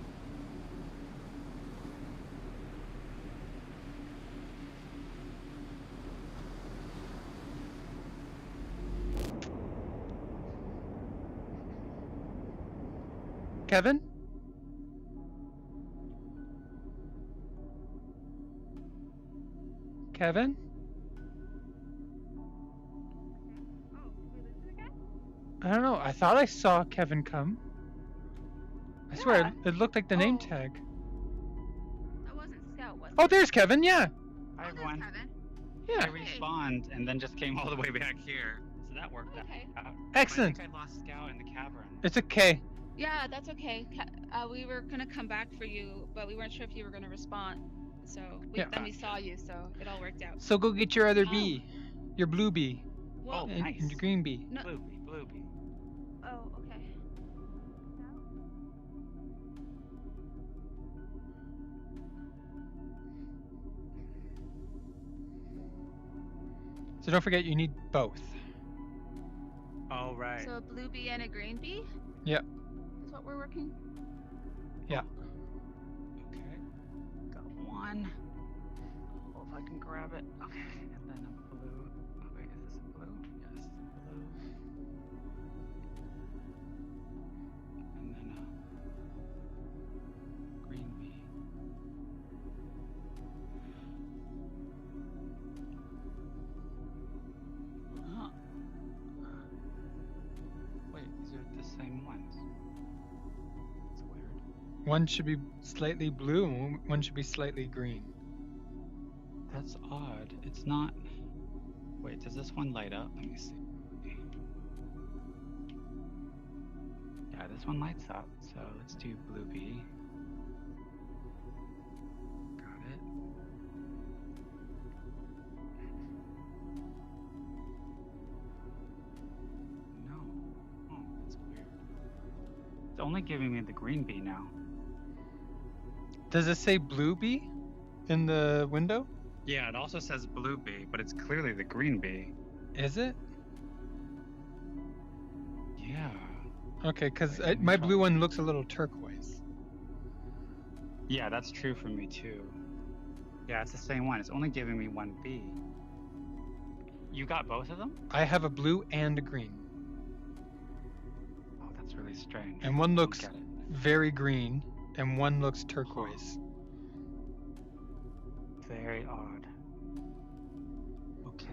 Kevin? Kevin? Oh, did we lose it again? I don't know. I thought I saw Kevin come. I swear, it looked like the name tag. That wasn't Scout, was it? Oh, there's Kevin, yeah. Hi, There's everyone. Kevin. Yeah. I respawned and then just came all the way back here. So that worked Okay. out. Excellent. I think I lost Scout in the cavern. It's okay. Yeah, that's okay. We were gonna come back for you, but we weren't sure if you were gonna respond. So then we saw you, so it all worked out. So go get your other bee. Your blue bee. Well, nice. And your green bee. No. Blue bee. Oh, okay. So don't forget you need both. Oh, right. So a blue bee and a green bee? Yep. Is what we're working? Yeah. Okay. Got one. Oh, if I can grab it. Okay. And then a blue. Oh, wait, is this a blue? Yes, blue. And then a green bee. Huh. Wait, these are the same ones. It's weird. One should be slightly blue and one should be slightly green. That's odd. It's not. Wait, does this one light up? Let me see. Yeah, this one lights up. So let's do blue bee. Got it. No. Oh, that's weird. It's only giving me the green bee now. Does it say blue bee in the window? Yeah, it also says blue bee, but it's clearly the green bee. Is it? Yeah. Okay, because Wait, let me my try. blue one looks a little turquoise. Yeah, that's true for me too. Yeah, it's the same one. It's only giving me one bee. You got both of them? I have a blue and a green. Oh, that's really strange. And one I don't looks get it. very green and one looks turquoise. Very odd. Okay.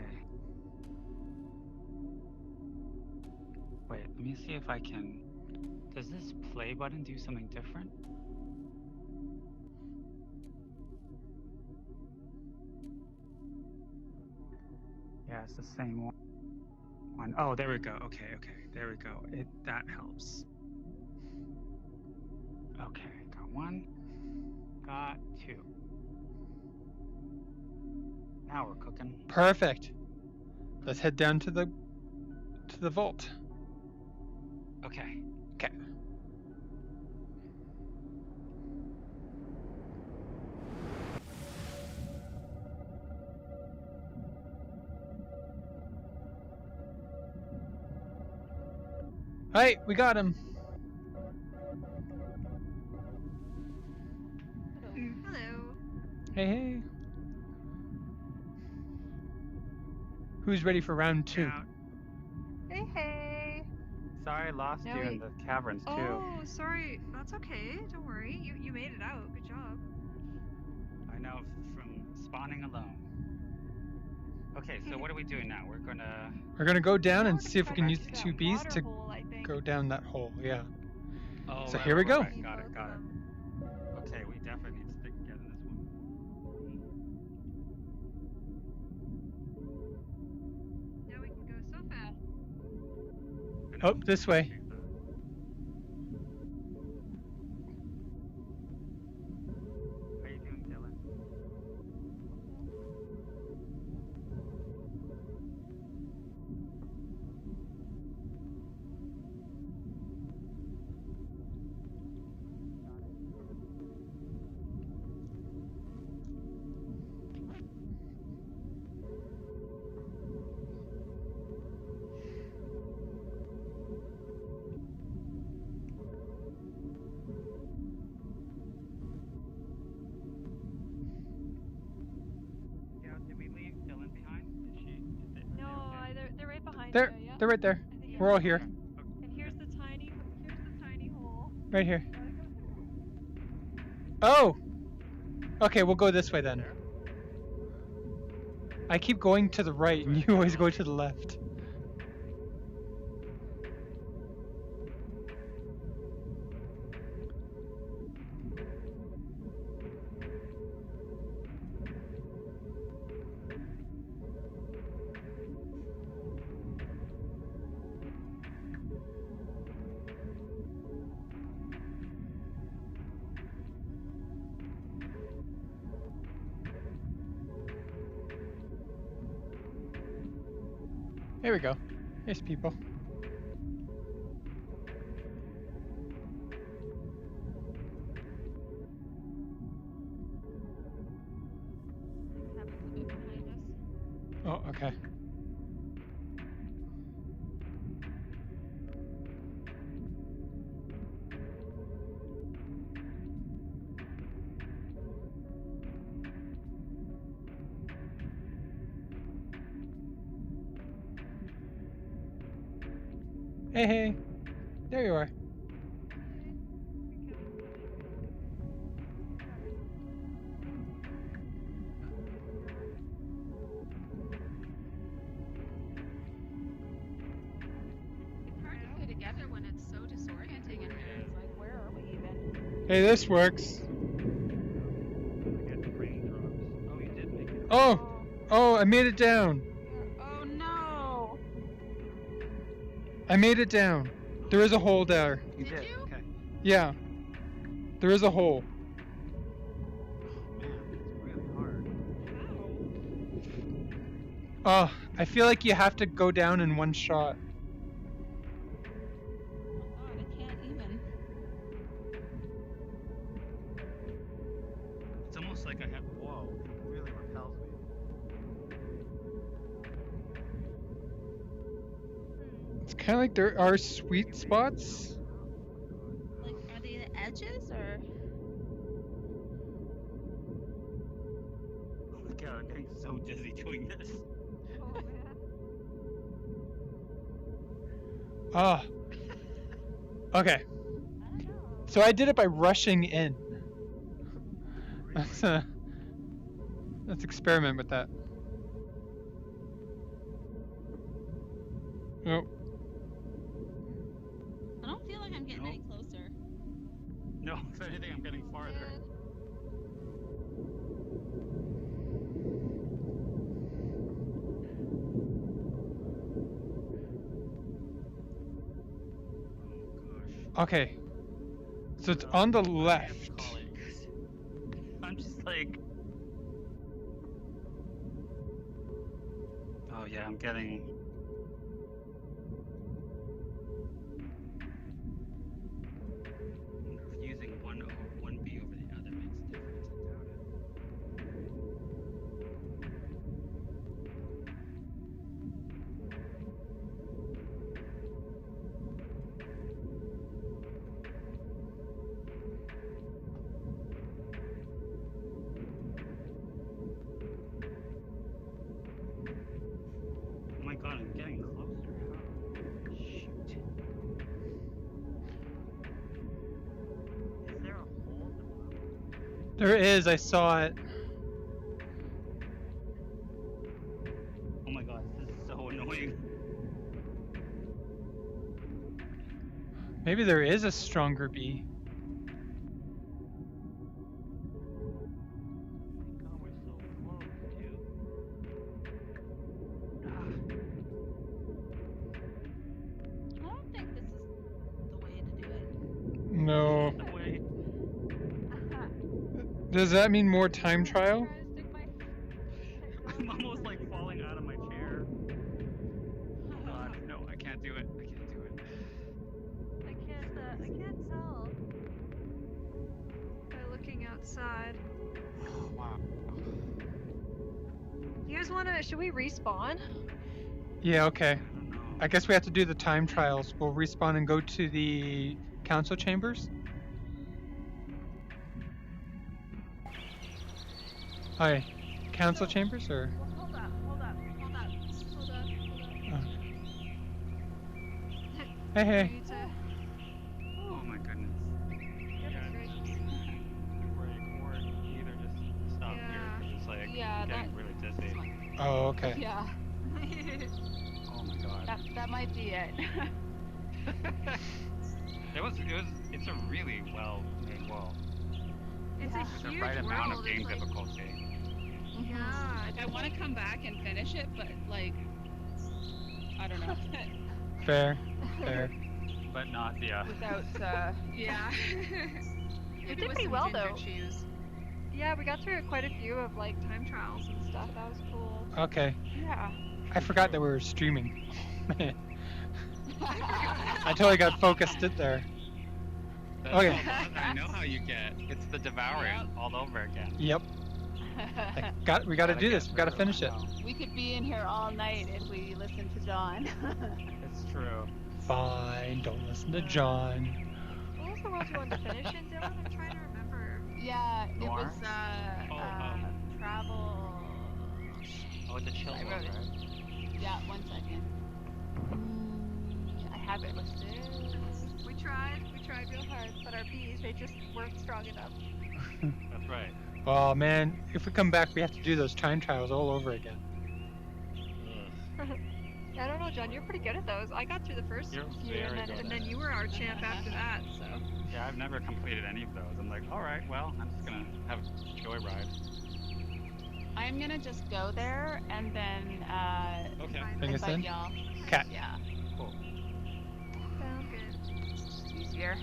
Wait, let me see if I can. Does this play button do something different? Yeah, it's the same one. Oh, there we go. Okay, there we go. That helps. Okay, got one. Got two. Now we're cooking. Perfect. Let's head down to the vault. Okay. Okay. Hey, we got him. Hello. Hey, hey. Who's ready for round 2? Yeah. Hey, hey. Sorry, I lost Now you we- in the caverns too. Oh, sorry. That's okay. Don't worry. You made it out. Good job. I know from spawning alone. Okay, so what are we doing now? We're gonna go down Now and we're see if we gonna can go use back the to two that bees water to hole, I think. go down that hole. Yeah. Oh, So right, here we right, go. right. Got it, Both got of it. them. Okay, we definitely need to stick together in this one. Now we can go so fast. Oh, this way. How you doing, Dylan? There, they're right there. We're all here. And here's the tiny hole. Right here. Oh! Okay, we'll go this way then. I keep going to the right and you always go to the left. There we go. There's people. Oh, okay. Hey, hey. There you are. It's hard to stay together when it's so disorienting in here. It's like, where are we even? Hey, this works. Oh, you did make it. Oh! Oh, I made it down. Oh no! I made it down. There is a hole there. You did? Okay. Yeah. There is a hole. Man, it's really hard. Oh, I feel like you have to go down in one shot. Oh god, I can't even. It's almost like I have. Whoa, it really repels me. It's kind of like there are sweet spots. Like, are they the edges or? Oh my god, I'm getting so dizzy doing this. Oh. Okay. So I did it by rushing in. Let's experiment with that. Oh. I don't feel like I'm getting any closer. No, if anything, I'm getting farther. Okay. So it's on the left. I'm just like. Oh yeah, I'm getting. I wonder if using one B over the other makes a difference. I doubt it. Oh my god, I'm getting closer. Shoot. Is there a hole at the bottom? There is, I saw it. Oh my god, this is so annoying. Maybe there is a stronger bee. God, we're so close, dude. I don't think this is the way to do it. No. The way. Does that mean more time trial? I'm almost like falling out of my chair. Oh god, no, I can't do it. I can't do it. I can't tell by looking outside. Oh, wow. You guys should we respawn? Yeah, okay. I guess we have to do the time trials. We'll respawn and go to the council chambers. Hi. Council chambers or? Hold up. Oh. Hey, for hey. you to. Oh my goodness. Goodness gracious. Break or either just stop here Yeah. because it's like Yeah, I'm getting that- really dizzy. Oh, okay. Yeah, Oh my god. that might be it. It's a really well made world. It's Yeah. a With the huge right amount of world. game It's like, difficulty. yeah. Like, I want to come back and finish it, but like, I don't know. Fair. Fair. But not Without, Yeah. We Maybe did with pretty some well ginger though. chews. Yeah, we got through quite a few of like time trials and stuff. That was cool. Okay. yeah. I forgot that we were streaming. I totally got focused it there. Okay. I know how you get. It's the devouring Yep. all over again. Yep. We gotta do this. We gotta finish it. We could be in here all night if we listen to John. It's true. Fine. Don't listen to John. What was the world you wanted to finish in, Dylan? I'm trying to remember. Yeah, it Noir? was travel. Oh, the chill I world, wrote it. right? Yeah, 1 second. I have it listed. We tried real hard, but our bees, they just weren't strong enough. That's right. Oh man, if we come back, we have to do those time trials all over again. I don't know, John, you're pretty good at those. I got through the first You're few, very and good then, at it. you were our champ after that, so. Yeah, I've never completed any of those. I'm like, all right, well, I'm just gonna have a joyride. I'm gonna just go there and then Okay. Bring us invite in. y'all. Okay. Yeah, Cool. Sound good. it's just easier.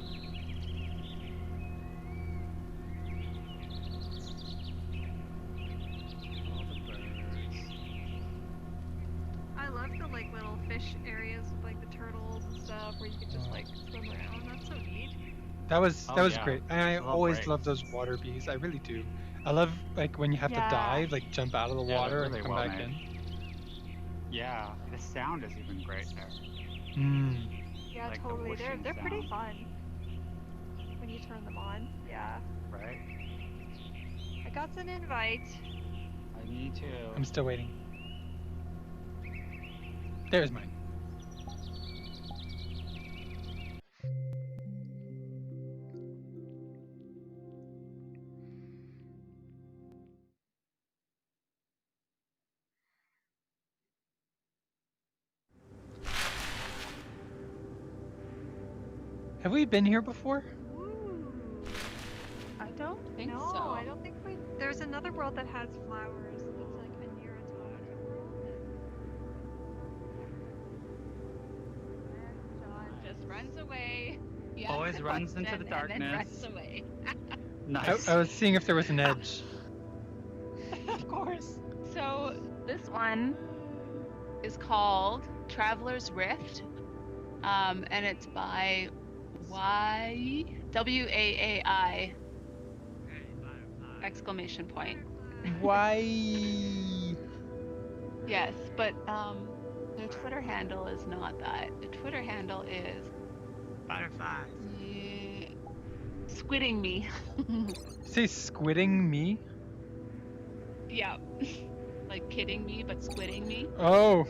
All the birds. I love the like little fish areas with like the turtles and stuff where you could just like swim around. That's so neat. That was Oh, yeah. great. And I Love always breaks. love those water bees. I really do. I love like when you have Yeah. to dive, like jump out of the Yeah, they're water really and come well back made. in. Yeah, the sound is even great there. Mm. Yeah, Like the totally. They're whooshing pretty sound. fun when you turn them on. Yeah. Right? I got an invite. I need to. I'm still waiting. There's mine. Have we been here before? Ooh. I don't think No, so. I don't think we. There's another world that has flowers. That's like a near automaton world. John just runs away. He Always asks a runs into the question and then darkness. runs away. Nice. I was seeing if there was an edge. Of course. So this one is called Traveler's Rift, and it's by Waai, Waai, exclamation point. Why? Yes, but their Twitter handle is not that. The Twitter handle is Butterflies. squidding me. Say squidding me? Yeah. Like kidding me, but squidding me. Oh.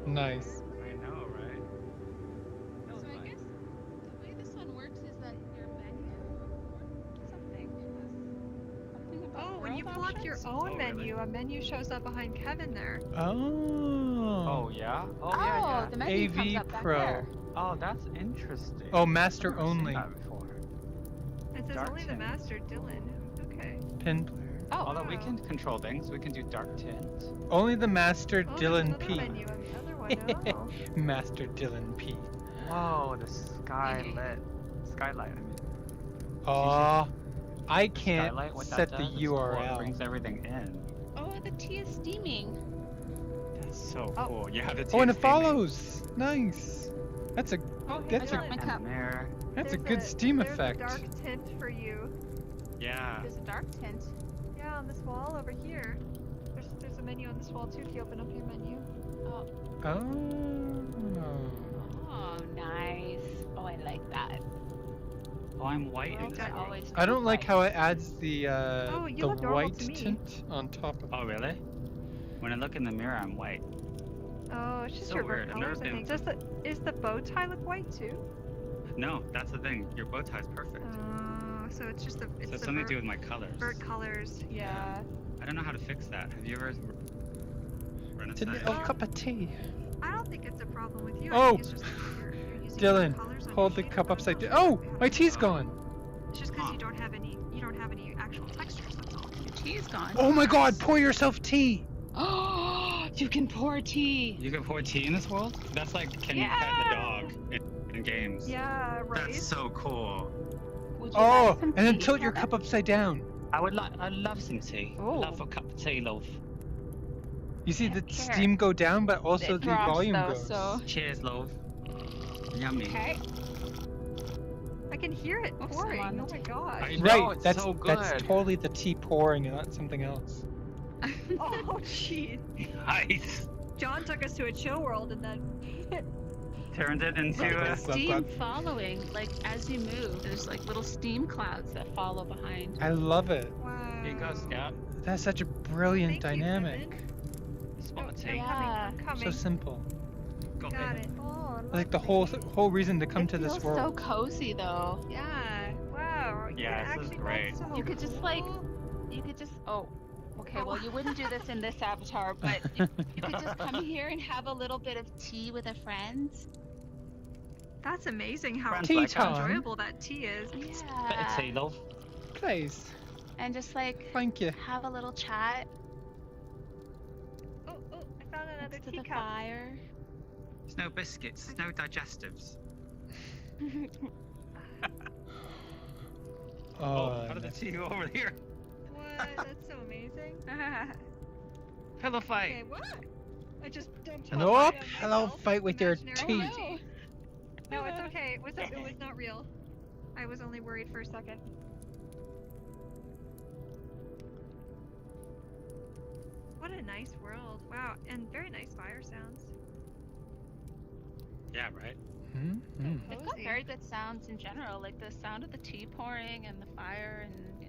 Nice. I know, right? So I guess the way this one works is that your menu or something Oh, when you pull up your own Oh, really? menu, a menu shows up behind Kevin there. Oh. Oh, yeah? Oh, Oh, yeah, the yeah. menu AV comes up back Pro. there. Oh, that's interesting. Oh, master I've never seen only. that before. It says Dark only the tint. master, Dylan. Okay. Pin player. Oh, Although we wow. can control things, we can do dark tint. Only the master Oh, there's Dylan another P. menu on the other one. Oh. Master Dylan P. Whoa, the skylight. Skylight, I mean. Aw, I The can't skylight, what that set the does is, well, it URL. brings everything in. oh, the tea is steaming. That's so Oh. cool. Yeah, the Oh, and it TSD follows. Nice. That's a Oh, hey, That's I a- dropped my and cup. the mirror. that's a There's good Steam there's effect. a dark tint for you. Yeah. There's a dark tint. Yeah, on this wall over here. There's a menu on this wall too if you open up your menu. Oh, Oh. oh, nice. Oh, I like that. Oh, I'm white Well, in this they're one. always I don't like white. how it adds the Oh, you the look normal white to me. tint on top of. Oh, really? When I look in the mirror, I'm white. Oh, it's just So your weird. I've never colors, I been think. There's the Is the bow tie look white too? No, that's the thing. Your bow tie's perfect. Oh, so it's just the So it's something to do with my colors. bird colors. Yeah. I don't know how to fix that. Have you ever run It's a into little that? cup of tea. I don't think it's a problem with you. I Oh! think it's just that you're using Dylan, different colors on hold your the shader, cup but I'm upside not down. sure Oh! if we My have tea's any. gone! It's just because you don't have any actual textures, that's all. Your tea is gone. Oh my god, pour yourself tea! Oh, you can pour tea. You can pour tea in this world? That's like, can you pet the dog in games? Yeah, right. That's so cool. Would you Oh, like some and then tea, tilt your Kevin? cup upside down. I'd love some tea. Oh. Love a cup of tea, love. You see Yeah, the here. steam go down, but also It the drops, volume though, goes. so- Cheers, love. Yummy. Okay. I can hear it Oops, pouring. I'm on Oh the my gosh. I know, Right, it's that's so good. that's totally the tea pouring and not something else. Oh, jeez. Nice. John took us to a chill world and then. Turned it into Glug, a... glug, glug, Steam glug. following, like as you move, there's like little steam clouds that follow behind. I love it. Wow. Here you go, Scout. That's such a brilliant Thank you, dynamic. Kevin. Spot of Oh, tea. Yeah. I'm coming. So simple. Got it. Oh, Like the whole reason to come It to this feels so world. cozy though. Yeah. Wow. Yeah, That this is actually great. felt so You could just, like, cool. You could just okay, well you wouldn't do this in this avatar, but you could just come here and have a little bit of tea with a friend. That's amazing how Friends Tea like time. enjoyable that tea is. Bit of Yeah. tea, love. Please. And just like Thank you. have a little chat Oh, I found another next to the teacup. fire. There's no biscuits, there's no digestives. Oh, how did the tea go over here? What? That's so amazing. Pillow fight. Okay, what? I just dumped Hello, hot water on hello, myself. fight with your Imaginary tea. No, it's okay. It was not real. I was only worried for a second. What a nice world. Wow, and very nice fire sounds. Yeah, right. Mm-hmm. It's got very good sounds in general, like the sound of the tea pouring and the fire and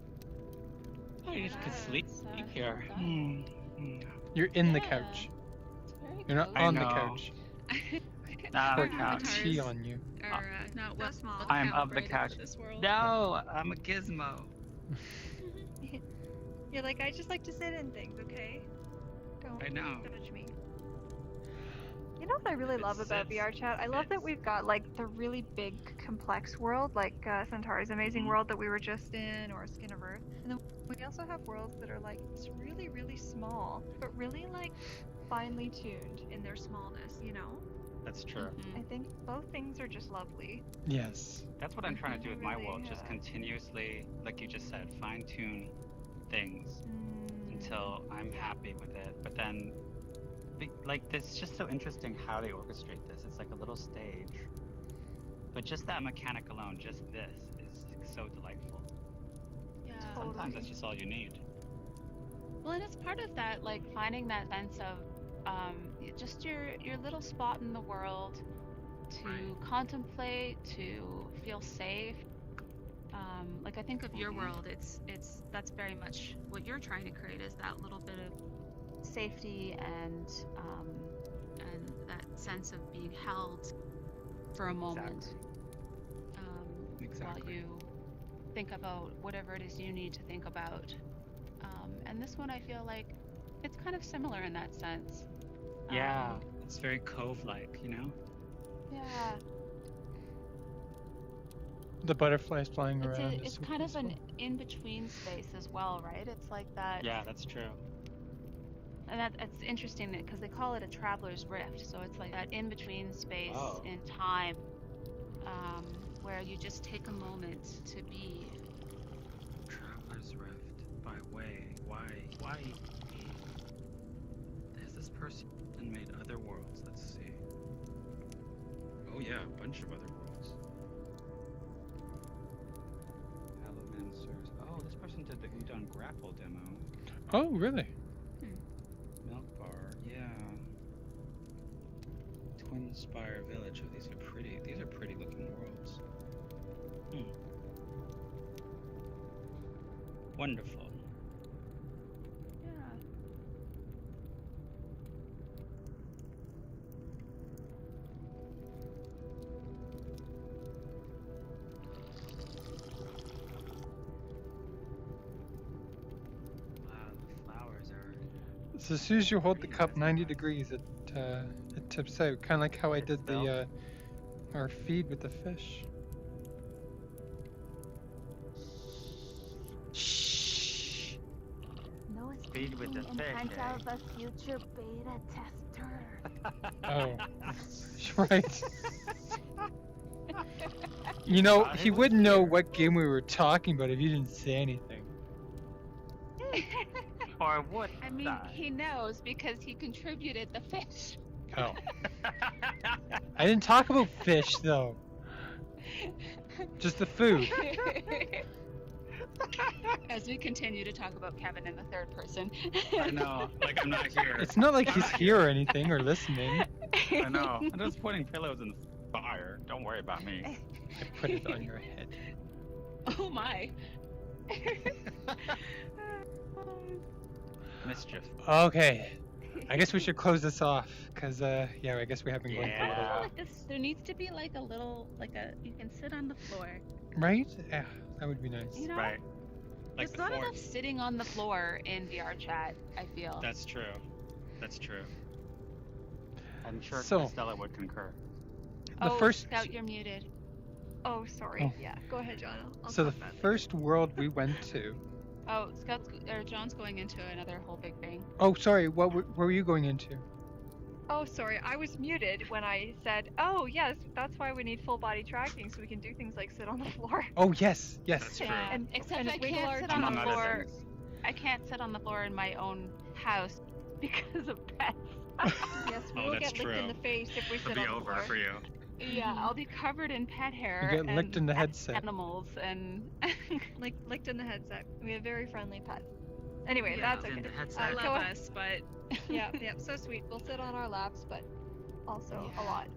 Oh, you just could Yeah, sleep it's, here. well done. You're in the Yeah. couch. It's very You're not cozy. on the know. couch. Ah, Pour the couch. tea on you. Are not So what small. look I'm of the calibrated couch. for this world. No, I'm a gizmo. You're like, I just like to sit in things, okay? Don't I know. judge me. You know what I really It love about sits, VRChat? I love that fits. we've got like the really big, complex world, like Centauri's amazing Mhm. world that we were just in, or Skin of Earth. And then we also have worlds that are like it's really, really small, but really like finely tuned in their smallness. You know? That's true. Mhm. I think both things are just lovely. Yes. That's what I'm trying to do with my Really, world. Just continuously, like you just said, fine tune things until I'm happy with it. But then, like, it's just so interesting how they orchestrate this. It's like a little stage. But just that mechanic alone, just this, is so delightful. Yeah. Sometimes that's just all you need. Well, and it's part of that, like finding that sense of just your little spot in the world to Right. contemplate, to feel safe. Like I think of your Mhm. world, it's that's very much what you're trying to create is that little bit of safety and that sense of being held for a moment while Exactly. you think about whatever it is you need to think about. And this one, I feel like it's kind of similar in that sense. Yeah, it's very cove-like, you know? Yeah. The butterflies flying It's around. it's is so kind of an peaceful. in-between space as well, right? It's like that. Yeah, that's true. And that's interesting because they call it a traveler's rift. So it's like that in-between space Oh. in time, where you just take a moment to be. Traveler's Rift by Waai. There's this person made other worlds. Let's see. Oh yeah, a bunch of other worlds. Allomancers. Oh, this person did the Udon Grapple demo. Oh, really? Milk Bar, yeah. Twin Spire Village. Oh, these are pretty. These are pretty looking worlds. Wonderful. Yeah. So as soon as you hold the cup 90 degrees, it tips out, kind of like how I did the our feed with the fish. Shh. No Feed with the speaking in fish, front eh? of a future beta tester. Oh, right. You know, he wouldn't know what game we were talking about if you didn't say anything. Or would I mean, he knows because he contributed the fish. Oh. I didn't talk about fish, though. Just the food. As we continue to talk about Kevin in the third person. I know, like I'm not here. It's not like he's here or anything or listening. I know. I'm just putting pillows in the fire. Don't worry about me. I put it on your head. Oh my. Mischief. Okay. I guess we should close this off, because, yeah, I guess we have been going for a little while. There needs to be like a little, you can sit on the floor. Right? Yeah, that would be nice. You know? Right. Like There's not enough sitting on the floor in VRChat, I feel. That's true. That's true. I'm sure So- Stella would concur. The first. Scout, you're muted. Oh, sorry. Oh. Yeah, go ahead, John. I'll So the talk about it. first world we went to. Oh, John's going into another whole big thing. Oh, sorry. What were you going into? Oh, sorry. I was muted when I said, "Oh, yes, that's why we need full body tracking, so we can do things like sit on the floor." Oh, yes, yes. That's true. And Except and I wiggle can't our sit on Among the other floor. things. I can't sit on the floor in my own house because of pets. Yes, we Oh, will that's get licked in true. the face if we It'll sit be on the over floor. for you. Yeah, I'll be covered in pet hair. You get licked and in the headset. Animals and. Like licked in the headset. We have very friendly pets. Anyway, Yeah, that's in okay. the headset. I go love ahead. us, but Yeah, so sweet. We'll sit on our laps, but also a lot.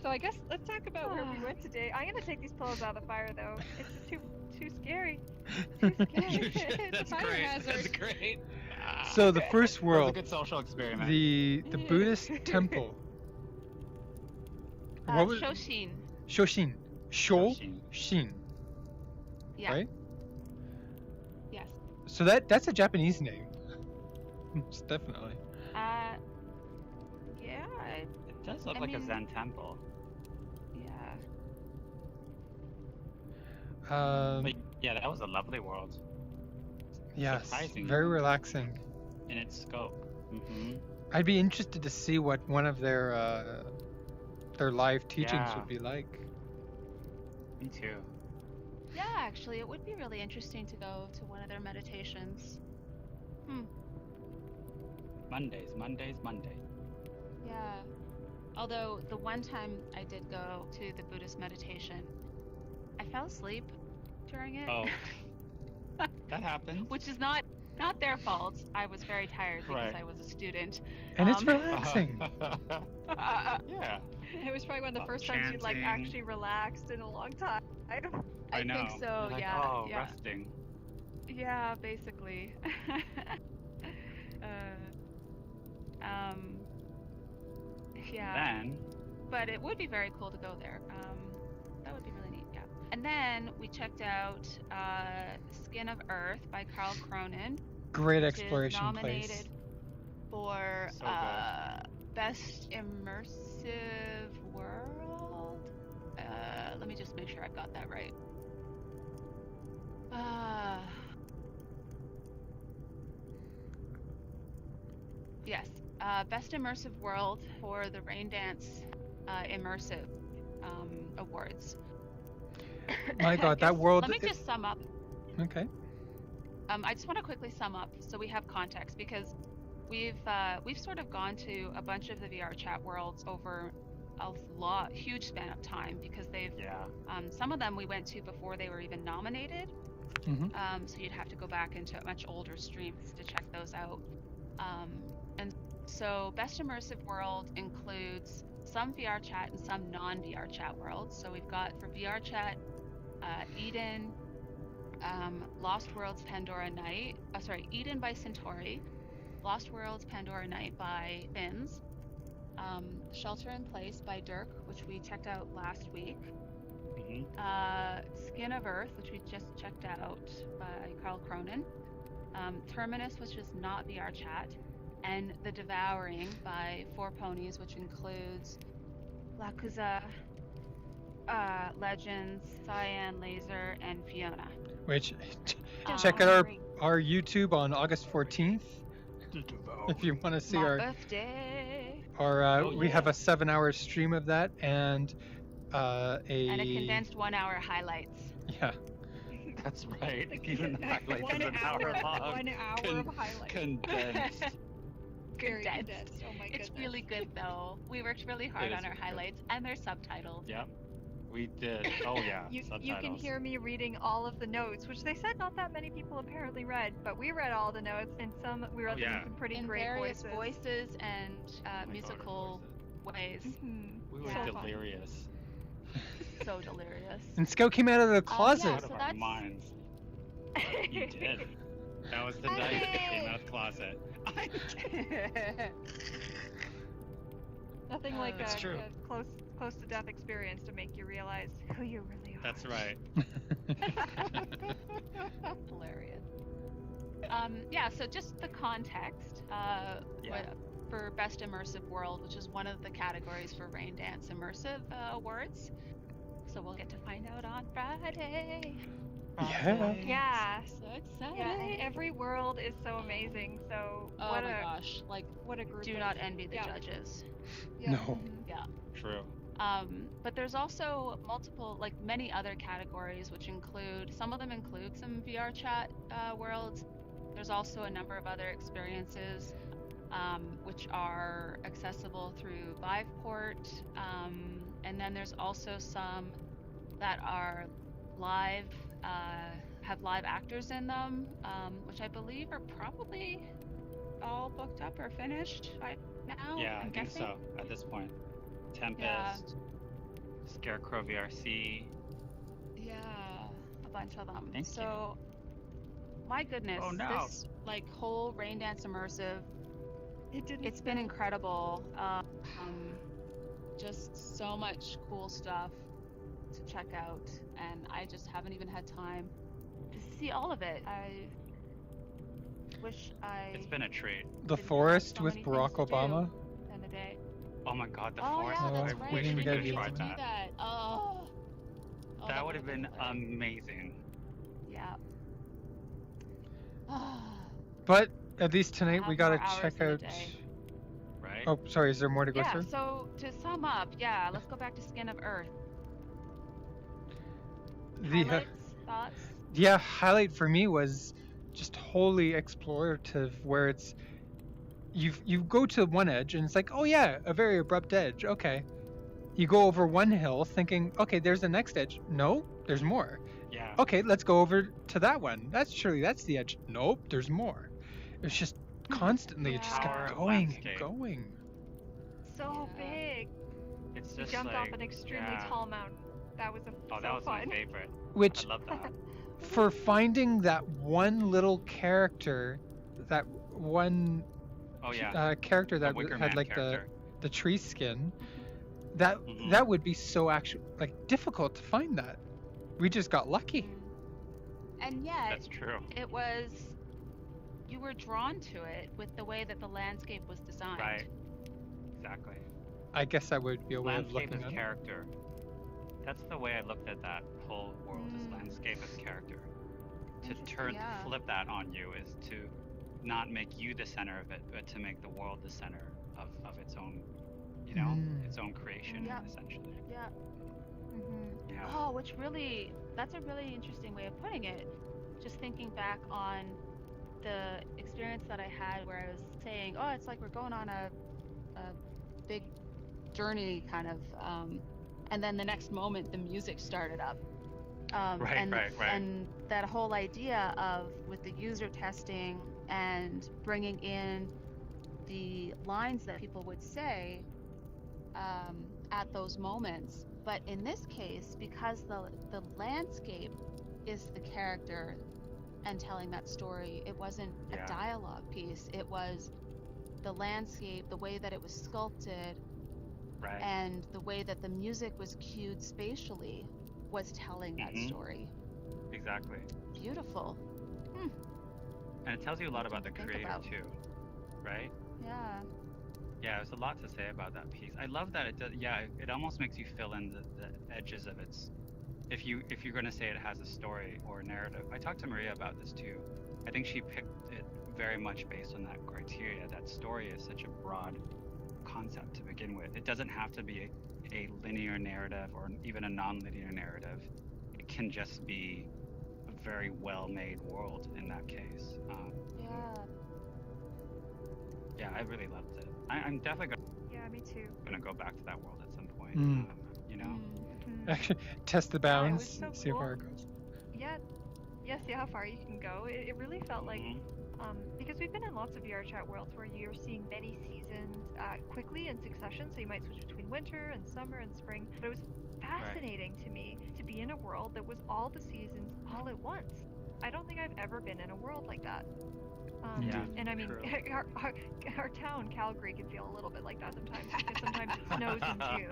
So I guess let's talk about where we went today. I'm gonna take these pillows out of the fire though. It's too scary. Too scary. It's a That's fire great. hazard. That's great. So the first That was a world, good social experiment. the Buddhist temple. What was Shoshin. Shoshin? Shoshin. Shoshin. Yeah. Right? Yes. So that's a Japanese name. It's definitely. Yeah. It does look I like a mean- Zen temple. Yeah. But yeah, that was a lovely world Yes, surprising. very relaxing. in its scope. Mm-hmm. I'd be interested to see what one of their live teachings Yeah. would be like. Me too. Yeah, actually, it would be really interesting to go to one of their meditations. Mondays. Yeah. Although the one time I did go to the Buddhist meditation, I fell asleep during it. Oh. That happens. Which is not their fault. I was very tired because Right. I was a student. And it's Um, relaxing. Yeah. It was probably one of the first times you'd like chanting. actually relaxed in a long time. I know. think so. You're like, Yeah. oh, yeah. resting. Yeah, basically. Yeah. Then, But it would be very cool to go there. That would be really neat, yeah. And then we checked out Skin of Earth by Karl Kroenen. Great which is exploration nominated place. for So good. Best Immersive World. Let me just make sure I've got that right. Yes, Best Immersive World for the Raindance Immersive Awards. My God, that world. Let me just sum up. Okay. I just want to quickly sum up so we have context because we've sort of gone to a bunch of the VRChat worlds over a huge span of time because they've yeah. some of them we went to before they were even nominated. Mhm. So you'd have to go back into much older streams to check those out. And so Best Immersive World includes some VRChat and some non-VRChat worlds. So we've got for VRChat, Eden, Lost Worlds Pandora Night. Eden by Centauri, Lost Worlds Pandora Night by Fins, Shelter in Place by Dirk, which we checked out last week. Mm-hmm. Skin of Earth, which we just checked out by Karl Kroenen. Terminus, which is not VRChat, and The Devouring by Four Ponies, which includes Lakuza, Legends, Cyan, Laser, and Fiona. Which, check out our YouTube on August 14th if you want to see My our birthday. We have a 7-hour stream of that and And a condensed 1-hour highlights. Yeah. That's right. Even the highlights is an hour long. 1 hour of highlights. Condensed. Very Condensed. condensed. Oh my goodness. It's really good though. We worked really hard on our highlights, and they're subtitled. Yep. We did. Oh yeah. You Subtitles. can hear me reading all of the notes, which they said not that many people apparently read, but we read all the notes, and we read them in some pretty in great various voices. and musical ways. We were So delirious. So delirious. And Scout came out of the closet. Yeah, Out so of our that's minds. You did. That was the night that came out of the closet. I did. Nothing like That's a true. close to death experience to make you realize who you really are. That's right. Hilarious. Yeah, so just the context for Best Immersive World, which is one of the categories for Raindance Immersive Awards. So we'll get to find out on Friday. Yeah. Yeah. So excited. Yeah, and every world is so amazing. So Oh my gosh, like what a group. do not envy the judges. Yeah. No. Yeah. True. But there's also many other categories, which some of them include some VRChat worlds. There's also a number of other experiences, which are accessible through Viveport. And then there's also some that are live, have live actors in them, which I believe are probably all booked up or finished right now. Yeah, I'm I think guessing. so at this point. Tempest, Yeah. Scarecrow VRC. Yeah, a bunch of them. Thank so, my goodness, Oh, no. this whole Raindance Immersive, it's been stop. incredible. Just so much cool stuff to check out, and I just haven't even had time to see all of it. I wish It's been a treat. The didn't have Forest so with many things Barack to do Obama. in a day. Oh my god, the Oh forest. yeah, that's Oh, right. we wish didn't we get could to have do tried that. that. Oh, That would have been lit. amazing. Yeah. But at least tonight we Have gotta more hours check in a out. day. Right? Oh, sorry. Is there more to go Yeah, through? so to sum up, let's go back to Skin of Earth. The Highlights, thoughts? highlight for me was just wholly explorative, where it's you go to one edge and it's like, oh yeah, a very abrupt edge. Okay. You go over one hill thinking, okay, there's the next edge. No, there's more. Yeah. Okay, let's go over to that one. That's the edge. Nope, there's more. It's just constantly, it just Power kept of going and landscape. going. So Yeah. big. It's We just jumped like, off an extremely yeah. tall mountain. That was Oh, so that was fun. my favorite. Which, I love that. for finding that one little character, that one Oh yeah. character The that Wicker had Man like character. the tree skin, that Mhm. that would be so difficult to find that. We just got lucky. And yet, That's true. you were drawn to it with the way that the landscape was designed. Right. Exactly. I guess that would be a way of Landscape looking as at it. character. That's the way I looked at that whole world is landscape as character. To flip that on you is to not make you the center of it, but to make the world the center of its own, its own creation, Yeah. essentially. Yeah. Yeah. Oh, that's a really interesting way of putting it. Just thinking back on the experience that I had where I was saying, oh, it's like we're going on a big journey kind of, and then the next moment the music started up. Right. And that whole idea of with the user testing and bringing in the lines that people would say at those moments. But in this case, because the landscape is the character and telling that story, it wasn't a dialogue piece. It was the landscape, the way that it was sculpted, and the way that the music was cued spatially was telling that story. Exactly. Beautiful. And it tells you a lot about the Think creator about. too, right? Yeah. Yeah, there's a lot to say about that piece. I love that it does. Yeah, it almost makes you fill in the edges of its. If you're going to say it has a story or a narrative, I talked to Maria about this too. I think she picked it very much based on that criteria. That story is such a broad concept to begin with. It doesn't have to be a linear narrative or even a non-linear narrative. It can just be a very well-made world in that case. Yeah. Yeah, I really loved it. I'm definitely Yeah, me too. gonna go back to that world at some point. Mm. You know. Actually, test the Yeah, it bounds, was so see how cool. far it goes. Yeah, see how far you can go. It really felt like, because we've been in lots of VRChat worlds where you're seeing many seasons quickly in succession, so you might switch between winter and summer and spring. But it was fascinating to me to be in a world that was all the seasons all at once. I don't think I've ever been in a world like that. Yeah, and I mean, true. our town, Calgary, can feel a little bit like that sometimes because sometimes it snows in June.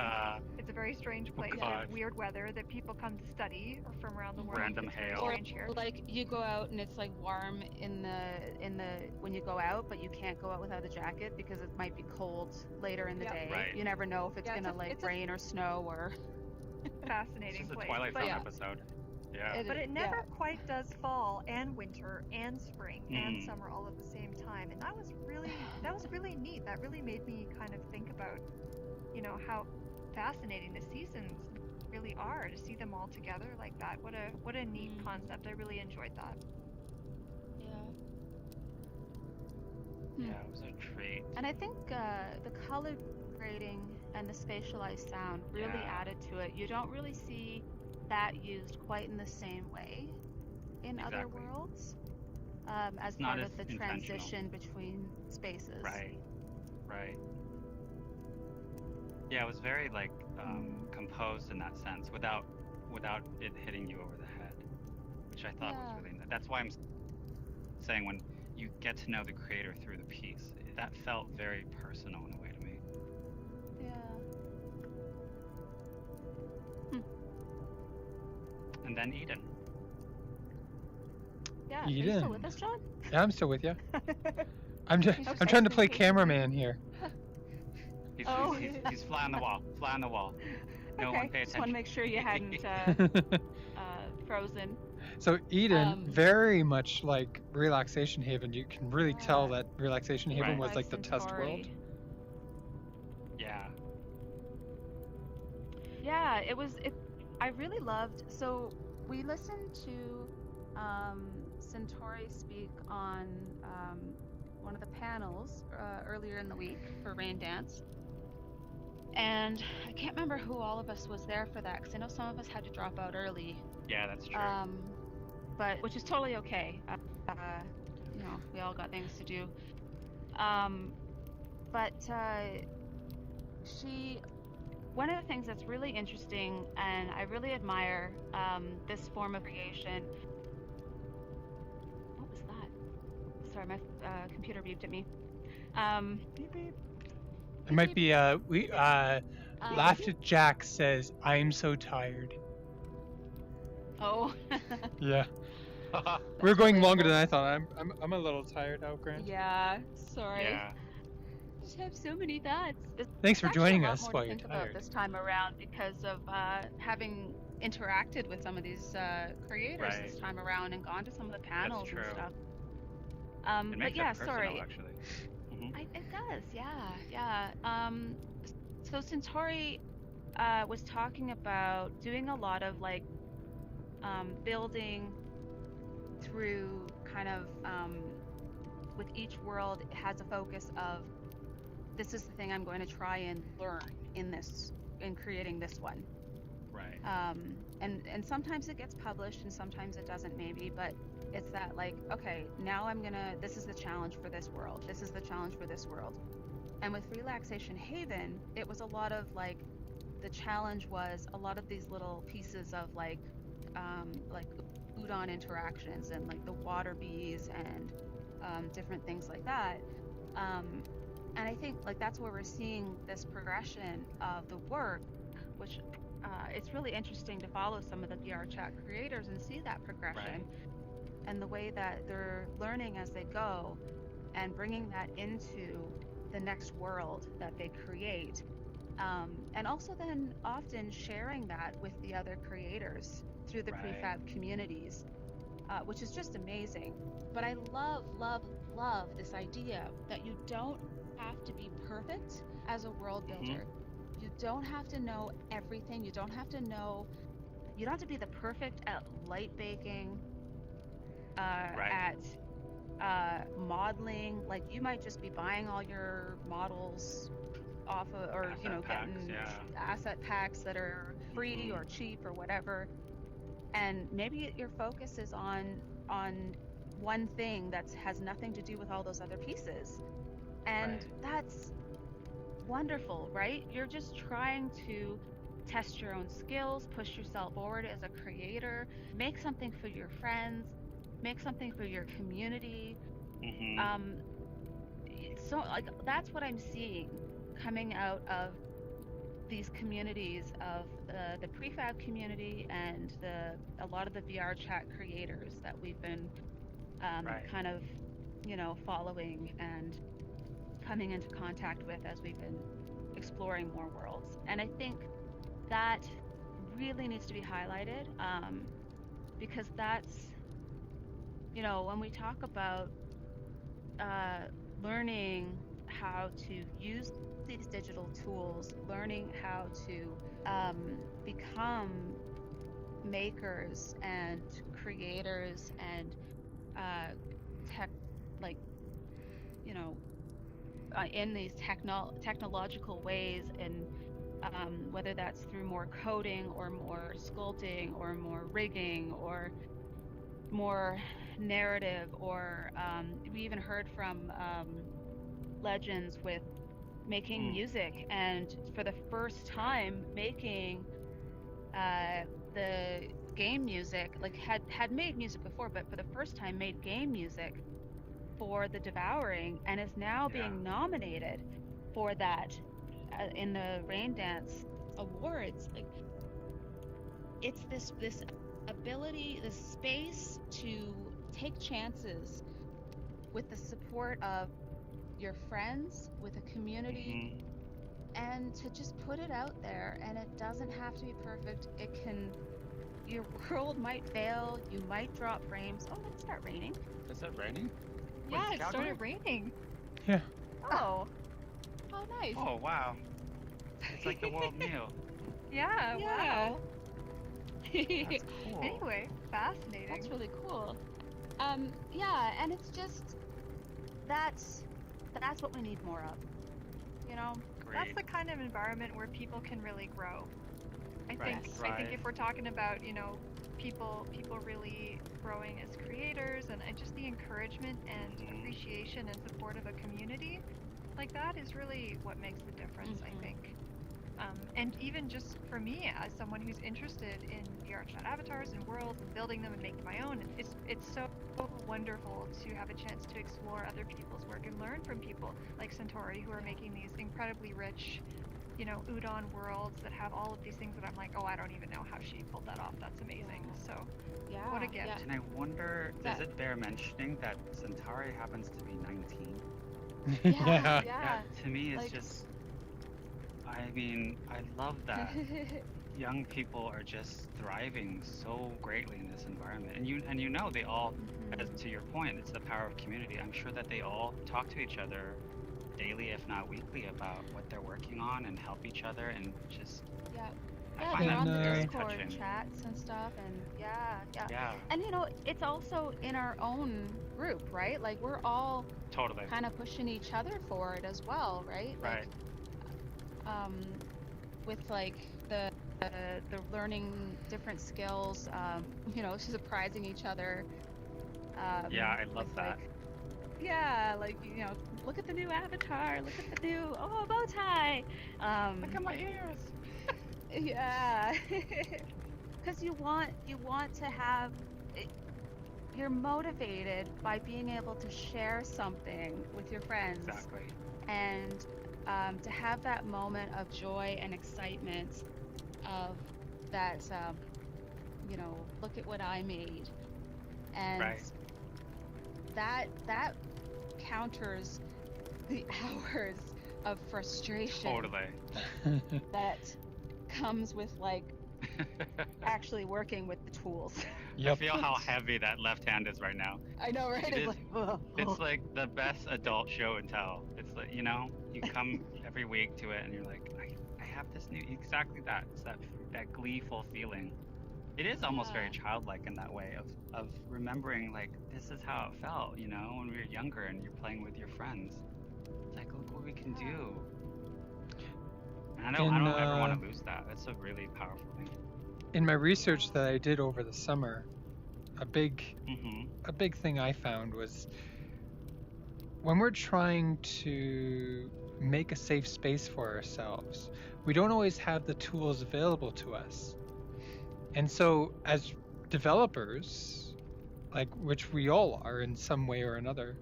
It's a very strange place. God. There's weird weather that people come to study or from around the world. Random It's very hail. Or strange here. like you go out and it's like warm in the when you go out, but you can't go out without a jacket because it might be cold later in the Yep. day. Right. You never know if it's Yeah, gonna like rain or snow or. Fascinating This is a place. Twilight But Zone yeah, episode. Yeah. but it never quite does fall and winter and spring and summer all at the same time, and that was really neat. That really made me kind of think about, how fascinating the seasons really are, to see them all together like that. What a neat concept. I really enjoyed that. Yeah. Yeah, it was a treat. And I think the color grading and the spatialized sound really Yeah. added to it. You don't really see that used quite in the same way in other Exactly. worlds, as Not part as of the intentional. transition between spaces. Right. Yeah, it was very like composed in that sense, without it hitting you over the head, which I thought was really nice. That's why I'm saying when you get to know the creator through the piece, that felt very personal in a way to me. Yeah. And then Eden. Yeah. Are you still Eden. with us, John? Yeah, I'm still with you. I'm He's just trying to play vacation. cameraman here. He's fly on the wall. Fly on the wall. No one pay Just want to attention. make sure you hadn't frozen. So Eden, very much like Relaxation Haven. You can really tell that Relaxation Haven Right. was like the test world. Yeah. Yeah, I really loved. So we listened to Centauri speak on one of the panels earlier in the week for Raindance. And I can't remember who all of us was there for that, because I know some of us had to drop out early. Yeah, that's true. But which is totally okay. We all got things to do. But one of the things that's really interesting, and I really admire this form of creation. What was that? Sorry, my computer beeped at me. Beep beep. It might be Laughed at Jack says, "I'm so tired." Oh. Yeah. We're going longer than I thought. I'm a little tired now, Grant. Yeah. Sorry. Yeah. I just have so many thoughts. Thanks for There's actually joining a lot us more while to you're think about tired. this time around because of having interacted with some of these creators Right. this time around and gone to some of the panels and true. stuff. It But makes yeah, it personal, sorry. actually. It does, yeah. So Centauri was talking about doing a lot of like building through kind of with each world. It has a focus of this is the thing I'm going to try and learn in creating this one. Right. And sometimes it gets published and sometimes it doesn't, maybe, but it's that like, okay, now this is the challenge for this world. This is the challenge for this world. And with Relaxation Haven, it was a lot of like, the challenge was a lot of these little pieces of like udon interactions and like the water bees and different things like that. And I think like that's where we're seeing this progression of the work, which it's really interesting to follow some of the VRChat creators and see that progression. and the way that they're learning as they go and bringing that into the next world that they create. And also then often sharing that with the other creators through the prefab communities, which is just amazing. But I love, love, love this idea that you don't have to be perfect as a world builder. You don't have to know everything. You don't have to be the perfect at light baking, at modeling. Like you might just be buying all your models off of, or getting asset packs that are free or cheap or whatever. And maybe your focus is on one thing that has nothing to do with all those other pieces. And that's wonderful, right? You're just trying to test your own skills, push yourself forward as a creator, make something for your friends, make something for your community. So like that's what I'm seeing coming out of these communities of the prefab community and a lot of the VRChat creators that we've been kind of following and coming into contact with as we've been exploring more worlds. And I think that really needs to be highlighted, because that's, when we talk about learning how to use these digital tools, learning how to become makers and creators and in these technological ways, and whether that's through more coding or more sculpting or more rigging or more narrative, or we even heard from Legends with making music, and for the first time making the game music, like had made music before, but for the first time made game music for the Devouring, and is now being nominated for that in the Raindance Awards. Like, it's this ability, this space to take chances with the support of your friends, with a community, and to just put it out there. And it doesn't have to be perfect. Your world might fail, you might drop frames. Oh, let's start raining. Is it raining? Yeah, it started raining. Yeah. Oh nice. Oh wow, it's like the world meal. Yeah, wow. That's cool. Anyway, fascinating. That's really cool. Yeah, and it's just that's what we need more of. Great. That's the kind of environment where people can really grow. I think if we're talking about, people really growing as creators, and just the encouragement and appreciation and support of a community, like that is really what makes the difference, I think. And even just for me, as someone who's interested in VRChat avatars and worlds and building them and making my own, it's so wonderful to have a chance to explore other people's work and learn from people like Centauri, who are making these incredibly rich, udon worlds that have all of these things that I'm like, oh, I don't even know how she pulled that off. That's amazing. So, what a gift. Yeah. And I wonder, does it bear mentioning that Centauri happens to be 19? Yeah. To me, it's just, I mean, I love that young people are just thriving so greatly in this environment. And they all, as to your point, it's the power of community. I'm sure that they all talk to each other daily, if not weekly, about what they're working on and help each other, and just I find they're on that the very Discord touching. chats and stuff, and Yeah. And it's also in our own group, right? Like we're all Totally. kind of pushing each other forward as well, right? Right. Like, with like the learning different skills, surprising each other. Yeah, I love that. Look at the new avatar, look at the new bow tie. Look at my ears. Yeah. Because you want to have, you're motivated by being able to share something with your friends. Exactly. And to have that moment of joy and excitement of that, look at what I made. And Right. that counters the hours of frustration Totally. that comes with like actually working with the tools. I feel how heavy that left hand is right now. I know, right? It is, like, it's like the best adult show and tell. It's like, you know, you come every week to it and you're like, I have this new, exactly that. It's that gleeful feeling. It is almost very childlike in that way of remembering like, this is how it felt, you know, when we were younger and you're playing with your friends. It's like, look what we can do. And I don't ever want to lose that. It's a really powerful thing. In my research that I did over the summer, a big thing I found was when we're trying to make a safe space for ourselves, we don't always have the tools available to us. And so as developers, like which we all are in some way or another,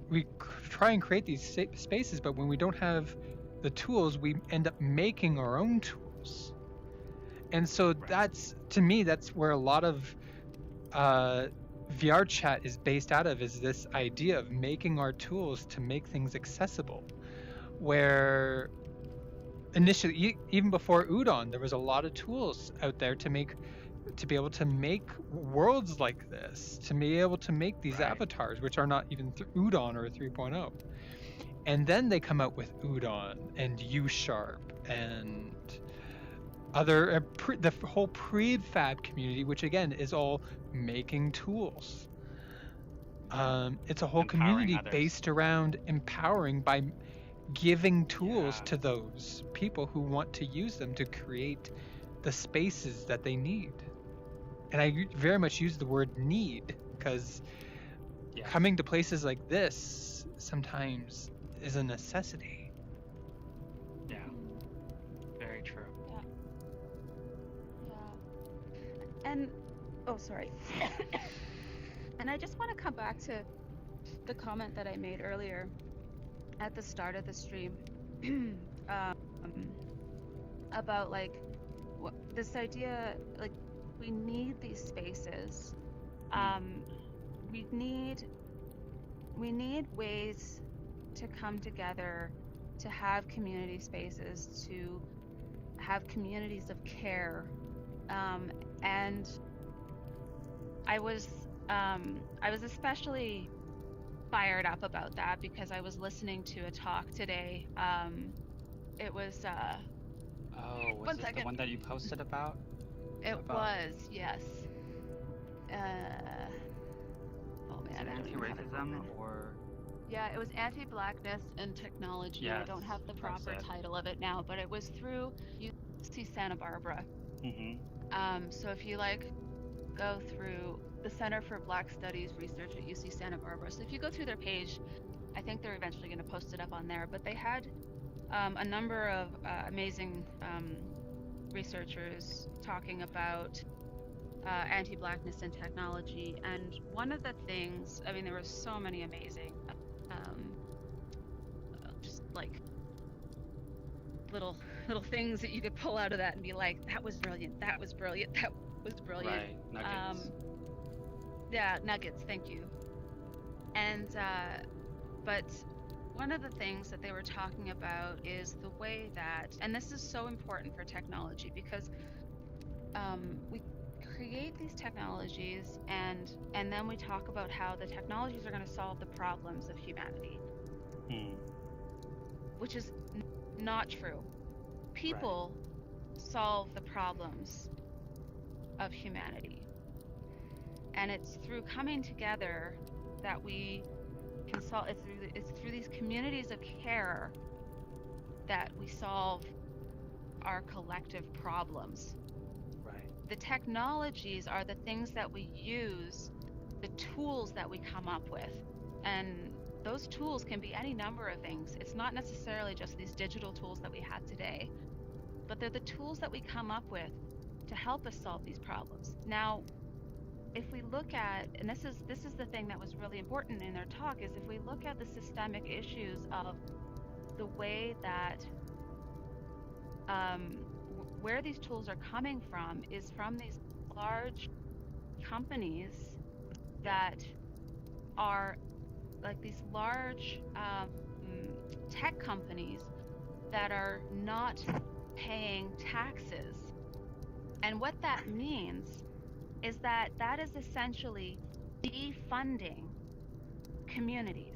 we try and create these safe spaces, but when we don't have the tools, we end up making our own tools. And so that's, to me, that's where a lot of VRChat is based out of, is this idea of making our tools to make things accessible. Where initially, even before Udon, there was a lot of tools out there to be able to make worlds like this, to be able to make these avatars, which are not even Udon or 3.0. And then they come out with Udon and U-Sharp and other the whole prefab community, which again is all making tools. It's a whole community based around empowering by giving tools to those people who want to use them to create the spaces that they need. And I very much use the word need because coming to places like this sometimes is a necessity. Yeah, very true. And sorry. And I just want to come back to the comment that I made earlier at the start of the stream about like this idea, like we need these spaces. We need ways to come together, to have community spaces, to have communities of care. And I was especially fired up about that because I was listening to a talk today. It was was it the one that you posted about? Was, yes. Oh man, anti-racism or? Yeah, it was anti-blackness and technology. Yes, I don't have the proper title of it now, but it was through UC Santa Barbara. So if you like go through the Center for Black Studies Research at UC Santa Barbara, so if you go through their page, I think they're eventually going to post it up on there, but they had a number of amazing researchers talking about anti-blackness and technology. And one of the things, I mean, there were so many amazing just like little things that you could pull out of that and be like, that was brilliant, that was brilliant, that was brilliant. Right, nuggets. Yeah, nuggets, thank you. And but one of the things that they were talking about is the way that, and this is so important for technology because we create these technologies and then we talk about how the technologies are going to solve the problems of humanity, which is not true. People solve the problems of humanity, and it's through coming together that we can solve. It's through these communities of care that we solve our collective problems. The technologies are the things that we use, the tools that we come up with, and those tools can be any number of things. It's not necessarily just these digital tools that we have today, but they're the tools that we come up with to help us solve these problems. Now, if we look at, and this is the thing that was really important in their talk, is if we look at the systemic issues of the way that where these tools are coming from is from these large companies that are like these large tech companies that are not paying taxes. And what that means is that that is essentially defunding communities.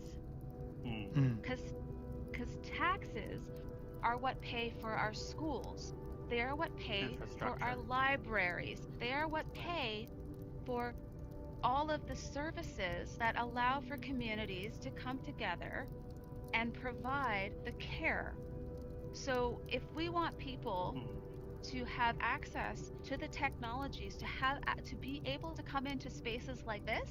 Because taxes are what pay for our schools. They are what pay for our libraries. They are what pay for all of the services that allow for communities to come together and provide the care. So if we want people to have access to the technologies, to be able to come into spaces like this,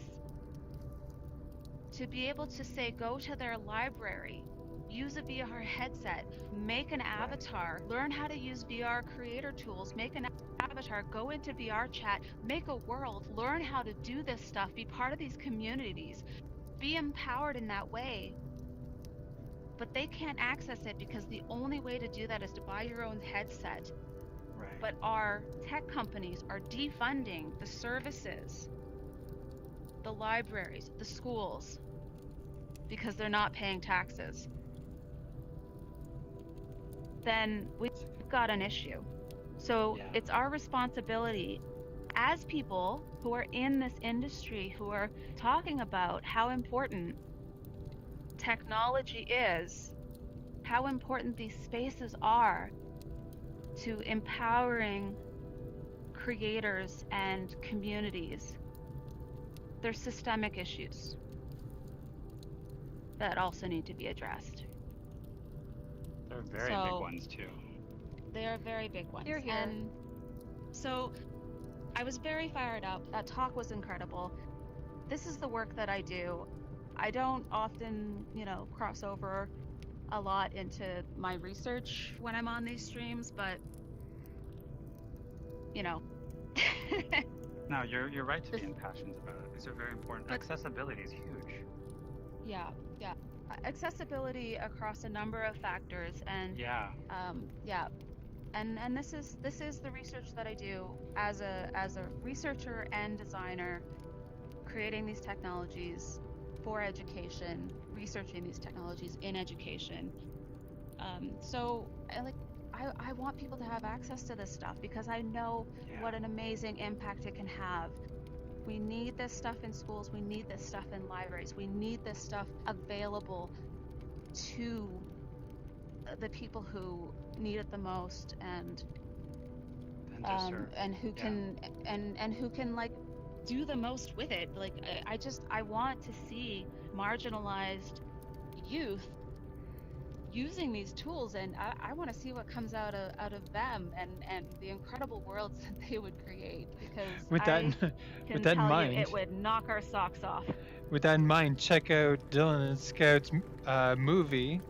to be able to say, go to their library, use a VR headset, make an avatar, learn how to use VR creator tools, make an avatar, go into VRChat, make a world, learn how to do this stuff, be part of these communities, be empowered in that way. But they can't access it because the only way to do that is to buy your own headset. But our tech companies are defunding the services, the libraries, the schools, because they're not paying taxes. Then we've got an issue. So it's our responsibility as people who are in this industry, who are talking about how important technology is, how important these spaces are to empowering creators and communities. There's systemic issues that also need to be addressed. They're very big ones too. They are very big ones. Hear, hear. And so I was very fired up. That talk was incredible. This is the work that I do. I don't often, cross over a lot into my research when I'm on these streams, but No, you're right to be impassioned about it. These are very important. Accessibility is huge. Yeah. Accessibility across a number of factors, and and this is the research that I do as a researcher and designer, creating these technologies for education, researching these technologies in education. So I want people to have access to this stuff because I know what an amazing impact it can have. We need this stuff in schools. We need this stuff in libraries. We need this stuff available to the people who need it the most and who can and who can like do the most with it. Like I want to see marginalized youth using these tools, and I want to see what comes out of them and the incredible worlds that they would create, because with that in mind, it would knock our socks off. With that in mind, check out Dylan and Scout's movie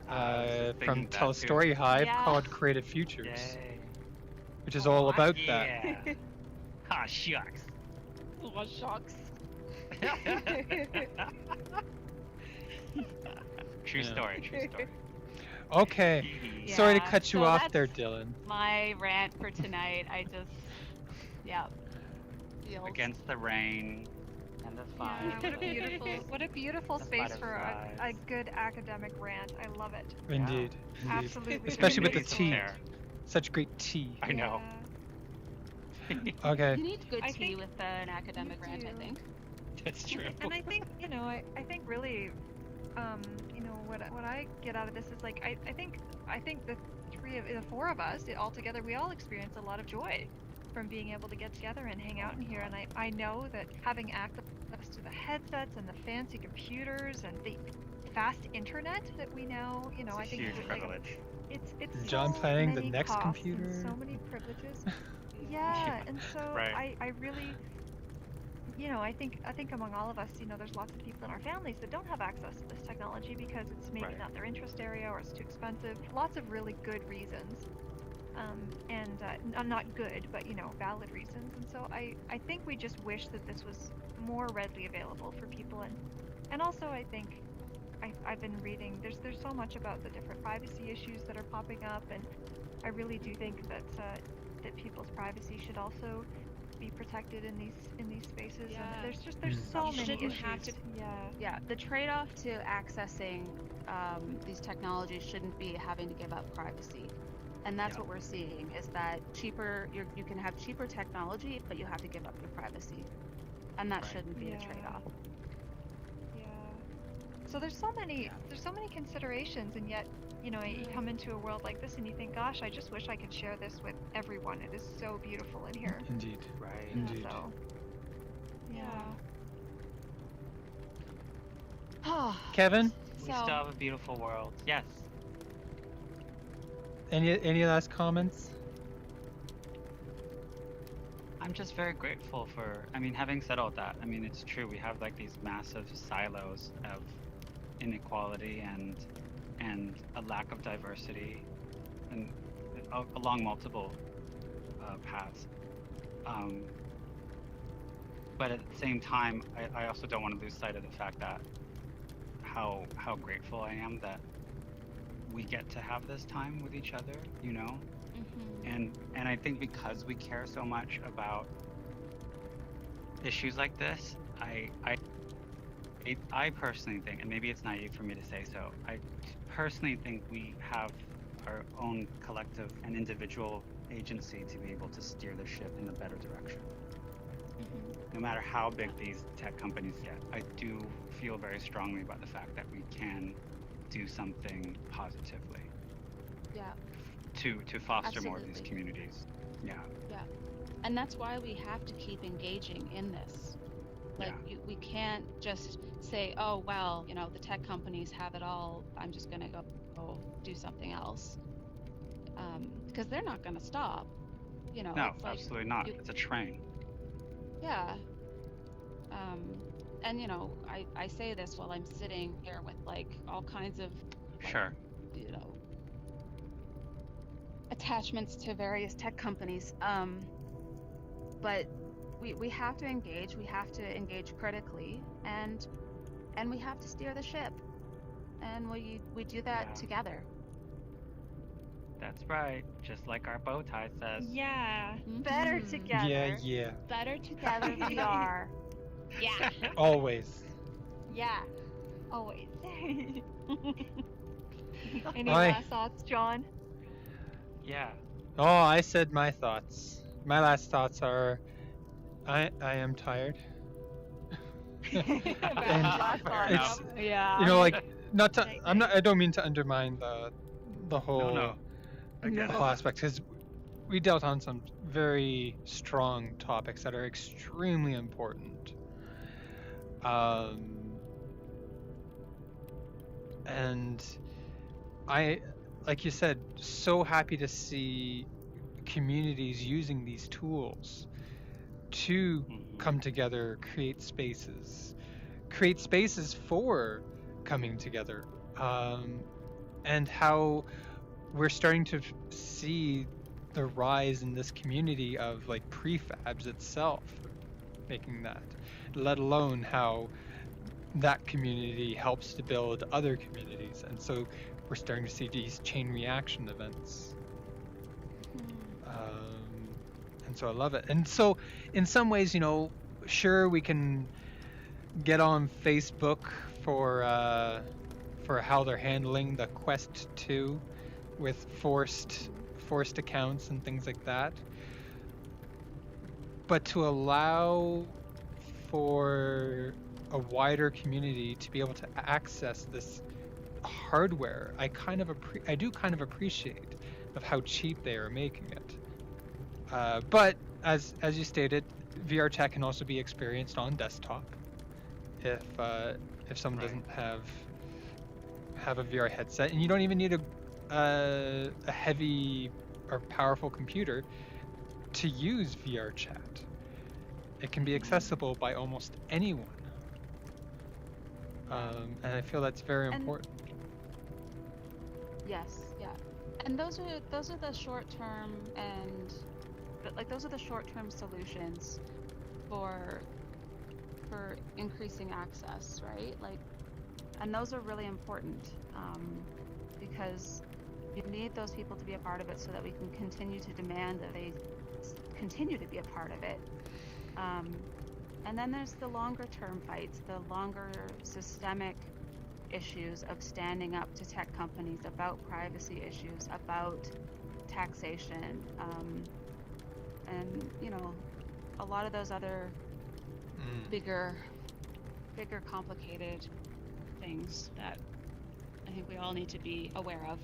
from Telestory Hive called Creative Futures, which is all about that. Ah, shucks. Oh, shucks. True story. Okay. Sorry to cut you off there, Dylan. My rant for tonight. I just, feels... Against the rain and the fire. Yeah, what a beautiful space for a good academic rant. I love it. Indeed. Absolutely. Especially with the tea. Such great tea. I know. Okay. You need good tea with an academic rant, I think. That's true. And I think, I think really, what I get out of this is like, I think the four of us all together, we all experience a lot of joy from being able to get together and hang out in here. And I know that having access to the headsets and the fancy computers and the fast internet that we now, I think huge privilege. It's John so planning the many next costs computer. and so many privileges. Yeah, and so I really, I think among all of us, there's lots of people in our families that don't have access to this technology because it's maybe not their interest area or it's too expensive. Lots of really good reasons, and not good, but valid reasons. And so I think we just wish that this was more readily available for people, and also I think I've been reading. There's so much about the different privacy issues that are popping up, and I really do think that people's privacy should also be protected in these spaces. Yeah. And there's so You many shouldn't issues. have to. Yeah. The trade-off to accessing these technologies shouldn't be having to give up privacy. And that's what we're seeing is that you can have cheaper technology, but you have to give up your privacy. And that shouldn't be the trade-off. Yeah. So there's so many considerations, and yet, you know, you come into a world like this and you think, gosh, I just wish I could share this with everyone. It is so beautiful in here. Indeed. Right. Indeed. So, Kevin? We still have a beautiful world. Yes. Any last comments? I'm just very grateful for, I mean, having said all that, I mean, it's true, we have like these massive silos of inequality and a lack of diversity and along multiple paths. But at the same time, I also don't want to lose sight of the fact that how grateful I am that we get to have this time with each other, you know? And I think because we care so much about issues like this, I personally think, and maybe it's naive for me to say so, I personally think we have our own collective and individual agency to be able to steer the ship in a better direction. No matter how big these tech companies get, I do feel very strongly about the fact that we can do something positively. Yeah. To foster more of Absolutely. these communities. Yeah. Yeah. And that's why we have to keep engaging in this. Like, we can't just say, oh, well, you know, the tech companies have it all. I'm just going to go do something else. Because they're not going to stop. You know, No, it's like absolutely not. It's a train. Yeah. And, you know, I say this while I'm sitting here with, like, all kinds of, like, Sure. you know, attachments to various tech companies. But we have to engage. We have to engage critically, and we have to steer the ship. And we do that together. That's right. Just like our bow tie says. Yeah. Better together. Yeah. Better together we are. Yeah. Always. Yeah. Always. Any Aye. last thoughts, John? Yeah. Oh, I said my thoughts. My last thoughts are, I am tired. It's, yeah. you know, like, not to, I don't mean to undermine the whole No. the whole aspect, because we dealt on some very strong topics that are extremely important. And I, like you said, so happy to see communities using these tools to come together, create spaces for coming together, and how we're starting to see the rise in this community of like prefabs itself making that, let alone how that community helps to build other communities. And so we're starting to see these chain reaction events. And so I love it. And so in some ways, you know, sure, we can get on Facebook for how they're handling the Quest 2 with forced accounts and things like that. But to allow for a wider community to be able to access this hardware, I do kind of appreciate of how cheap they are making it. But as you stated, VRChat can also be experienced on desktop if someone doesn't have a VR headset, and you don't even need a heavy or powerful computer to use VRChat. It can be accessible by almost anyone, and I feel that's very important. Yes, yeah, and those are the short-term those are the short-term solutions for increasing access, right? Like, and those are really important because you need those people to be a part of it so that we can continue to demand that they continue to be a part of it. And then there's the longer term fights, the longer systemic issues of standing up to tech companies about privacy issues, about taxation, and a lot of those other bigger complicated things that I think we all need to be aware of.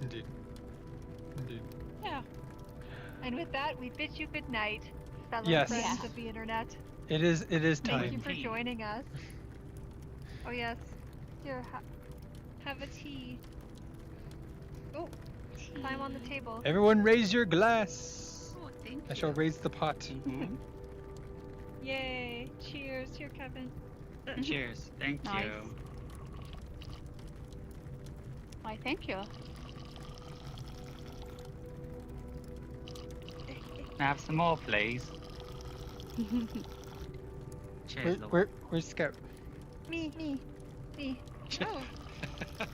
Indeed. Yeah. And with that, we bid you good night, fellow Yes. friends of the internet. It is time. Thank you for joining us. Oh yes. Here, have a tea. Oh, climb on the table. Everyone raise your glass. Oh, thank I shall raise the pot. Yay! Cheers, here, Kevin. Cheers. Thank Nice. you. Why, thank you. Have some more, please. Cheers. Where's Scout? Me. Oh.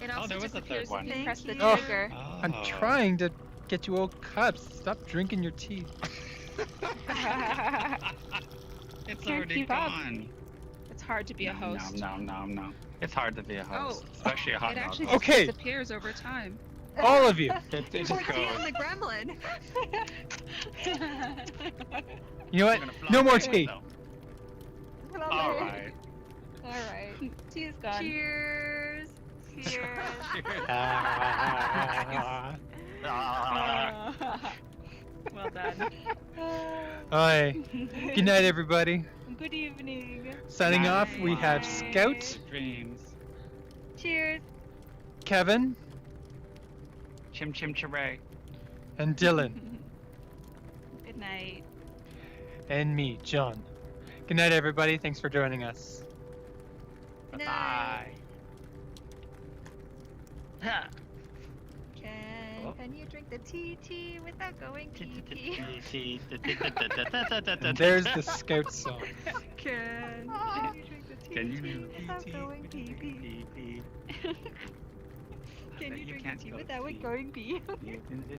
It also there was a third disappears one. if you press the Oh. trigger. I'm trying to get you all cups. Stop drinking your tea. It's Can't already keep up. gone. It's hard to be a host. No. It's hard to be a host, especially a hot It dog. actually Okay. just disappears over time. All of you. It just Poor tea goes. on the gremlin. You know what? We're gonna flop No more it, tea. though. All right. All right. Tea is gone. Cheers. Cheers. Well done. Alright. Good night, everybody. Good evening. Signing off, we have Bye. Scout, Dreams. Cheers. Kevin, Chim chim chiray. and Dylan, Good night. and me, John. Good night, everybody. Thanks for joining us. Bye. Can you drink the tea without going pee? And there's the Scout song. Can you drink the Can you tea without going pee? Can you You drink can't the tea go without pee. going pee? You can